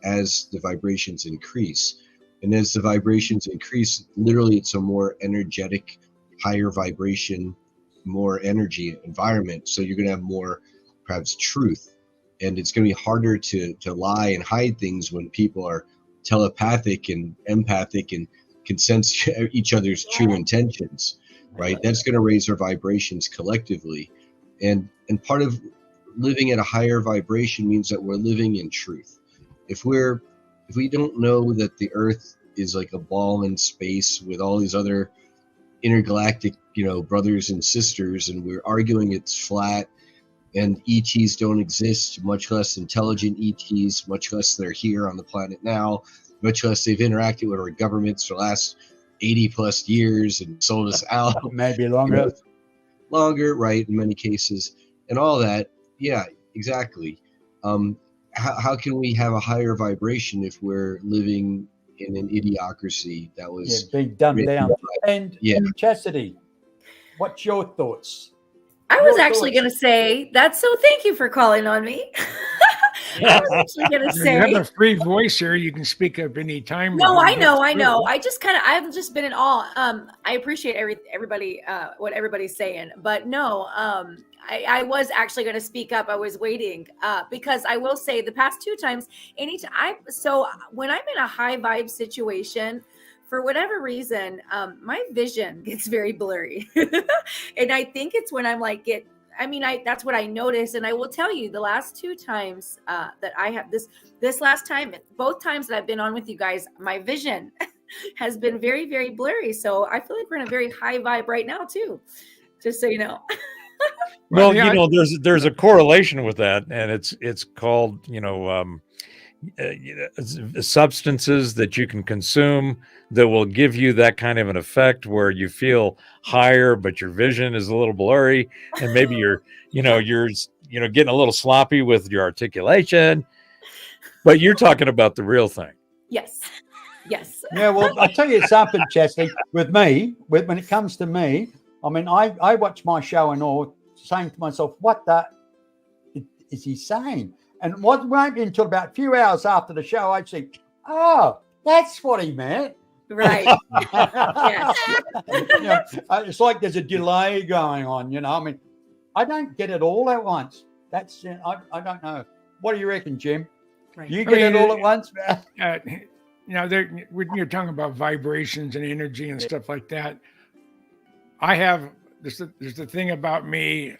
as the vibrations increase. And as the vibrations increase, literally it's a more energetic, higher vibration, more energy environment. So you're going to have more, perhaps, truth. And it's going to be harder to lie and hide things when people are telepathic and empathic and can sense each other's true intentions, right? That's going to raise our vibrations collectively. And part of living at a higher vibration means that we're living in truth. If we don't know that the earth is like a ball in space with all these other intergalactic, brothers and sisters, and we're arguing it's flat and ETs don't exist, much less intelligent ETs, much less they're here on the planet now, much less they've interacted with our governments for the last 80 plus years and sold us out. Maybe longer. Longer, right, in many cases, and all that. Yeah, exactly. How can we have a higher vibration if we're living in an idiocracy that was being dumbed down? And Chastity, what's your thoughts? I was actually going to say that. So thank you for calling on me. I was actually going to say. You have a free voice here. You can speak up any time. No, I know. I've just been in awe. I appreciate everybody, what everybody's saying, but no, I was actually going to speak up. I was waiting, because I will say the past 2 times, so when I'm in a high vibe situation, for whatever reason, my vision gets very blurry. And I think it's when I'm like, that's what I noticed. And I will tell you the last 2 times that I have this last time, both times that I've been on with you guys, my vision has been very, very blurry. So I feel like we're in a very high vibe right now too, just so you know. Well, there's a correlation with that, and it's called, substances that you can consume that will give you that kind of an effect where you feel higher, but your vision is a little blurry, and maybe you're getting a little sloppy with your articulation. But you're talking about the real thing. Yes. Yeah, well, I'll tell you something, Chastity. When it comes to me, I mean, I watch my show and all, saying to myself, what the is he saying? And it won't be until about a few hours after the show, I'd say, oh, that's what he meant. Right. Yes. It's like there's a delay going on, I mean, I don't get it all at once. That's, I don't know. What do you reckon, Jim? Right. You get it all at once? When you're talking about vibrations and energy and stuff like that, there's the thing about me.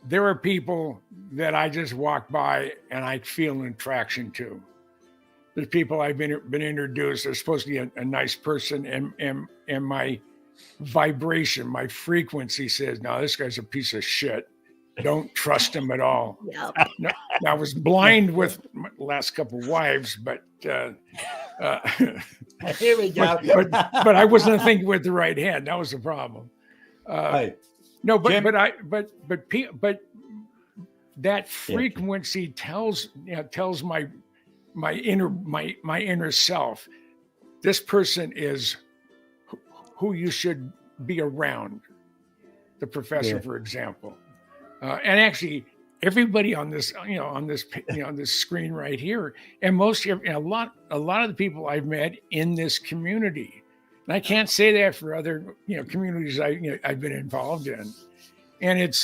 There are people that I just walk by and I feel an attraction to. There's people I've been introduced. They're supposed to be a nice person, and my vibration, my frequency says, "No, this guy's a piece of shit. Don't trust him at all." Yep. Now, I was blind with my last couple of wives, but here we go. but I wasn't thinking with the right hand. That was the problem. Hey. No, but Jim? but that frequency tells my inner self, this person is who you should be around. The professor, for example, and actually everybody on this screen right here, and a lot of the people I've met in this community. And I can't say that for other, communities I've been involved in, and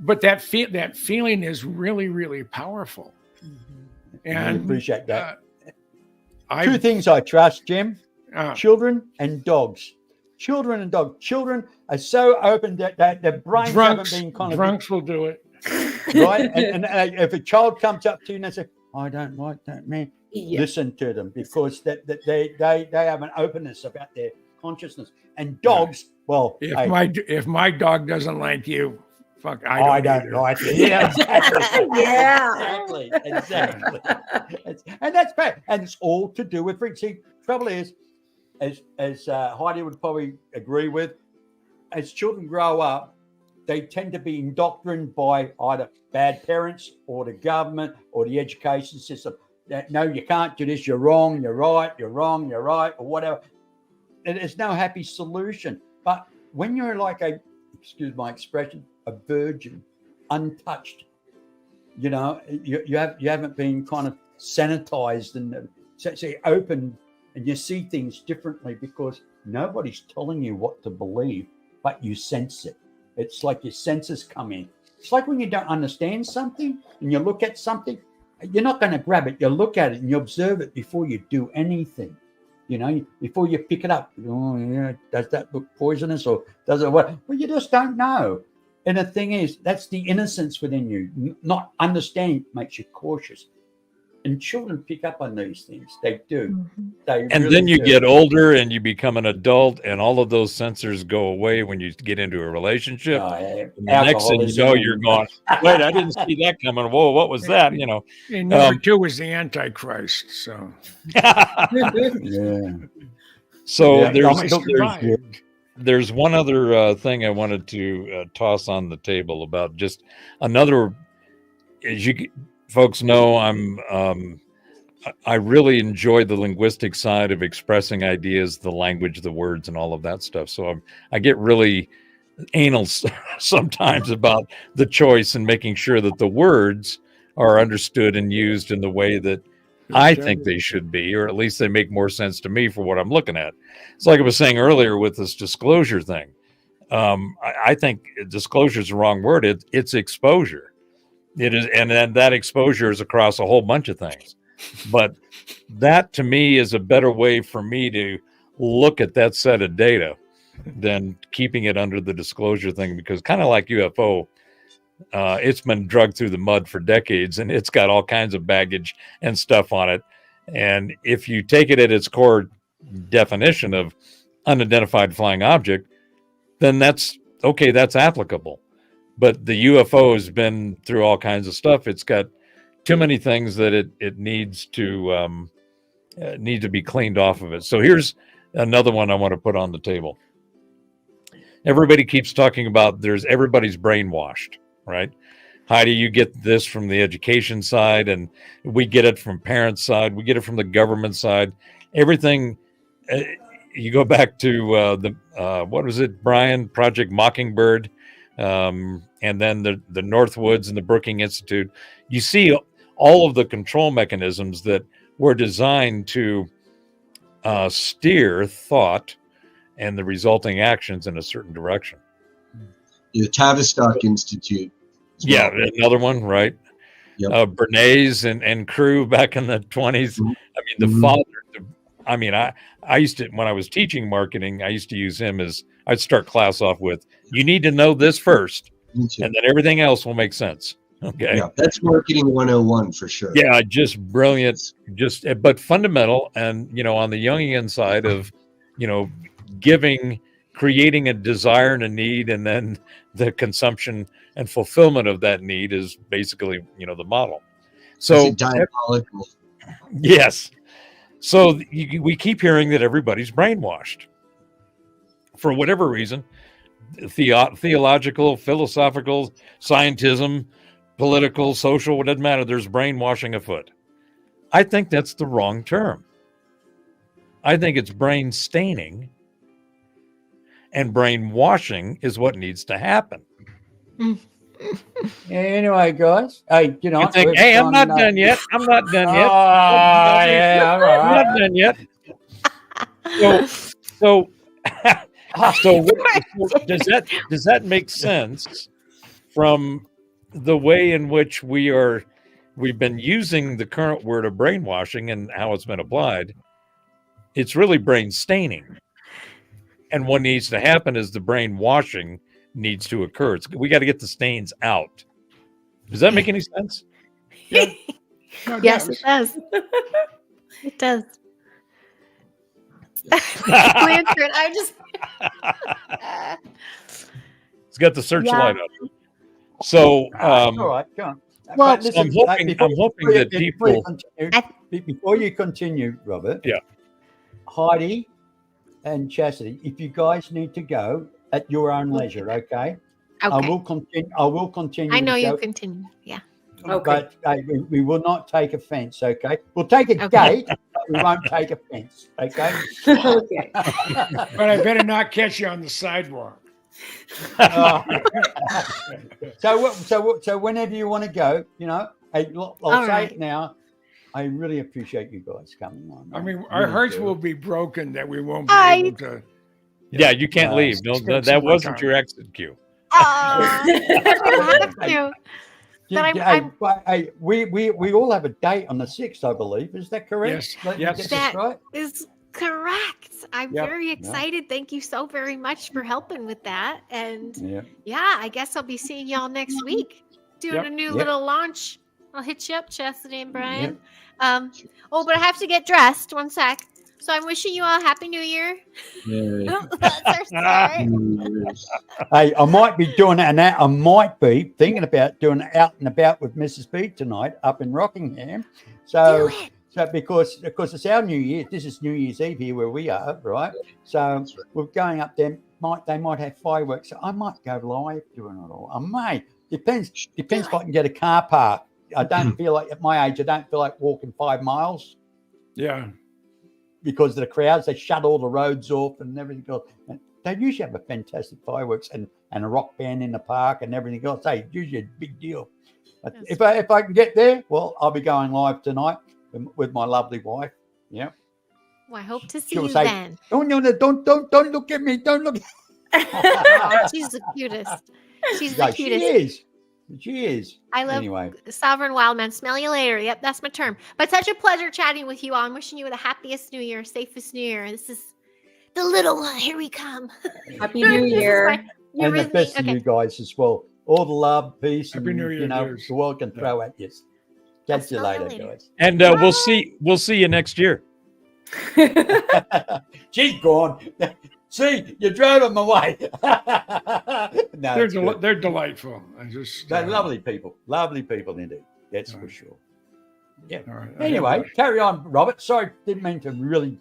but that feeling is really, really powerful. Mm-hmm. And I appreciate that. 2 things I trust, Jim: children and dogs. Children and dogs. Children are so open that their brains haven't been kind of. Drunks will do it, right? and if a child comes up to you and they say, "I don't like that man," listen to them, because that they have an openness about their consciousness. And dogs, well, if my dog doesn't like you, fuck, I don't like it. Yeah, exactly. Yeah, exactly. And that's bad. And it's all to do with freaks. See, trouble is, as Heidi would probably agree with, as children grow up, they tend to be indoctrinated by either bad parents or the government or the education system. No, you can't do this. You're wrong. You're right. You're wrong. You're right, or whatever. There's no happy solution. But when you're like excuse my expression, a virgin, untouched, you haven't been kind of sanitized and so open, and you see things differently because nobody's telling you what to believe, but you sense it. It's like your senses come in. It's like when you don't understand something and you look at something. You're not going to grab it. You look at it and you observe it before you do anything. Before you pick it up. Oh, yeah, does that look poisonous or does it what? Well, you just don't know. And the thing is, that's the innocence within you. Not understanding makes you cautious. And children pick up on these things. They do. Mm-hmm. And then you get older and you become an adult, and all of those sensors go away when you get into a relationship. And the next thing you know, you're going, wait, I didn't see that coming. Whoa, what was that? And number 2 was the Antichrist. So, So there's one other thing I wanted to toss on the table about just another. As you folks know, I'm I really enjoy the linguistic side of expressing ideas, the language, the words, and all of that stuff. So I get really anal sometimes about the choice and making sure that the words are understood and used in the way that I think they should be, or at least they make more sense to me for what I'm looking at. It's like I was saying earlier with this disclosure thing. I think disclosure is the wrong word. It's exposure. It is, and then that exposure is across a whole bunch of things. But that to me is a better way for me to look at that set of data than keeping it under the disclosure thing, because kind of like UFO, it's been drugged through the mud for decades and it's got all kinds of baggage and stuff on it. And if you take it at its core definition of unidentified flying object, then that's okay, that's applicable. But the UFO has been through all kinds of stuff. It's got too many things that it needs to be cleaned off of it. So here's another one I want to put on the table. Everybody keeps talking about everybody's brainwashed, right? Heidi, you get this from the education side, and we get it from parents' side. We get it from the government side. Everything. You go back to what was it, Brian? Project Mockingbird, and then the Northwoods and the Brookings Institute. You see all of the control mechanisms that were designed to steer thought and the resulting actions in a certain direction. The Tavistock Institute. Yeah, another one, right? Yep. Bernays and crew back in the 20s. Mm-hmm. I mean, the father. I mean, I used to, when I was teaching marketing, I used to use him as, I'd start class off with, you need to know this first, and then everything else will make sense. Okay. Yeah, that's marketing 101 for sure. Yeah, just brilliant, but fundamental. And, on the Jungian side of, creating a desire and a need, and then the consumption and fulfillment of that need is basically, the model. So diabolical. Yes. So we keep hearing that everybody's brainwashed for whatever reason, theological, philosophical, scientism, political, social, it doesn't matter. There's brainwashing afoot. I think that's the wrong term. I think it's brain staining, and brainwashing is what needs to happen. Anyway, guys, hey, You think, hey, I'm not done yet. I'm not done yet. Yeah, all right. I'm not done yet. So does that make sense from the way in which we've been using the current word of brainwashing and how it's been applied? It's really brain staining. And what needs to happen is the brainwashing needs to occur. We got to get the stains out. Does that make any sense? Yeah. Yes, it does. It does. Lantern, I just. It's got the searchlight up. So, all right, go on. Well, But listen, I'm hoping that people. Before you continue, Robert. Yeah. Heidi and Chastity, if you guys need to go at your own leisure, okay? I will continue. I know the you show, continue. Yeah. Okay. But we will not take offense, okay? We'll take a date, but we won't take offense, okay? Okay. But I better not catch you on the sidewalk. So whenever you want to go, I'll say it now. I really appreciate you guys coming on. I mean, really our hearts do. will be broken that we won't be able to. Yeah, you can't leave. No, spend that some more wasn't time. your exit cue. We all have a date on the 6th, I believe. Is that correct? Yes. Let me Yes. get this That right. is correct. I'm Yep. very excited. Thank you so very much for helping with that. And Yeah. I guess I'll be seeing y'all next week. Doing Yep. a new Yep. little launch. I'll hit you up, Chastity and Brian. But I have to get dressed. One sec. So I'm wishing you all a Happy New Year. That's our start. Hey, I might be thinking about doing an out and about with Mrs. B tonight up in Rockingham. So Do it. So because it's our New Year, this is New Year's Eve here where we are, right? So we're going up there. They might have fireworks. So I might go live doing it all. I may. Depends if I can get a car park I don't feel like at my age, I don't feel like walking 5 miles Yeah. because of the crowds. They shut all the roads off and everything else. And they usually have a fantastic fireworks and a rock band in the park and everything else. Hey, usually a big deal. But Yes. if I can get there, well, I'll be going live tonight with my lovely wife. Yeah. Well, I hope to see She'll you say, then. Oh no, don't look at me. Don't look. Oh, she's the cutest. She's the No, she cutest. is. She is. I love Anyway. Sovereign Wild Man. Smell you later. Yep, that's my term. But such a pleasure chatting with you all. I'm wishing you the happiest New Year, safest New Year. This is the little one. Here we come. Happy New This is Year. my And the Eurythmy. best of you guys as well. All the love, peace, Happy and New Year, you know, dears. the world can throw at you. I'll Catch you smell you later, later. guys. And we'll see you next year. She's gone. See, you drove them away. No, They're it's good. they're delightful. I just They're lovely people indeed. That's for sure. Yeah. All right. Anyway, carry on, Robert. Sorry, didn't mean to really.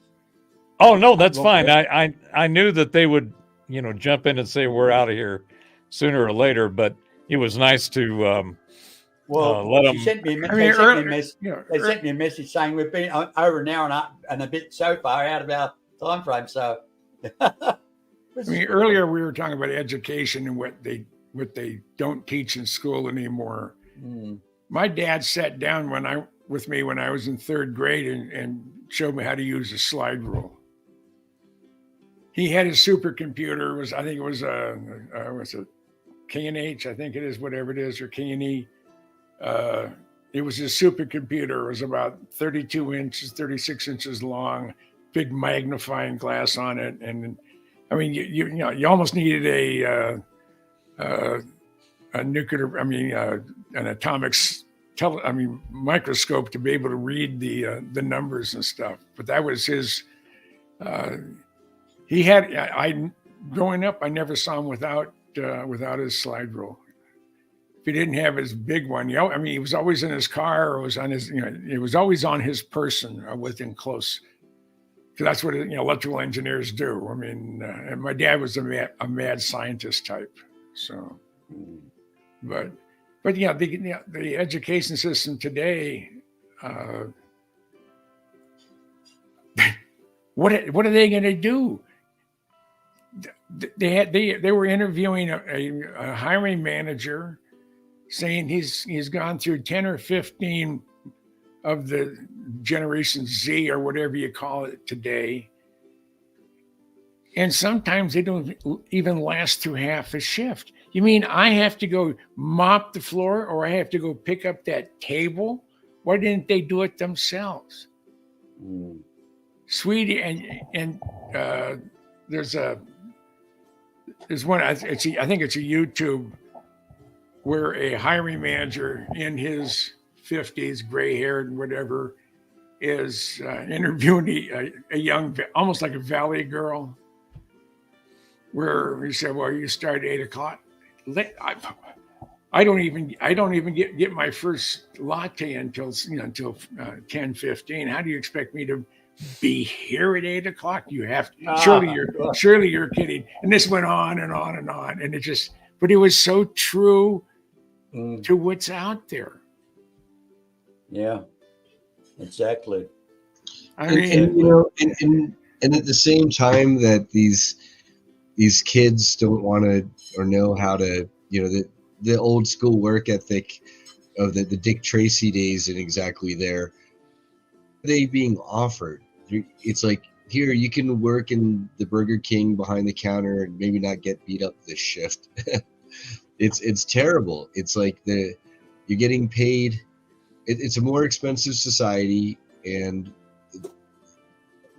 Oh no, that's Well, fine. I knew that they would, jump in and say we're out of here sooner or later, but it was nice to Well, let she 'em- sent me a, I they mean, sent me a message. you know, They sent me a message saying we've been over an hour and a bit so far out of our time frame. So, I mean, earlier we were talking about education and what they don't teach in school anymore. Mm. My dad sat down with me when I was in third grade and showed me how to use a slide rule. He had his supercomputer. I think it was a K&H, I think it is, whatever it is, or K&E. It was a supercomputer. It was about 32 inches, 36 inches long, big magnifying glass on it. And I mean, you almost needed a nuclear, an atomic microscope to be able to read the numbers and stuff. But that was his. He had. Growing up, I never saw him without his slide rule. If he didn't have his big one, he was always in his car or was on his. It was always on his person or within close. Because that's what electrical engineers do. I mean, and my dad was a mad scientist type. So, but yeah, the education system today. What are they going to do? They were interviewing a hiring manager, saying he's gone through 10 or 15 of the Generation Z or whatever you call it today, and sometimes they don't even last through half a shift. You mean I have to go mop the floor or I have to go pick up that table? Why didn't they do it themselves? Mm. Sweetie, and there's one. I think it's a YouTube where a hiring manager in his 50s, gray haired and whatever, is interviewing a young, almost like a valley girl, where he said, "Well, you start at 8 o'clock. I don't even get my first latte until 10:15. How do you expect me to be here at 8 o'clock? You have to. Surely you're kidding." And this went on and on and on, and but it was so true to what's out there. Yeah, exactly. I mean, and at the same time that these kids don't want to or know how to, the old school work ethic of the Dick Tracy days and exactly there, they being offered. It's like, here, you can work in the Burger King behind the counter and maybe not get beat up this shift. It's terrible. It's like you're getting paid. It's a more expensive society, and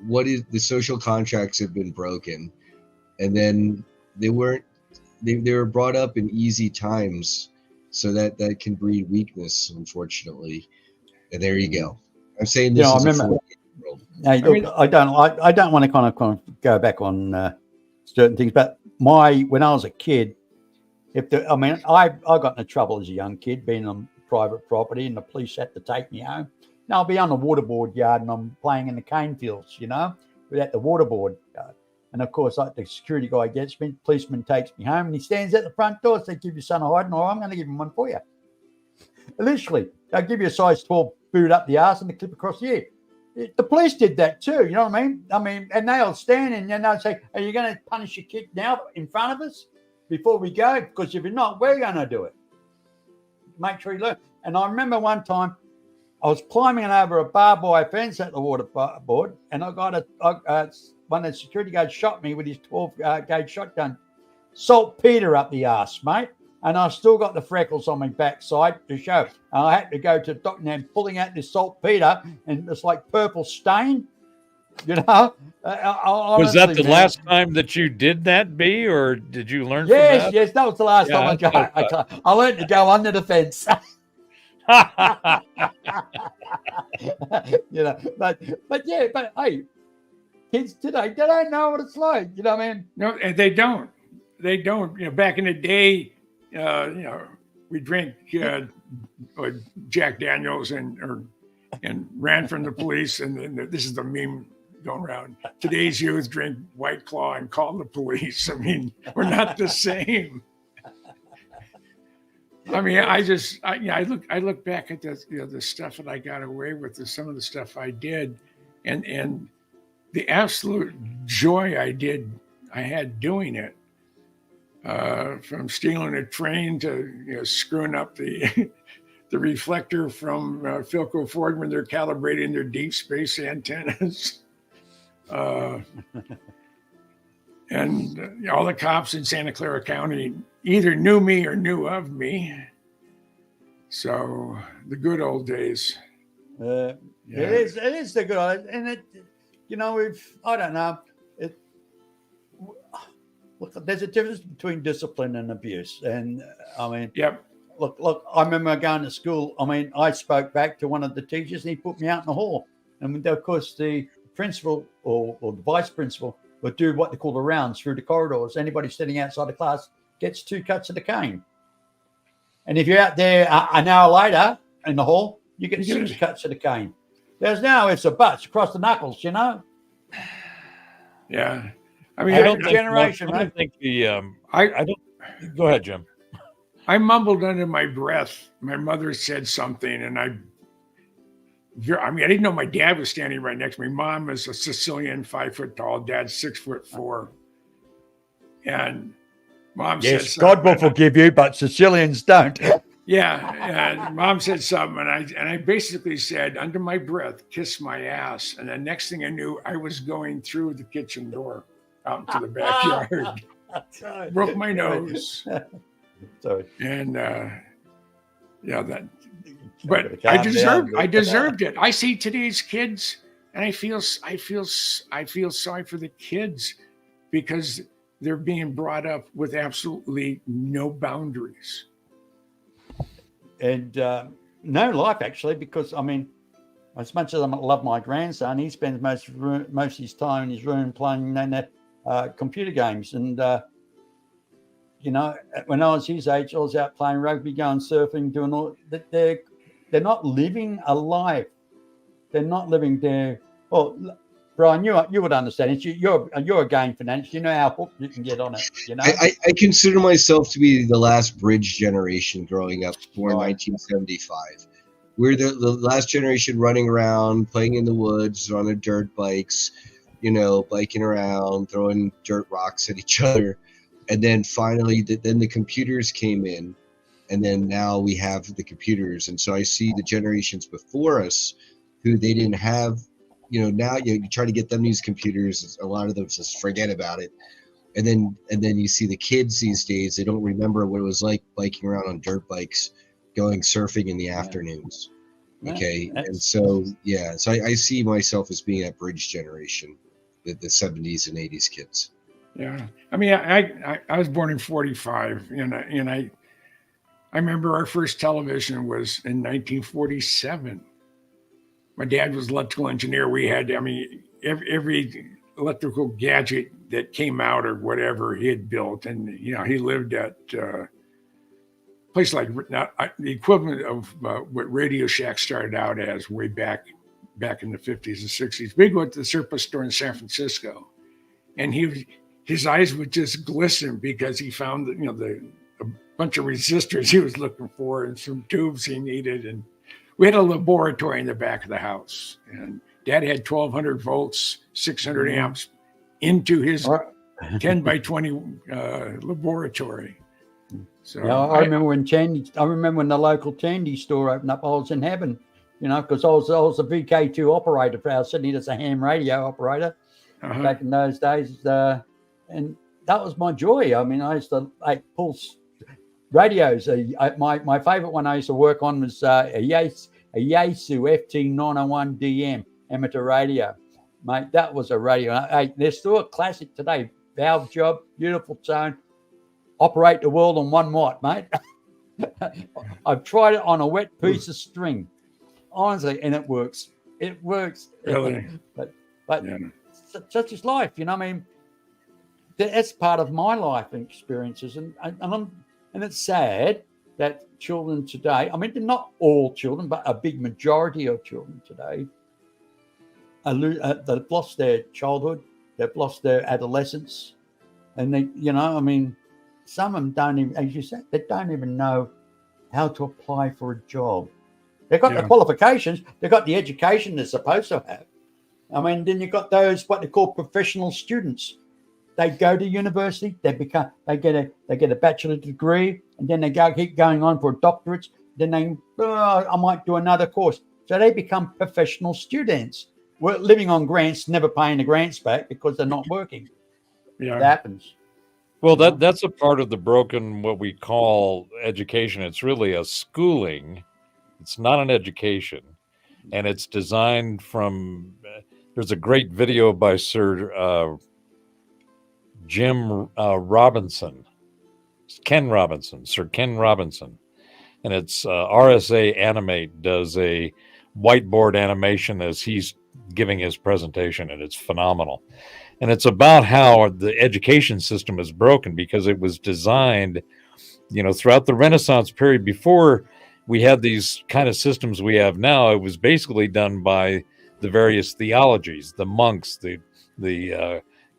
the social contracts have been broken, and then they were brought up in easy times, so that can breed weakness, unfortunately. And there you go. I'm saying this is a 40-year-old. Hey, look, I don't want to kind of go back on certain things, but when I was a kid, I got into trouble as a young kid being on private property, and the police had to take me home. Now I'll be on the waterboard yard and I'm playing in the cane fields, without the waterboard yard. And of course, like the security guy gets me, policeman takes me home, and he stands at the front door, says, "Give your son a hiding, or I'm going to give him one for you." Literally, they'll give you a size 12 boot up the arse and the clip across the ear. The police did that too, you know what I mean? And they'll stand and they'll say, are you going to punish your kid now in front of us before we go? Because if you're not, we're going to do it. Make sure you learn. And I remember one time I was climbing over a barbed wire fence at the waterboard, and I got one of the security guards shot me with his 12 gauge shotgun. Saltpeter up the arse, mate. And I still got the freckles on my backside to show. And I had to go to the doctor and pulling out this saltpeter, and it's like purple stain. You know, was that the last time that you did that, B, or did you learn? Yes, from that? yes, that was the last time I learned to go under the fence. You know, but hey, kids today, they don't know what it's like. You know what I mean? No, and they don't. They don't. You know, back in the day, you know, we drink Jack Daniels and ran from the police, and this is the meme going around. Today's youth drink White Claw and call the police. I mean, we're not the same. I mean, I look back at the stuff that I got away with, some of the stuff I did, and the absolute joy I had doing it. From stealing a train to screwing up the the reflector from Philco Ford when they're calibrating their deep space antennas. And all the cops in Santa Clara County either knew me or knew of me. So the good old days. It is the good old, and I don't know. Look, there's a difference between discipline and abuse, and I mean, yep. Look, I remember going to school. I mean, I spoke back to one of the teachers, and he put me out in the hall. And of course, the principal or the vice principal would do what they call the rounds through the corridors. Anybody sitting outside the class gets 2 cuts of the cane. And if you're out there an hour later in the hall, you get 6 cuts of the cane. There's now it's a butts across the knuckles, you know. Yeah, I mean, I don't think Go ahead, Jim. I mumbled under my breath. My mother said something, and I didn't know my dad was standing right next to me. Mom is a Sicilian, 5 foot tall. Dad's 6'4", and Mom said something. God will forgive you, but Sicilians don't. Yeah, and Mom said something, and I basically said under my breath, "Kiss my ass." And the next thing I knew, I was going through the kitchen door out into the backyard. Broke my nose. Sorry. And but I deserved it. I see today's kids, and I feel sorry for the kids because they're being brought up with absolutely no boundaries. And no life, actually, because, I mean, as much as I love my grandson, he spends most of his time in his room playing computer games. And, when I was his age, I was out playing rugby, going surfing, doing all that. They're not living a life. They're not living their. Well, Brian, you would understand it. You're a game fanatic. You know how hooked you can get on it. You know. I consider myself to be the last bridge generation growing up, born in 1975. We're the last generation running around, playing in the woods on their dirt bikes, biking around, throwing dirt rocks at each other. And then finally, then the computers came in, and then now we have the computers. And so I see the generations before us who they didn't have. Now you try to get them these computers. A lot of them just forget about it. And then you see the kids these days. They don't remember what it was like biking around on dirt bikes, going surfing in the afternoons. Okay. And so I see myself as being that bridge generation, the 70s and 80s kids. Yeah. I mean, I was born in 45, and I remember our first television was in 1947. My dad was an electrical engineer. We had, every electrical gadget that came out or whatever he had built. And, he lived at a place like the equivalent of what Radio Shack started out as way back in the 50s and 60s. We go to the surplus store in San Francisco, and his eyes would just glisten because he found that, bunch of resistors he was looking for and some tubes he needed. And we had a laboratory in the back of the house. And Dad had 1,200 volts, 600 amps into his 10 by 20 laboratory. So Yeah, I remember when the local Tandy store opened up. I was in heaven, because I was a VK2 operator for our city. That's a ham radio operator back in those days, and that was my joy. I mean, I used to pull radios. My favorite one I used to work on was a Yaesu FT901 DM amateur radio, mate. That was a radio. They're still a classic today. Valve job, beautiful tone. Operate the world on 1 watt, mate. I've tried it on a wet piece of string, honestly, and it works. It works. Really? But such is life, I mean, that's part of my life and experiences, and it's sad that children today, I mean, they're not all children, but a big majority of children today, they've lost their childhood, they've lost their adolescence, and they, I mean, some of them don't even, as you said, they don't even know how to apply for a job. They've got the qualifications, they've got the education they're supposed to have. I mean, then you've got those what they call professional students. They go to university, they get a bachelor degree, and then they keep going on for a doctorate. Then I might do another course. So they become professional students. We're living on grants, never paying the grants back because they're not working. Yeah, it happens. Well, that's a part of the broken, what we call education. It's really a schooling. It's not an education. And it's designed from, there's a great video by Sir Ken Robinson. And it's RSA Animate does a whiteboard animation as he's giving his presentation, and it's phenomenal. And it's about how the education system is broken because it was designed, throughout the Renaissance period. Before we had these kind of systems we have now, it was basically done by the various theologies, the monks, the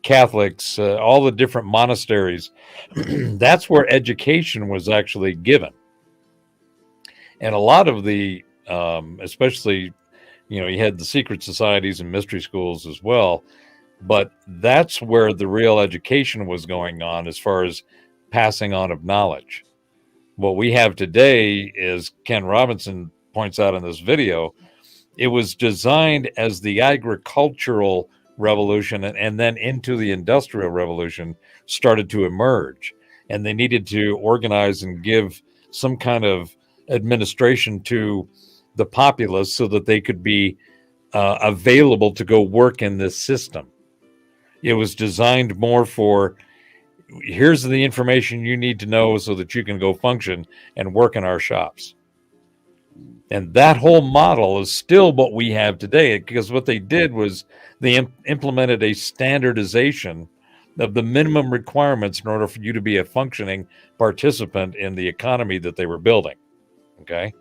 Catholics, all the different monasteries. That's where education was actually given. And a lot of the, especially, you had the secret societies and mystery schools as well. But that's where the real education was going on as far as passing on of knowledge. What we have today, is Ken Robinson points out in this video, it was designed as the agricultural revolution and then into the industrial revolution started to emerge. And they needed to organize and give some kind of administration to the populace so that they could be available to go work in this system. It was designed more for, here's the information you need to know so that you can go function and work in our shops. And that whole model is still what we have today, because what they did was they implemented a standardization of the minimum requirements in order for you to be a functioning participant in the economy that they were building. Okay.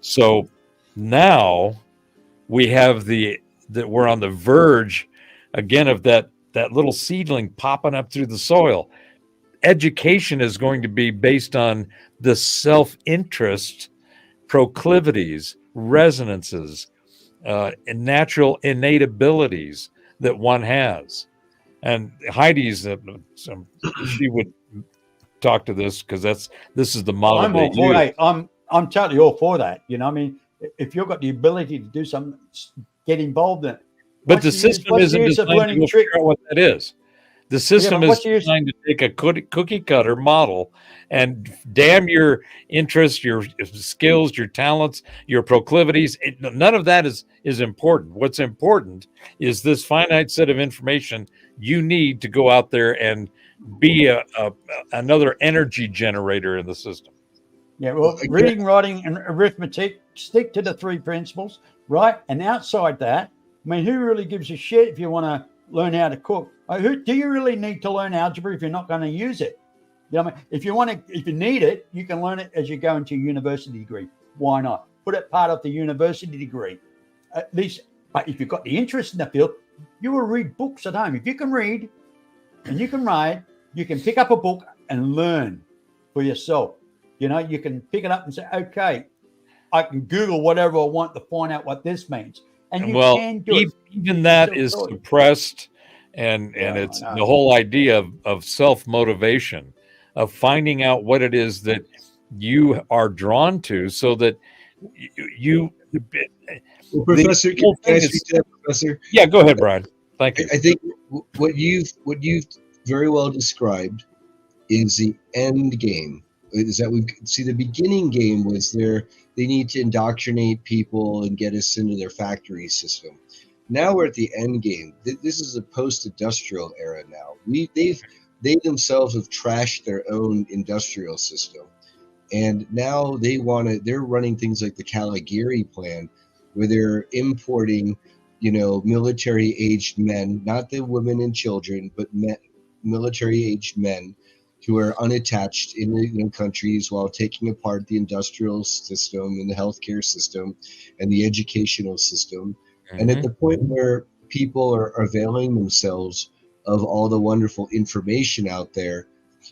So now we have that we're on the verge again of that little seedling popping up through the soil. Education is going to be based on the self-interest, proclivities, resonances, and natural innate abilities that one has. And Heidi's, she would talk to this because this is the model. I'm all for that. I'm totally all for that. I mean, if you've got the ability to do something, get involved in it. But the system isn't designed to figure out what that is. The system is designed to take a cookie cutter model and damn your interests, your skills, your talents, your proclivities. None of that is important. What's important is this finite set of information you need to go out there and be another energy generator in the system. Yeah, well, reading, writing, and arithmetic, stick to the 3 principles, right? And outside that, I mean, who really gives a shit if you want to learn how to cook? Do you really need to learn algebra if you're not going to use it? I mean, if you need it, you can learn it as you go into a university degree. Why not? Put it part of the university degree. At least, but if you've got the interest in the field, you will read books at home. If you can read and you can write, you can pick up a book and learn for yourself. You know, you can pick it up and say, okay, I can Google whatever I want to find out what this means. And you can do it. Even that Still is do it. suppressed, and Yeah, it's I know. the whole idea of self-motivation, of finding out what it is that you are drawn to, so that you Well, Professor, whole can I thing speak is- to that, Professor? yeah, go ahead, Brian. Thank you. I think what you've very well described is the end game. Is that we see the beginning game was they need to indoctrinate people and get us into their factory system. Now we're at the end game. This is a post-industrial era now. They themselves have trashed their own industrial system, and now they're running things like the Caligari plan, where they're importing, military-aged men, not the women and children, but men, military-aged men who are unattached in the countries, while taking apart the industrial system and the healthcare system and the educational system. And at the point where people are availing themselves of all the wonderful information out there,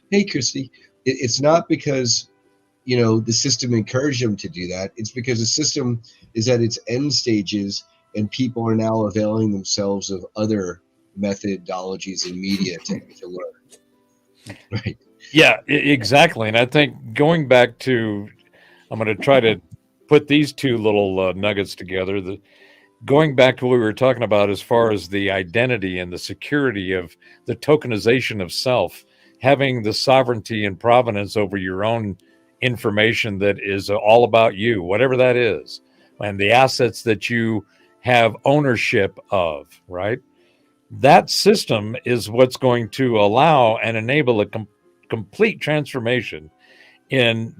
hey, Christy, it's not because the system encouraged them to do that. It's because the system is at its end stages, and people are now availing themselves of other methodologies and media to learn. Right. Yeah, exactly. And I think going back to, I'm going to try to put these two little nuggets together. Going back to what we were talking about as far as the identity and the security of the tokenization of self, having the sovereignty and provenance over your own information that is all about you, whatever that is, and the assets that you have ownership of, right? That system is what's going to allow and enable a complete transformation in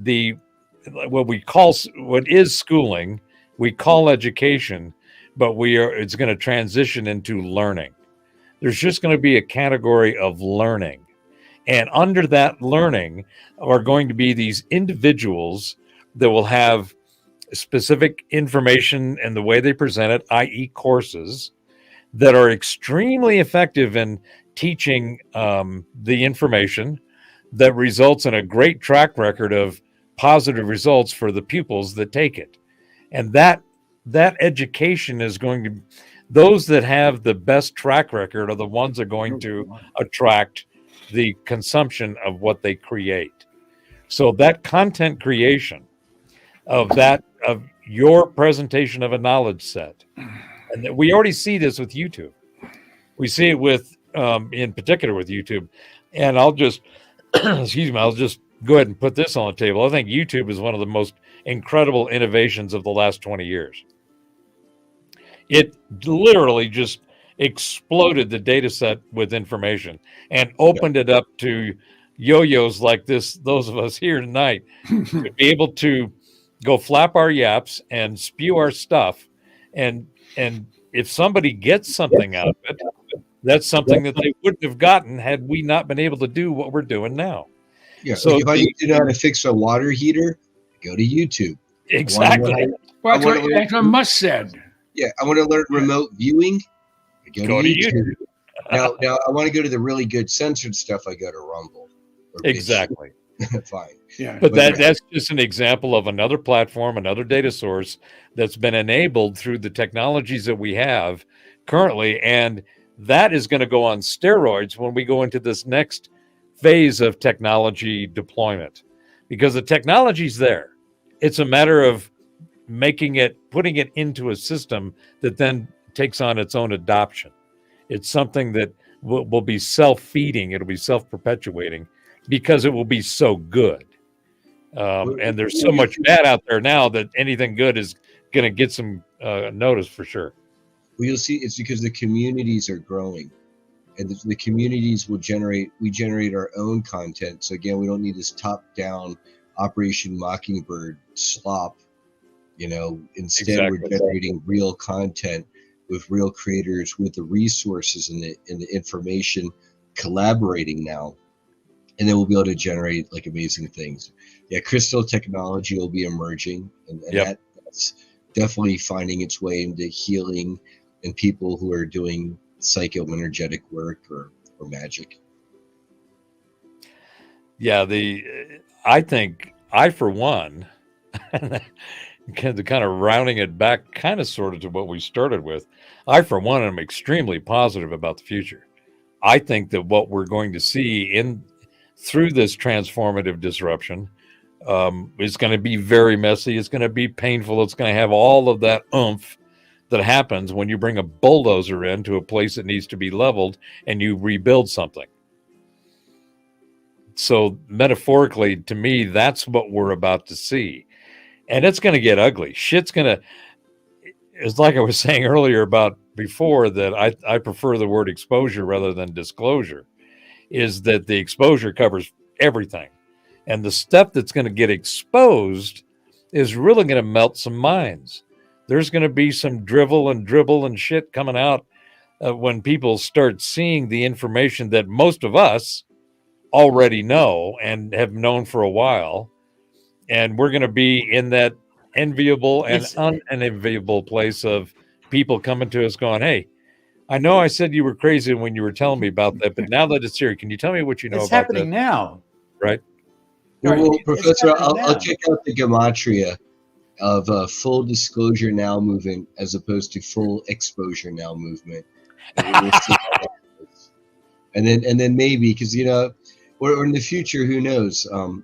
what is schooling, we call education, but it's going to transition into learning. There's just going to be a category of learning. And under that learning are going to be these individuals that will have specific information and the way they present it, i.e. courses, that are extremely effective in teaching the information that results in a great track record of positive results for the pupils that take it. And that education is going to, those that have the best track record are the ones that are going to attract the consumption of what they create. So that content creation of your presentation of a knowledge set, and we already see this with YouTube. We see it with, in particular with YouTube. And I'll just, I'll just go ahead and put this on the table. I think YouTube is one of the most incredible innovations of the last 20 years. It literally just exploded the data set with information and opened it up to yo-yos like those of us here tonight, to be able to go flap our yaps and spew our stuff. And if somebody gets something out of it, that's something that they wouldn't have gotten had we not been able to do what we're doing now. Yeah. So like if I need to know how to fix a water heater, go to YouTube. Exactly. Well, that's what Musk said. Yeah, I want to learn remote viewing. I Go to YouTube. Now I want to go to the really good censored stuff. I go to Rumble. Exactly. Fine. Yeah. But that's just an example of another platform, another data source that's been enabled through the technologies that we have currently. And that is going to go on steroids when we go into this next phase of technology deployment, because the technology's there. It's a matter of putting it into a system that then takes on its own adoption. It's something that will be self-feeding. It'll be self-perpetuating because it will be so good. And there's so much bad out there now that anything good is going to get some notice for sure. Well, you'll see it's because the communities are growing, and the communities we generate our own content. So again, we don't need this top-down Operation Mockingbird slop. Instead we're generating real content with real creators, with the resources and the information collaborating now, and then we'll be able to generate like amazing things. Yeah, crystal technology will be emerging, and that's definitely finding its way into healing and people who are doing psychoenergetic work or I, for one, kind of rounding it back kind of sort of to what we started with, I, for one, am extremely positive about the future. I think that what we're going to see through this transformative disruption is going to be very messy. It's going to be painful. It's going to have all of that oomph that happens when you bring a bulldozer into a place that needs to be leveled and you rebuild something. So metaphorically, to me, that's what we're about to see. And it's going to get ugly. Shit's going to, it's like I was saying earlier about before that I prefer the word exposure rather than disclosure, is that the exposure covers everything. And the stuff that's going to get exposed is really going to melt some minds. There's going to be some drivel and dribble and shit coming out when people start seeing the information that most of us already know and have known for a while. And we're going to be in that enviable and unenviable place of people coming to us going, hey, I know I said you were crazy when you were telling me about that, but now that it's here, can you tell me what you know It's about happening that? now. Right? Well, It's Professor, happening I'll now. check out the gematria of full disclosure now movement as opposed to full exposure now movement. And we'll see how that goes. And then maybe, because or in the future, who knows? I'll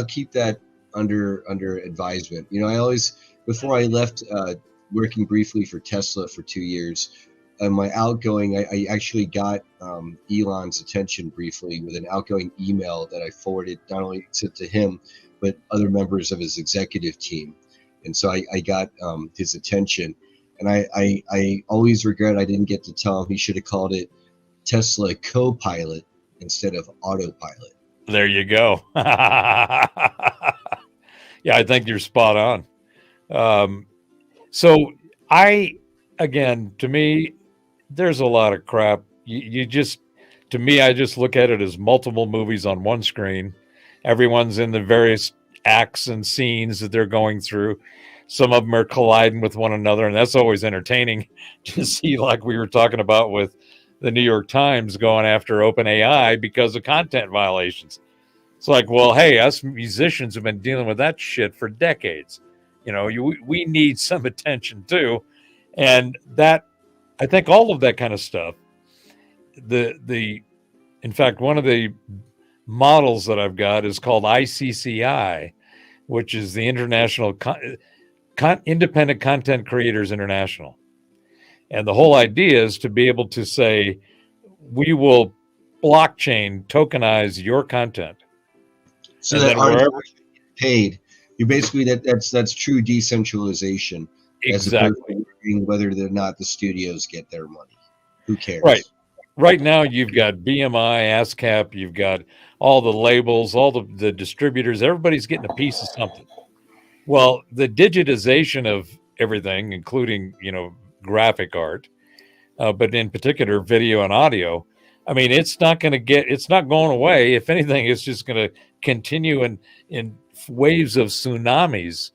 keep that under advisement. I always, before I left working briefly for Tesla for 2 years, my outgoing, I actually got Elon's attention briefly with an outgoing email that I forwarded not only to him, but other members of his executive team. And so I got his attention. And I always regret I didn't get to tell him he should have called it Tesla Copilot instead of Autopilot. There you go. Yeah, I think you're spot on. So again, to me, there's a lot of crap. To me, I just look at it as multiple movies on one screen. Everyone's in the various acts and scenes that they're going through. Some of them are colliding with one another, and that's always entertaining to see, like we were talking about with the New York Times going after OpenAI because of content violations. It's like, well, hey, us musicians have been dealing with that shit for decades. We need some attention too. And that, I think all of that kind of stuff, in fact, one of the models that I've got is called ICCI, which is the International Independent Content Creators International. And the whole idea is to be able to say, we will blockchain tokenize your content. So And that then artists wherever- get paid. You basically that's true decentralization. As opposed Exactly. to worrying whether or not the studios get their money. Who cares? Right. Right now, you've got BMI, ASCAP, you've got all the labels, all the distributors. Everybody's getting a piece of something. Well, the digitization of everything, including graphic art, but in particular video and audio. I mean, it's not going away. If anything, it's just going to continue in waves of tsunamis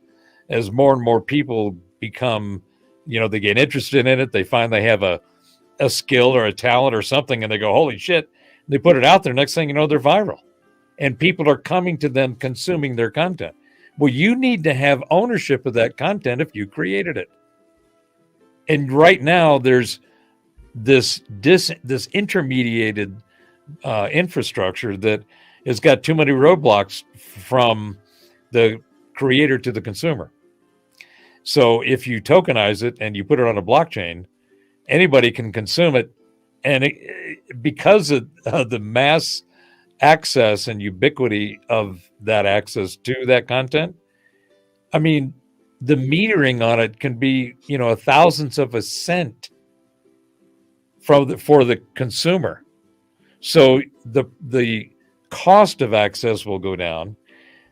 as more and more people become, they get interested in it. They find they have a skill or a talent or something, and they go, holy shit. They put it out there. Next thing you know, they're viral. And people are coming to them, consuming their content. Well, you need to have ownership of that content if you created it. And right now, there's this intermediated infrastructure that has got too many roadblocks from the creator to the consumer. So if you tokenize it and you put it on a blockchain, anybody can consume it. And because of the mass access and ubiquity of that access to that content, I mean, the metering on it can be, a thousandth of a cent for the consumer. So the cost of access will go down.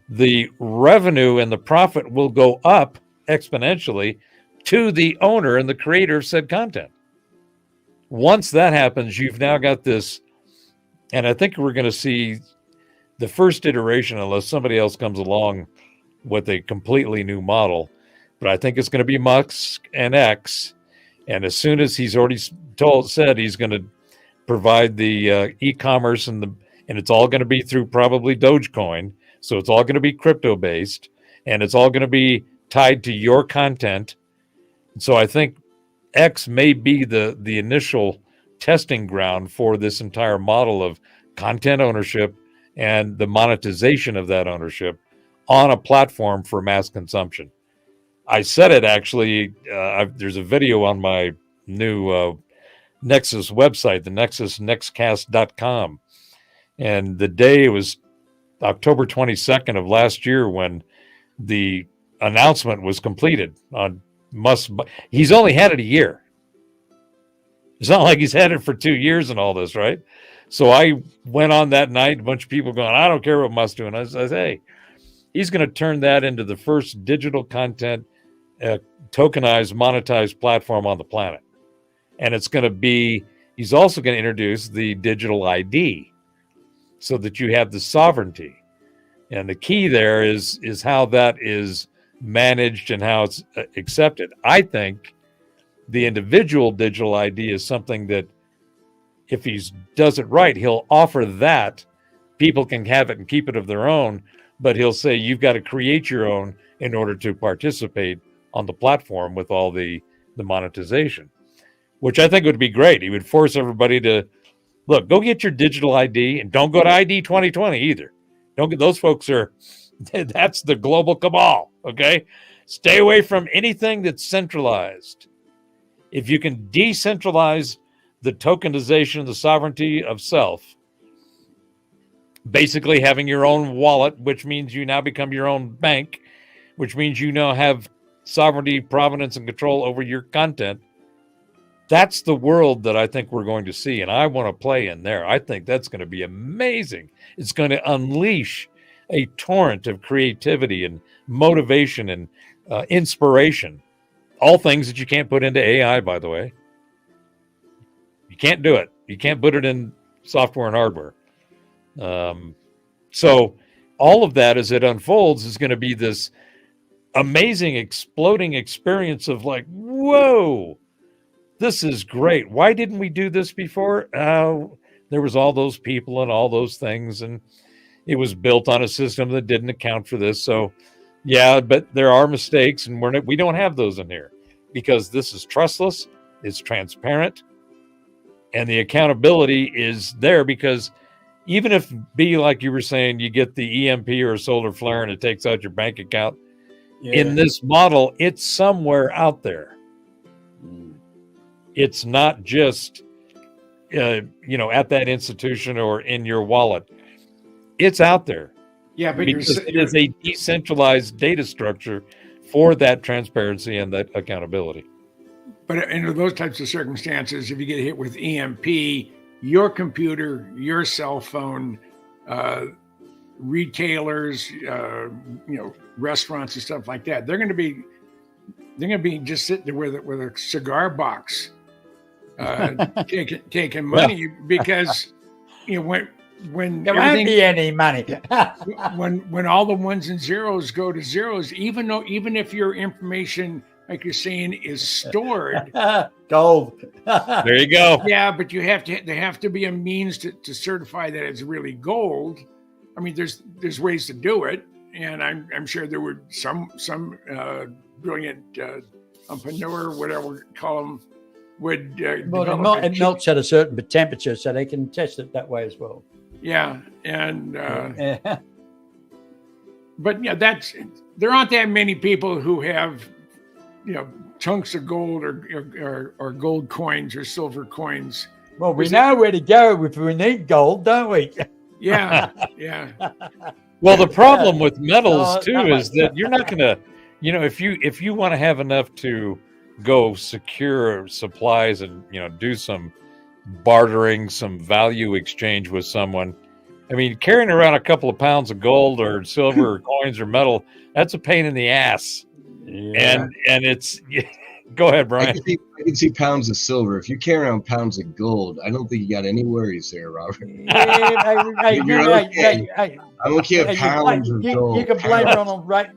The revenue and the profit will go up exponentially to the owner and the creator of said content. Once that happens, you've now got this, and I think we're going to see the first iteration, unless somebody else comes along with a completely new model. But I think it's going to be Musk and X. And as soon as he's already said he's going to provide the e-commerce and and it's all going to be through probably Dogecoin. So it's all going to be crypto based, and it's all going to be tied to your content. So I think X may be the initial testing ground for this entire model of content ownership and the monetization of that ownership on a platform for mass consumption. I said it actually. There's a video on my new Nexus website, the Nexus, NexCast.com. And the day was October 22nd of last year when the announcement was completed on Musk. He's only had it a year. It's not like he's had it for 2 years and all this, right? So I went on that night, a bunch of people going, I don't care what Musk's doing. I said, hey, he's going to turn that into the first digital content tokenized, monetized platform on the planet. And it's going to be, he's also going to introduce the digital ID so that you have the sovereignty. And the key there is how that is managed and how it's accepted. I think the individual digital ID is something that if he does it right, he'll offer that. People can have it and keep it of their own, but he'll say you've got to create your own in order to participate on the platform with all the monetization, which I think would be great. He would force everybody to, look, go get your digital ID and don't go to ID 2020 either. Don't get, those folks are, that's the global cabal, okay? Stay away from anything that's centralized. If you can decentralize the tokenization, the sovereignty of self, basically having your own wallet, which means you now become your own bank, which means you now have sovereignty, provenance, and control over your content. That's the world that I think we're going to see, and I want to play in there. I think that's going to be amazing. It's going to unleash a torrent of creativity and motivation and inspiration. All things that you can't put into AI, by the way. You can't do it. You can't put it in software and hardware. So all of that, as it unfolds, is going to be this amazing, exploding experience of like, whoa, this is great. Why didn't we do this before? There was all those people and all those things, and it was built on a system that didn't account for this. So, yeah, but there are mistakes, and we don't have those in here because this is trustless, it's transparent, and the accountability is there because even if, like you were saying, you get the EMP or a solar flare and it takes out your bank account, in this model, it's somewhere out there. It's not just, at that institution or in your wallet. It's out there. Yeah, but because it is a decentralized data structure for that transparency and that accountability. But under those types of circumstances, if you get hit with EMP, your computer, your cell phone, retailers, restaurants and stuff like that, they're going to be just sitting there with a cigar box, taking money because when there won't be any money. when all the ones and zeros go to zeros, even if your information, like you're saying, is stored, gold. There you go. Yeah, but there have to be a means to certify that it's really gold. I mean, there's ways to do it, and I'm sure there were some brilliant entrepreneur, whatever we call them, would. It melts at a certain temperature, so they can test it that way as well. Yeah, and but yeah, there aren't that many people who have, chunks of gold or gold coins or silver coins. Well, we know where to go if we need gold, don't we? Yeah. Well, the problem with metals too is that you're not going to, if you want to have enough to go secure supplies and do some bartering, some value exchange with someone. I mean, carrying around a couple of pounds of gold or silver or coins or metal, that's a pain in the ass. Yeah. And it's go ahead, Brian. I can see pounds of silver. If you carry around pounds of gold, I don't think you got any worries there, Robert. I'm looking at pounds of gold. You can blame Ronald Reagan.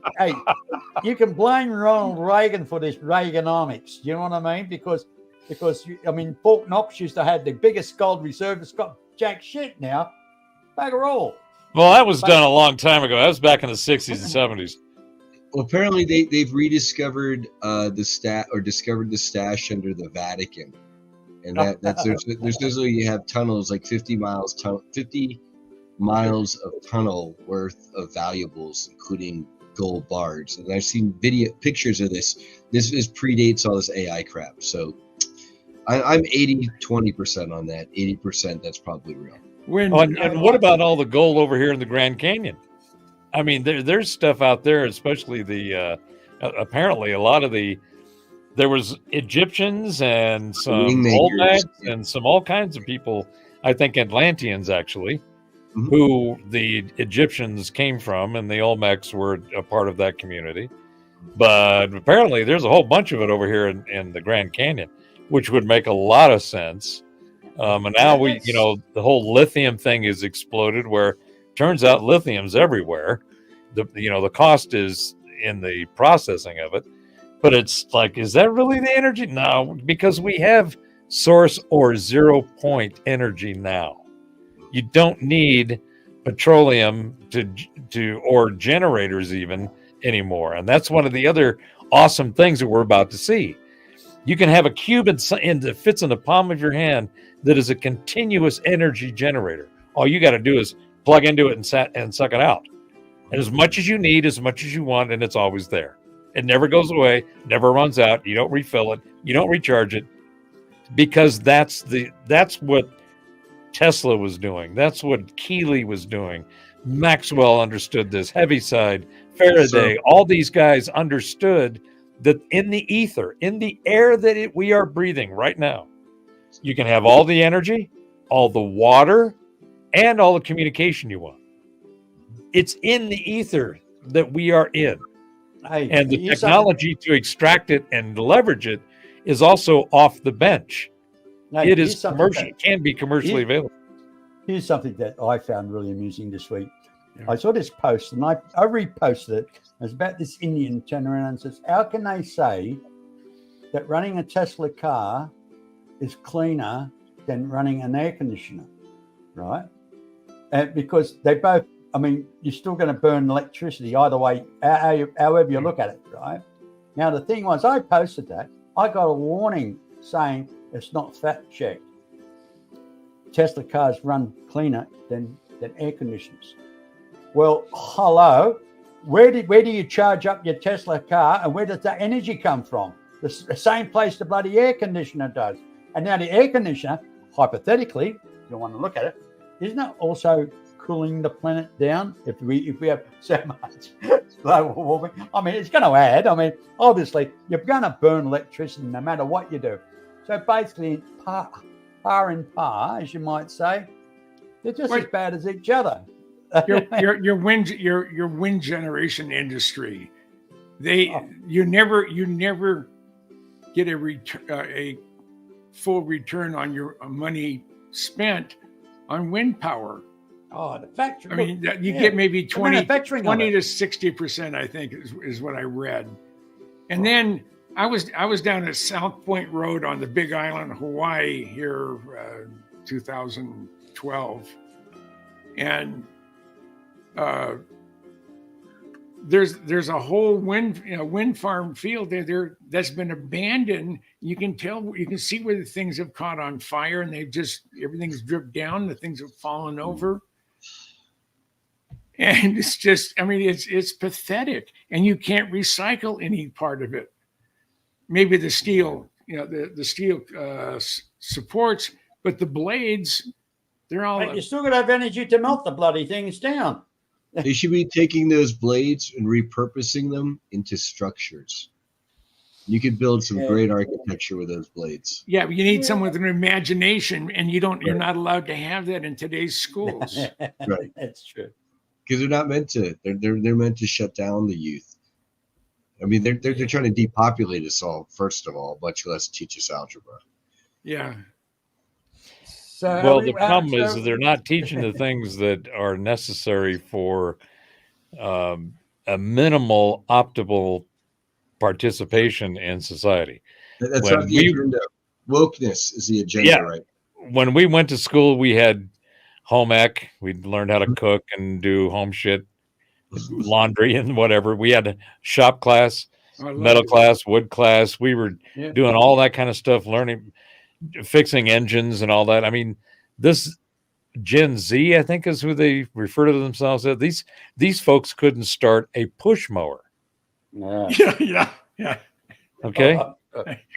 You can blame Ronald Reagan for this Reaganomics. You know what I mean? Because Fort Knox used to have the biggest gold reserve. It's got jack shit now. Bugger all. Well, that was done a long time ago. That was back in the 60s and 70s. Well, apparently they've rediscovered discovered the stash under the Vatican, and that's there's usually you have tunnels like 50 miles of tunnel worth of valuables, including gold bars. And I've seen pictures of this. This predates all this AI crap. So I'm 20% on that. 80% that's probably real. And what about all the gold over here in the Grand Canyon? I mean, there's stuff out there, especially the apparently a lot of there was Egyptians and some Olmecs and some all kinds of people. I think Atlanteans actually, who the Egyptians came from, and the Olmecs were a part of that community. But apparently, there's a whole bunch of it over here in the Grand Canyon, which would make a lot of sense. And now the whole lithium thing is exploded, where turns out lithium's everywhere. The cost is in the processing of it, but it's like, is that really the energy? No, because we have source or 0 point energy now. You don't need petroleum or generators even anymore. And that's one of the other awesome things that we're about to see. You can have a cube that fits in the palm of your hand that is a continuous energy generator. All you got to do is plug into it and suck it out. And as much as you need, as much as you want, and it's always there. It never goes away, never runs out. You don't refill it, you don't recharge it, because that's what Tesla was doing. That's what Keeley was doing. Maxwell understood this. Heaviside, Faraday, all these guys understood that in the ether, in the air that we are breathing right now, you can have all the energy, all the water, and all the communication you want. It's in the ether that we are in. And the technology to extract it and leverage it is also off the bench. It is commercial. It can be commercially available. Here's something that I found really amusing this week. Yeah. I saw this post and I reposted it. It's about this Indian turned around and says, how can they say that running a Tesla car is cleaner than running an air conditioner, right? Because they both, I mean, you're still going to burn electricity either way, however you look at it, right? Now, the thing was, I posted that. I got a warning saying it's not fact checked. Tesla cars run cleaner than air conditioners. Well, hello. Where do you charge up your Tesla car, and where does that energy come from? The same place the bloody air conditioner does. And now the air conditioner, hypothetically, if you want to look at it, isn't it also cooling the planet down if we have so much global warming? I mean, it's going to add. I mean, obviously, you're going to burn electricity no matter what you do. So basically, par and par, as you might say, they're just as bad as each other. your wind generation industry, you never get a full return on your money spent on wind power. Oh, the factory. I mean, you get maybe 20 to 60%, I think, is what I read. And then I was down at South Point Road on the Big Island, Hawaii, here, 2012, and there's a whole wind farm field there that's been abandoned. You can see where the things have caught on fire, and everything's dripped down. The things have fallen over. And it's just, I mean, it's pathetic, and you can't recycle any part of it. Maybe the steel, the steel supports, but the blades, they're all. But you're still going to have energy to melt the bloody things down. They should be taking those blades and repurposing them into structures. You could build some great architecture with those blades. Yeah, but you need someone with an imagination, and you're not allowed to have that in today's schools. Right, that's true. Because they're not meant to. They're meant to shut down the youth. I mean, they're trying to depopulate us all, first of all, much less teach us algebra. Yeah. So the problem is they're not teaching the things that are necessary for a minimal optimal participation in society. That's not the agenda. Wokeness is the agenda, right? When we went to school, we had home ec. We learned how to cook and do home shit, laundry and whatever. We had a shop class, I love metal it. class, wood class. We were Yeah. doing all that kind of stuff, learning, fixing engines and all that. I mean, this Gen Z, I think, is who they refer to themselves as. These folks couldn't start a push mower. Yeah. Yeah. Okay.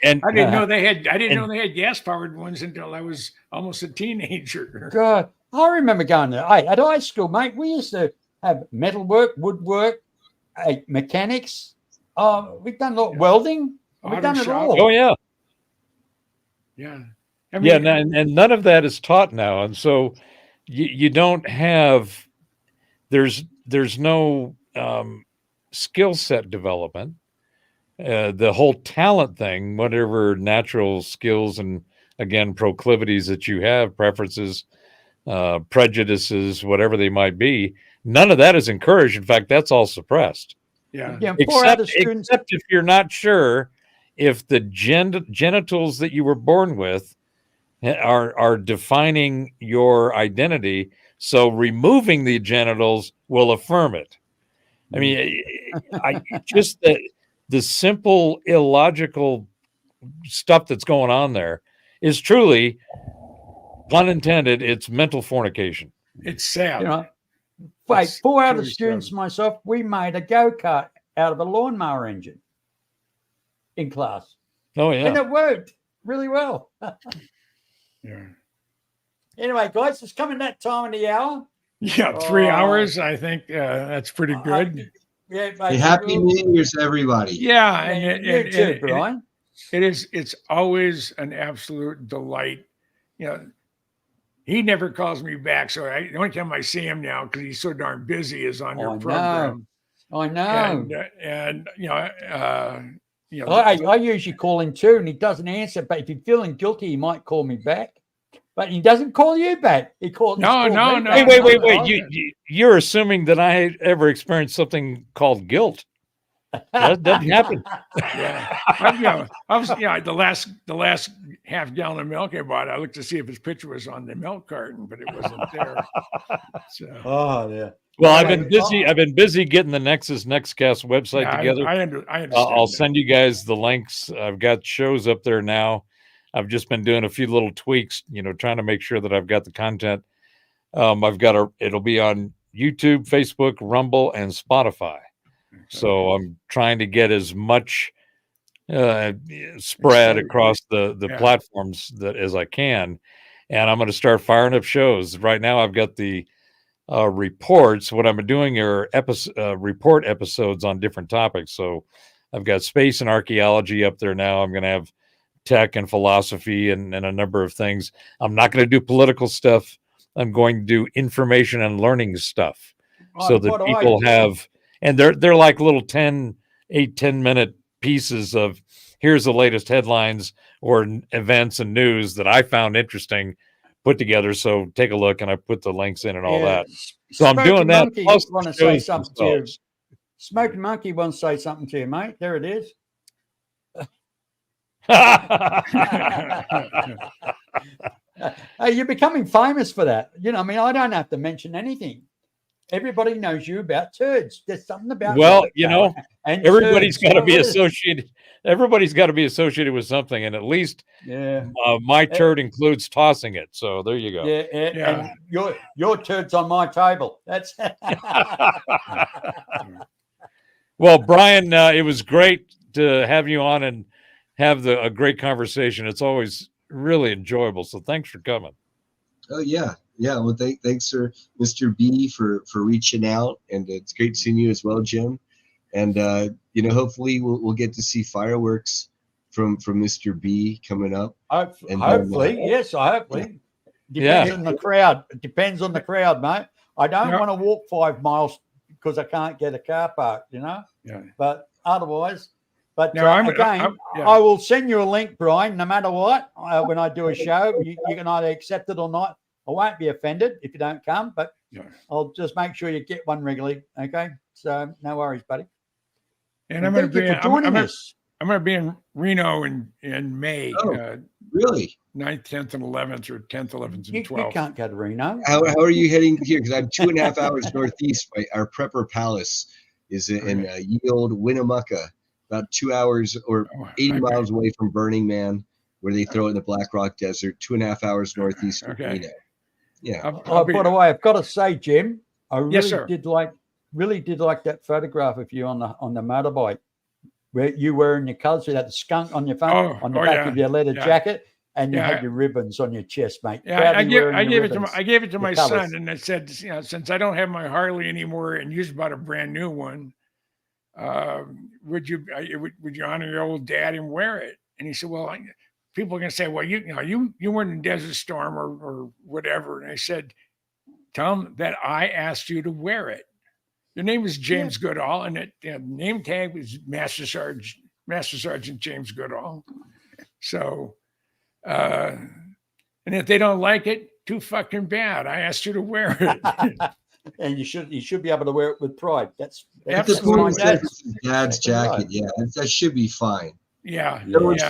And I didn't know they had. I didn't know they had gas powered ones until I was almost a teenager. God, I remember going to at high school, mate. We used to have metalwork, woodwork, mechanics. We've done a lot of welding. We've Auto done it shop. all. oh yeah, Yeah. yeah, and none of that is taught now, and so you don't have. There's no skill set development. The whole talent thing, whatever natural skills and again proclivities that you have, preferences, prejudices, whatever they might be, none of that is encouraged. In fact, that's all suppressed. Yeah. Yeah, 4 out of students. Except if you're not sure if the genitals that you were born with are defining your identity. So removing the genitals will affirm it. I mean, I just the simple illogical stuff that's going on there is truly, pun intended, it's mental fornication. It's sad. You know, wait, It's 4 out of truly students, sad. myself, we made a go-kart out of a lawnmower engine in class. Oh yeah. And it worked really well. Yeah. Anyway, guys, it's coming that time of the hour. Yeah. 3 Oh. hours. I think that's pretty good. Yeah, Hey, mate, Happy we'll- New Year's, everybody. Yeah. you too, Brian. It's always an absolute delight. You know, he never calls me back. So the only time I see him now, because he's so darn busy, is on your I program. I know. And I usually call him too, and he doesn't answer. But if he's feeling guilty, he might call me back. But he doesn't call you back. He calls. No. Wait. You're assuming that I ever experienced something called guilt. That doesn't happen. Yeah. I was the last half gallon of milk I bought, I looked to see if his picture was on the milk carton, but it wasn't there. So Oh yeah. Well, I've been busy getting the Nexus NexCast website yeah, together. I understand. I'll that. send you guys the links. I've got shows up there now. I've just been doing a few little tweaks, trying to make sure that I've got the content. It'll be on YouTube, Facebook, Rumble, and Spotify. So I'm trying to get as much spread across the platforms as I can. And I'm going to start firing up shows. Right now, I've got the reports. What I'm doing are report episodes on different topics. So I've got space and archaeology up there now. I'm going to have tech and philosophy and a number of things. I'm not going to do political stuff. I'm going to do information and learning stuff so that people have, and they're like little 10-minute pieces of here's the latest headlines or events and news that I found interesting put together. So take a look, and I put the links in and all that. So I'm doing that. Plus want to say something to you. Smoking Monkey wants to say something to you, mate. There it is. Hey, you're becoming famous for that. I mean, I don't have to mention anything. Everybody knows you about turds. There's something about and everybody's got to be turds. associated. Everybody's got to be associated with something, and at least my turd includes tossing it. So there you go. And your turd's on my table. That's well, Brian. It was great to have you on and have a great conversation. It's always really enjoyable. So thanks for coming. Oh yeah. Well, thanks for Mr. B for reaching out, and it's great seeing you as well, Jim. And hopefully we'll get to see fireworks from Mr. B coming up. Hopefully, yes, hopefully. Depends on the crowd. It depends on the crowd, mate. I don't want to walk 5 miles because I can't get a car parked, Yeah. But otherwise. But I will send you a link, Brian, no matter what. When I do a show, you can either accept it or not. I won't be offended if you don't come, but I'll just make sure you get one regularly. Okay, so no worries, buddy. And I'm going to be in Reno in May. Oh, Really? 9th, 10th, and 11th, or 10th, 11th, You and 12th. can't go to Reno. How are you heading here? Because I'm 2.5 hours northeast. Our prepper palace is in Yield, Winnemucca, about 2 hours or 80 miles away from Burning Man, where they throw it in the Black Rock Desert, 2.5 hours northeast of Reno. Yeah. By the way, I've got to say, Jim, I Yes, really did like that photograph of you on the motorbike, where you were in your colours. You had the skunk on your front, on the back of your leather jacket, and you had your ribbons on your chest, mate. Yeah, I gave it to my son, and I said, since I don't have my Harley anymore, and you bought a brand new one, would you honor your old dad and wear it? And he said, well, people are going to say, well, you weren't in Desert Storm or whatever. And I said, tell them that I asked you to wear it. Your name is James Goodall, and the name tag was Master Sergeant James Goodall. So, and if they don't like it, too fucking bad. I asked you to wear it. And you should be able to wear it with pride. That's dad's jacket. Yeah, that should be fine. Yeah. No one's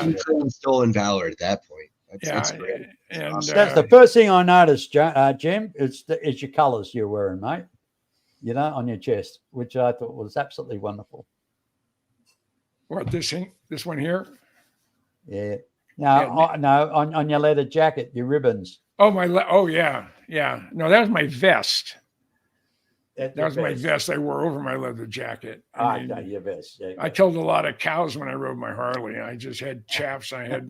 stolen valor at that point. That's great. And that's the first thing I noticed, Jim. It's your colours you're wearing, mate. On your chest, which I thought was absolutely wonderful. What, this one here? Yeah. No, on your leather jacket, your ribbons. Oh, yeah. No, that was my vest. That was my vest I wore over my leather jacket. Your vest. Yeah, I killed a lot of cows when I rode my Harley. I just had chaps. I had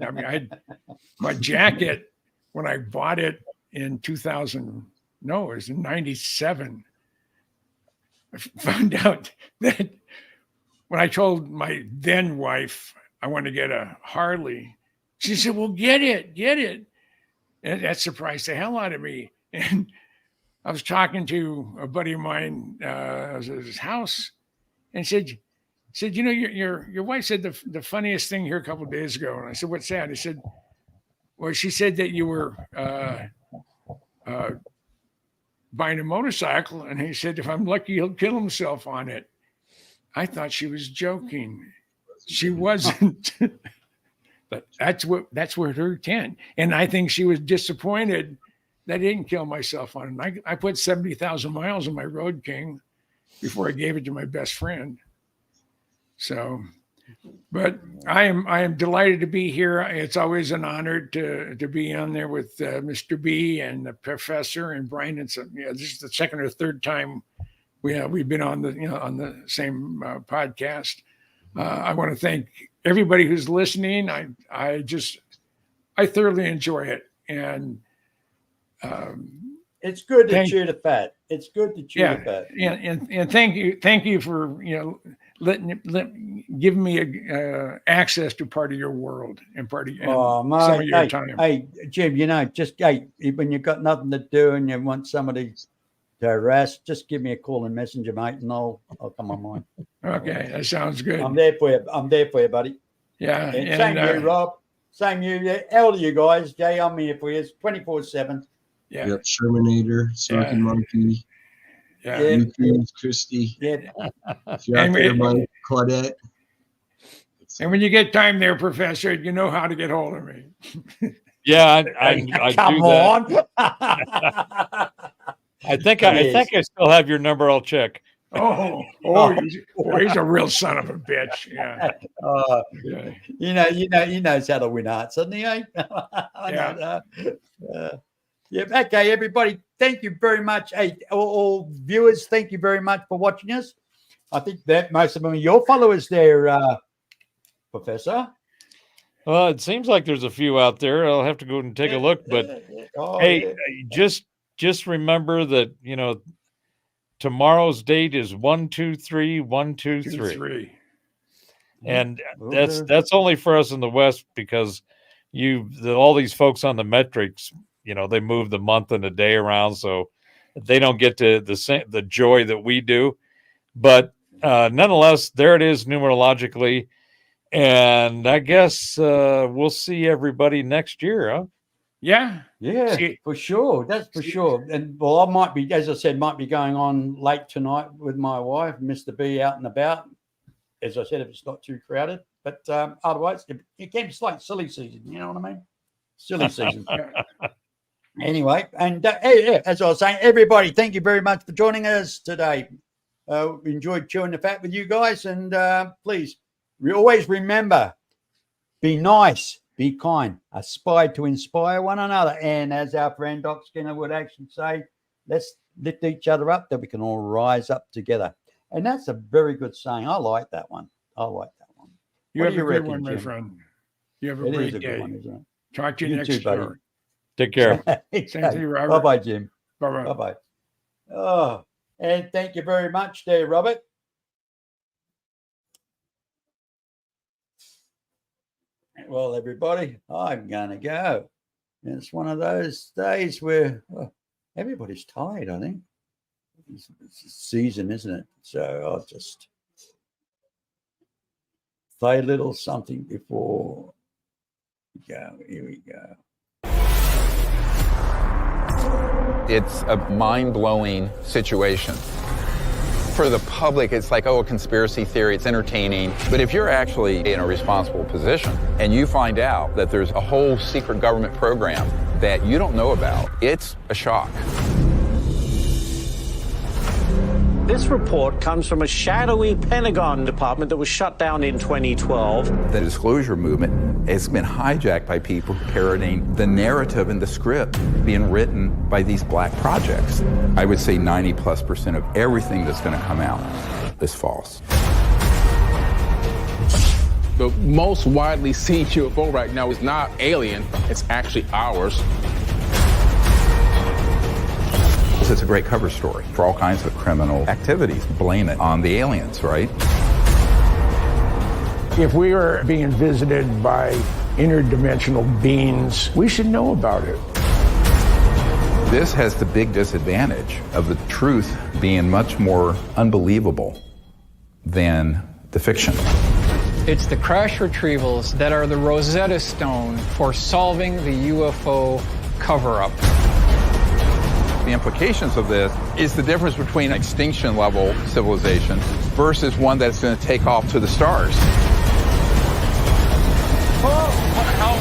my jacket when I bought it in 2000. No, it was in 97. I found out that when I told my then wife I wanted to get a Harley, she said, well, get it. And that surprised the hell out of me. And I was talking to a buddy of mine at his house, and said, your wife said the funniest thing here a couple of days ago. And I said, what's that? He said, well, she said that you were buying a motorcycle, and he said, if I'm lucky, he'll kill himself on it. I thought she was joking. She wasn't. But that's what her intent. And I think she was disappointed that I didn't kill myself on it. I put 70,000 miles on my Road King before I gave it to my best friend. So, but I am delighted to be here. It's always an honor to be on there with Mr. B and the professor and Brian. And this is the second or third time we've been on the same podcast. I want to thank everybody who's listening. I thoroughly enjoy it, and it's good to chew the fat. It's good to chew the fat. And thank you for giving me access to part of your world and some of your time. Hey, Jim, when you've got nothing to do and you want somebody to harass, just give me a call and messenger, mate, and I'll come on mine. Okay, that sounds good. I'm there for you, buddy. Yeah. And same you, Rob. Same you. All of you guys. Jay, I'm here for you. 24/7. Yeah. Yep. Shermanator, Smoking Monkey. Yeah. Christy. Yeah. If you're out there, Mike, Claudette. And when you get time there, Professor, you know how to get hold of me. Yeah, I come do on. That. I think I still have your number. I'll check. He's a real son of a bitch. Yeah. He knows how to win hearts, doesn't he? Okay, everybody. Thank you very much. Hey, all viewers, thank you very much for watching us. I think that most of them are your followers there, Professor. Well, it seems like there's a few out there. I'll have to go and take a look. But just remember that tomorrow's date is 123-123, and that's only for us in the West, because all these folks on the metrics, they move the month and the day around, so they don't get to the joy that we do. But nonetheless, there it is numerologically, and I guess we'll see everybody next year, huh? Yeah, for sure. That's for sure. And I might be, as I said, going on late tonight with my wife, Mr. B, out and about. As I said, if it's not too crowded, but otherwise, it can be like silly season. You know what I mean? Silly season. Anyway, and as I was saying, everybody, thank you very much for joining us today. We enjoyed chewing the fat with you guys, and please always remember, be nice, be kind, aspire to inspire one another, and as our friend Doc Skinner would actually say, let's lift each other up that we can all rise up together. And that's a very good saying. I like that one. You have a good one, my friend. You have a great day. One, isn't it? Talk to you next too, buddy. year. Take care. Same to you, Robert. Bye-bye, Jim. Bye-bye. Bye-bye. Oh, and thank you very much there, Robert. Well, everybody, I'm going to go. It's one of those days where everybody's tired, I think. It's a season, isn't it? So I'll just play a little something before we go. Here we go. It's a mind-blowing situation. For the public, it's like, oh, a conspiracy theory, it's entertaining. But if you're actually in a responsible position and you find out that there's a whole secret government program that you don't know about, it's a shock. This report comes from a shadowy Pentagon department that was shut down in 2012. The disclosure movement has been hijacked by people parroting the narrative and the script being written by these black projects. I would say 90+% of everything that's going to come out is false. The most widely seen UFO right now is not alien, it's actually ours. It's a great cover story for all kinds of criminal activities. Blame it on the aliens, right? If we are being visited by interdimensional beings, we should know about it. This has the big disadvantage of the truth being much more unbelievable than the fiction. It's the crash retrievals that are the Rosetta Stone for solving the UFO cover-up. The implications of this is the difference between an extinction level civilization versus one that's going to take off to the stars. Oh, what the hell?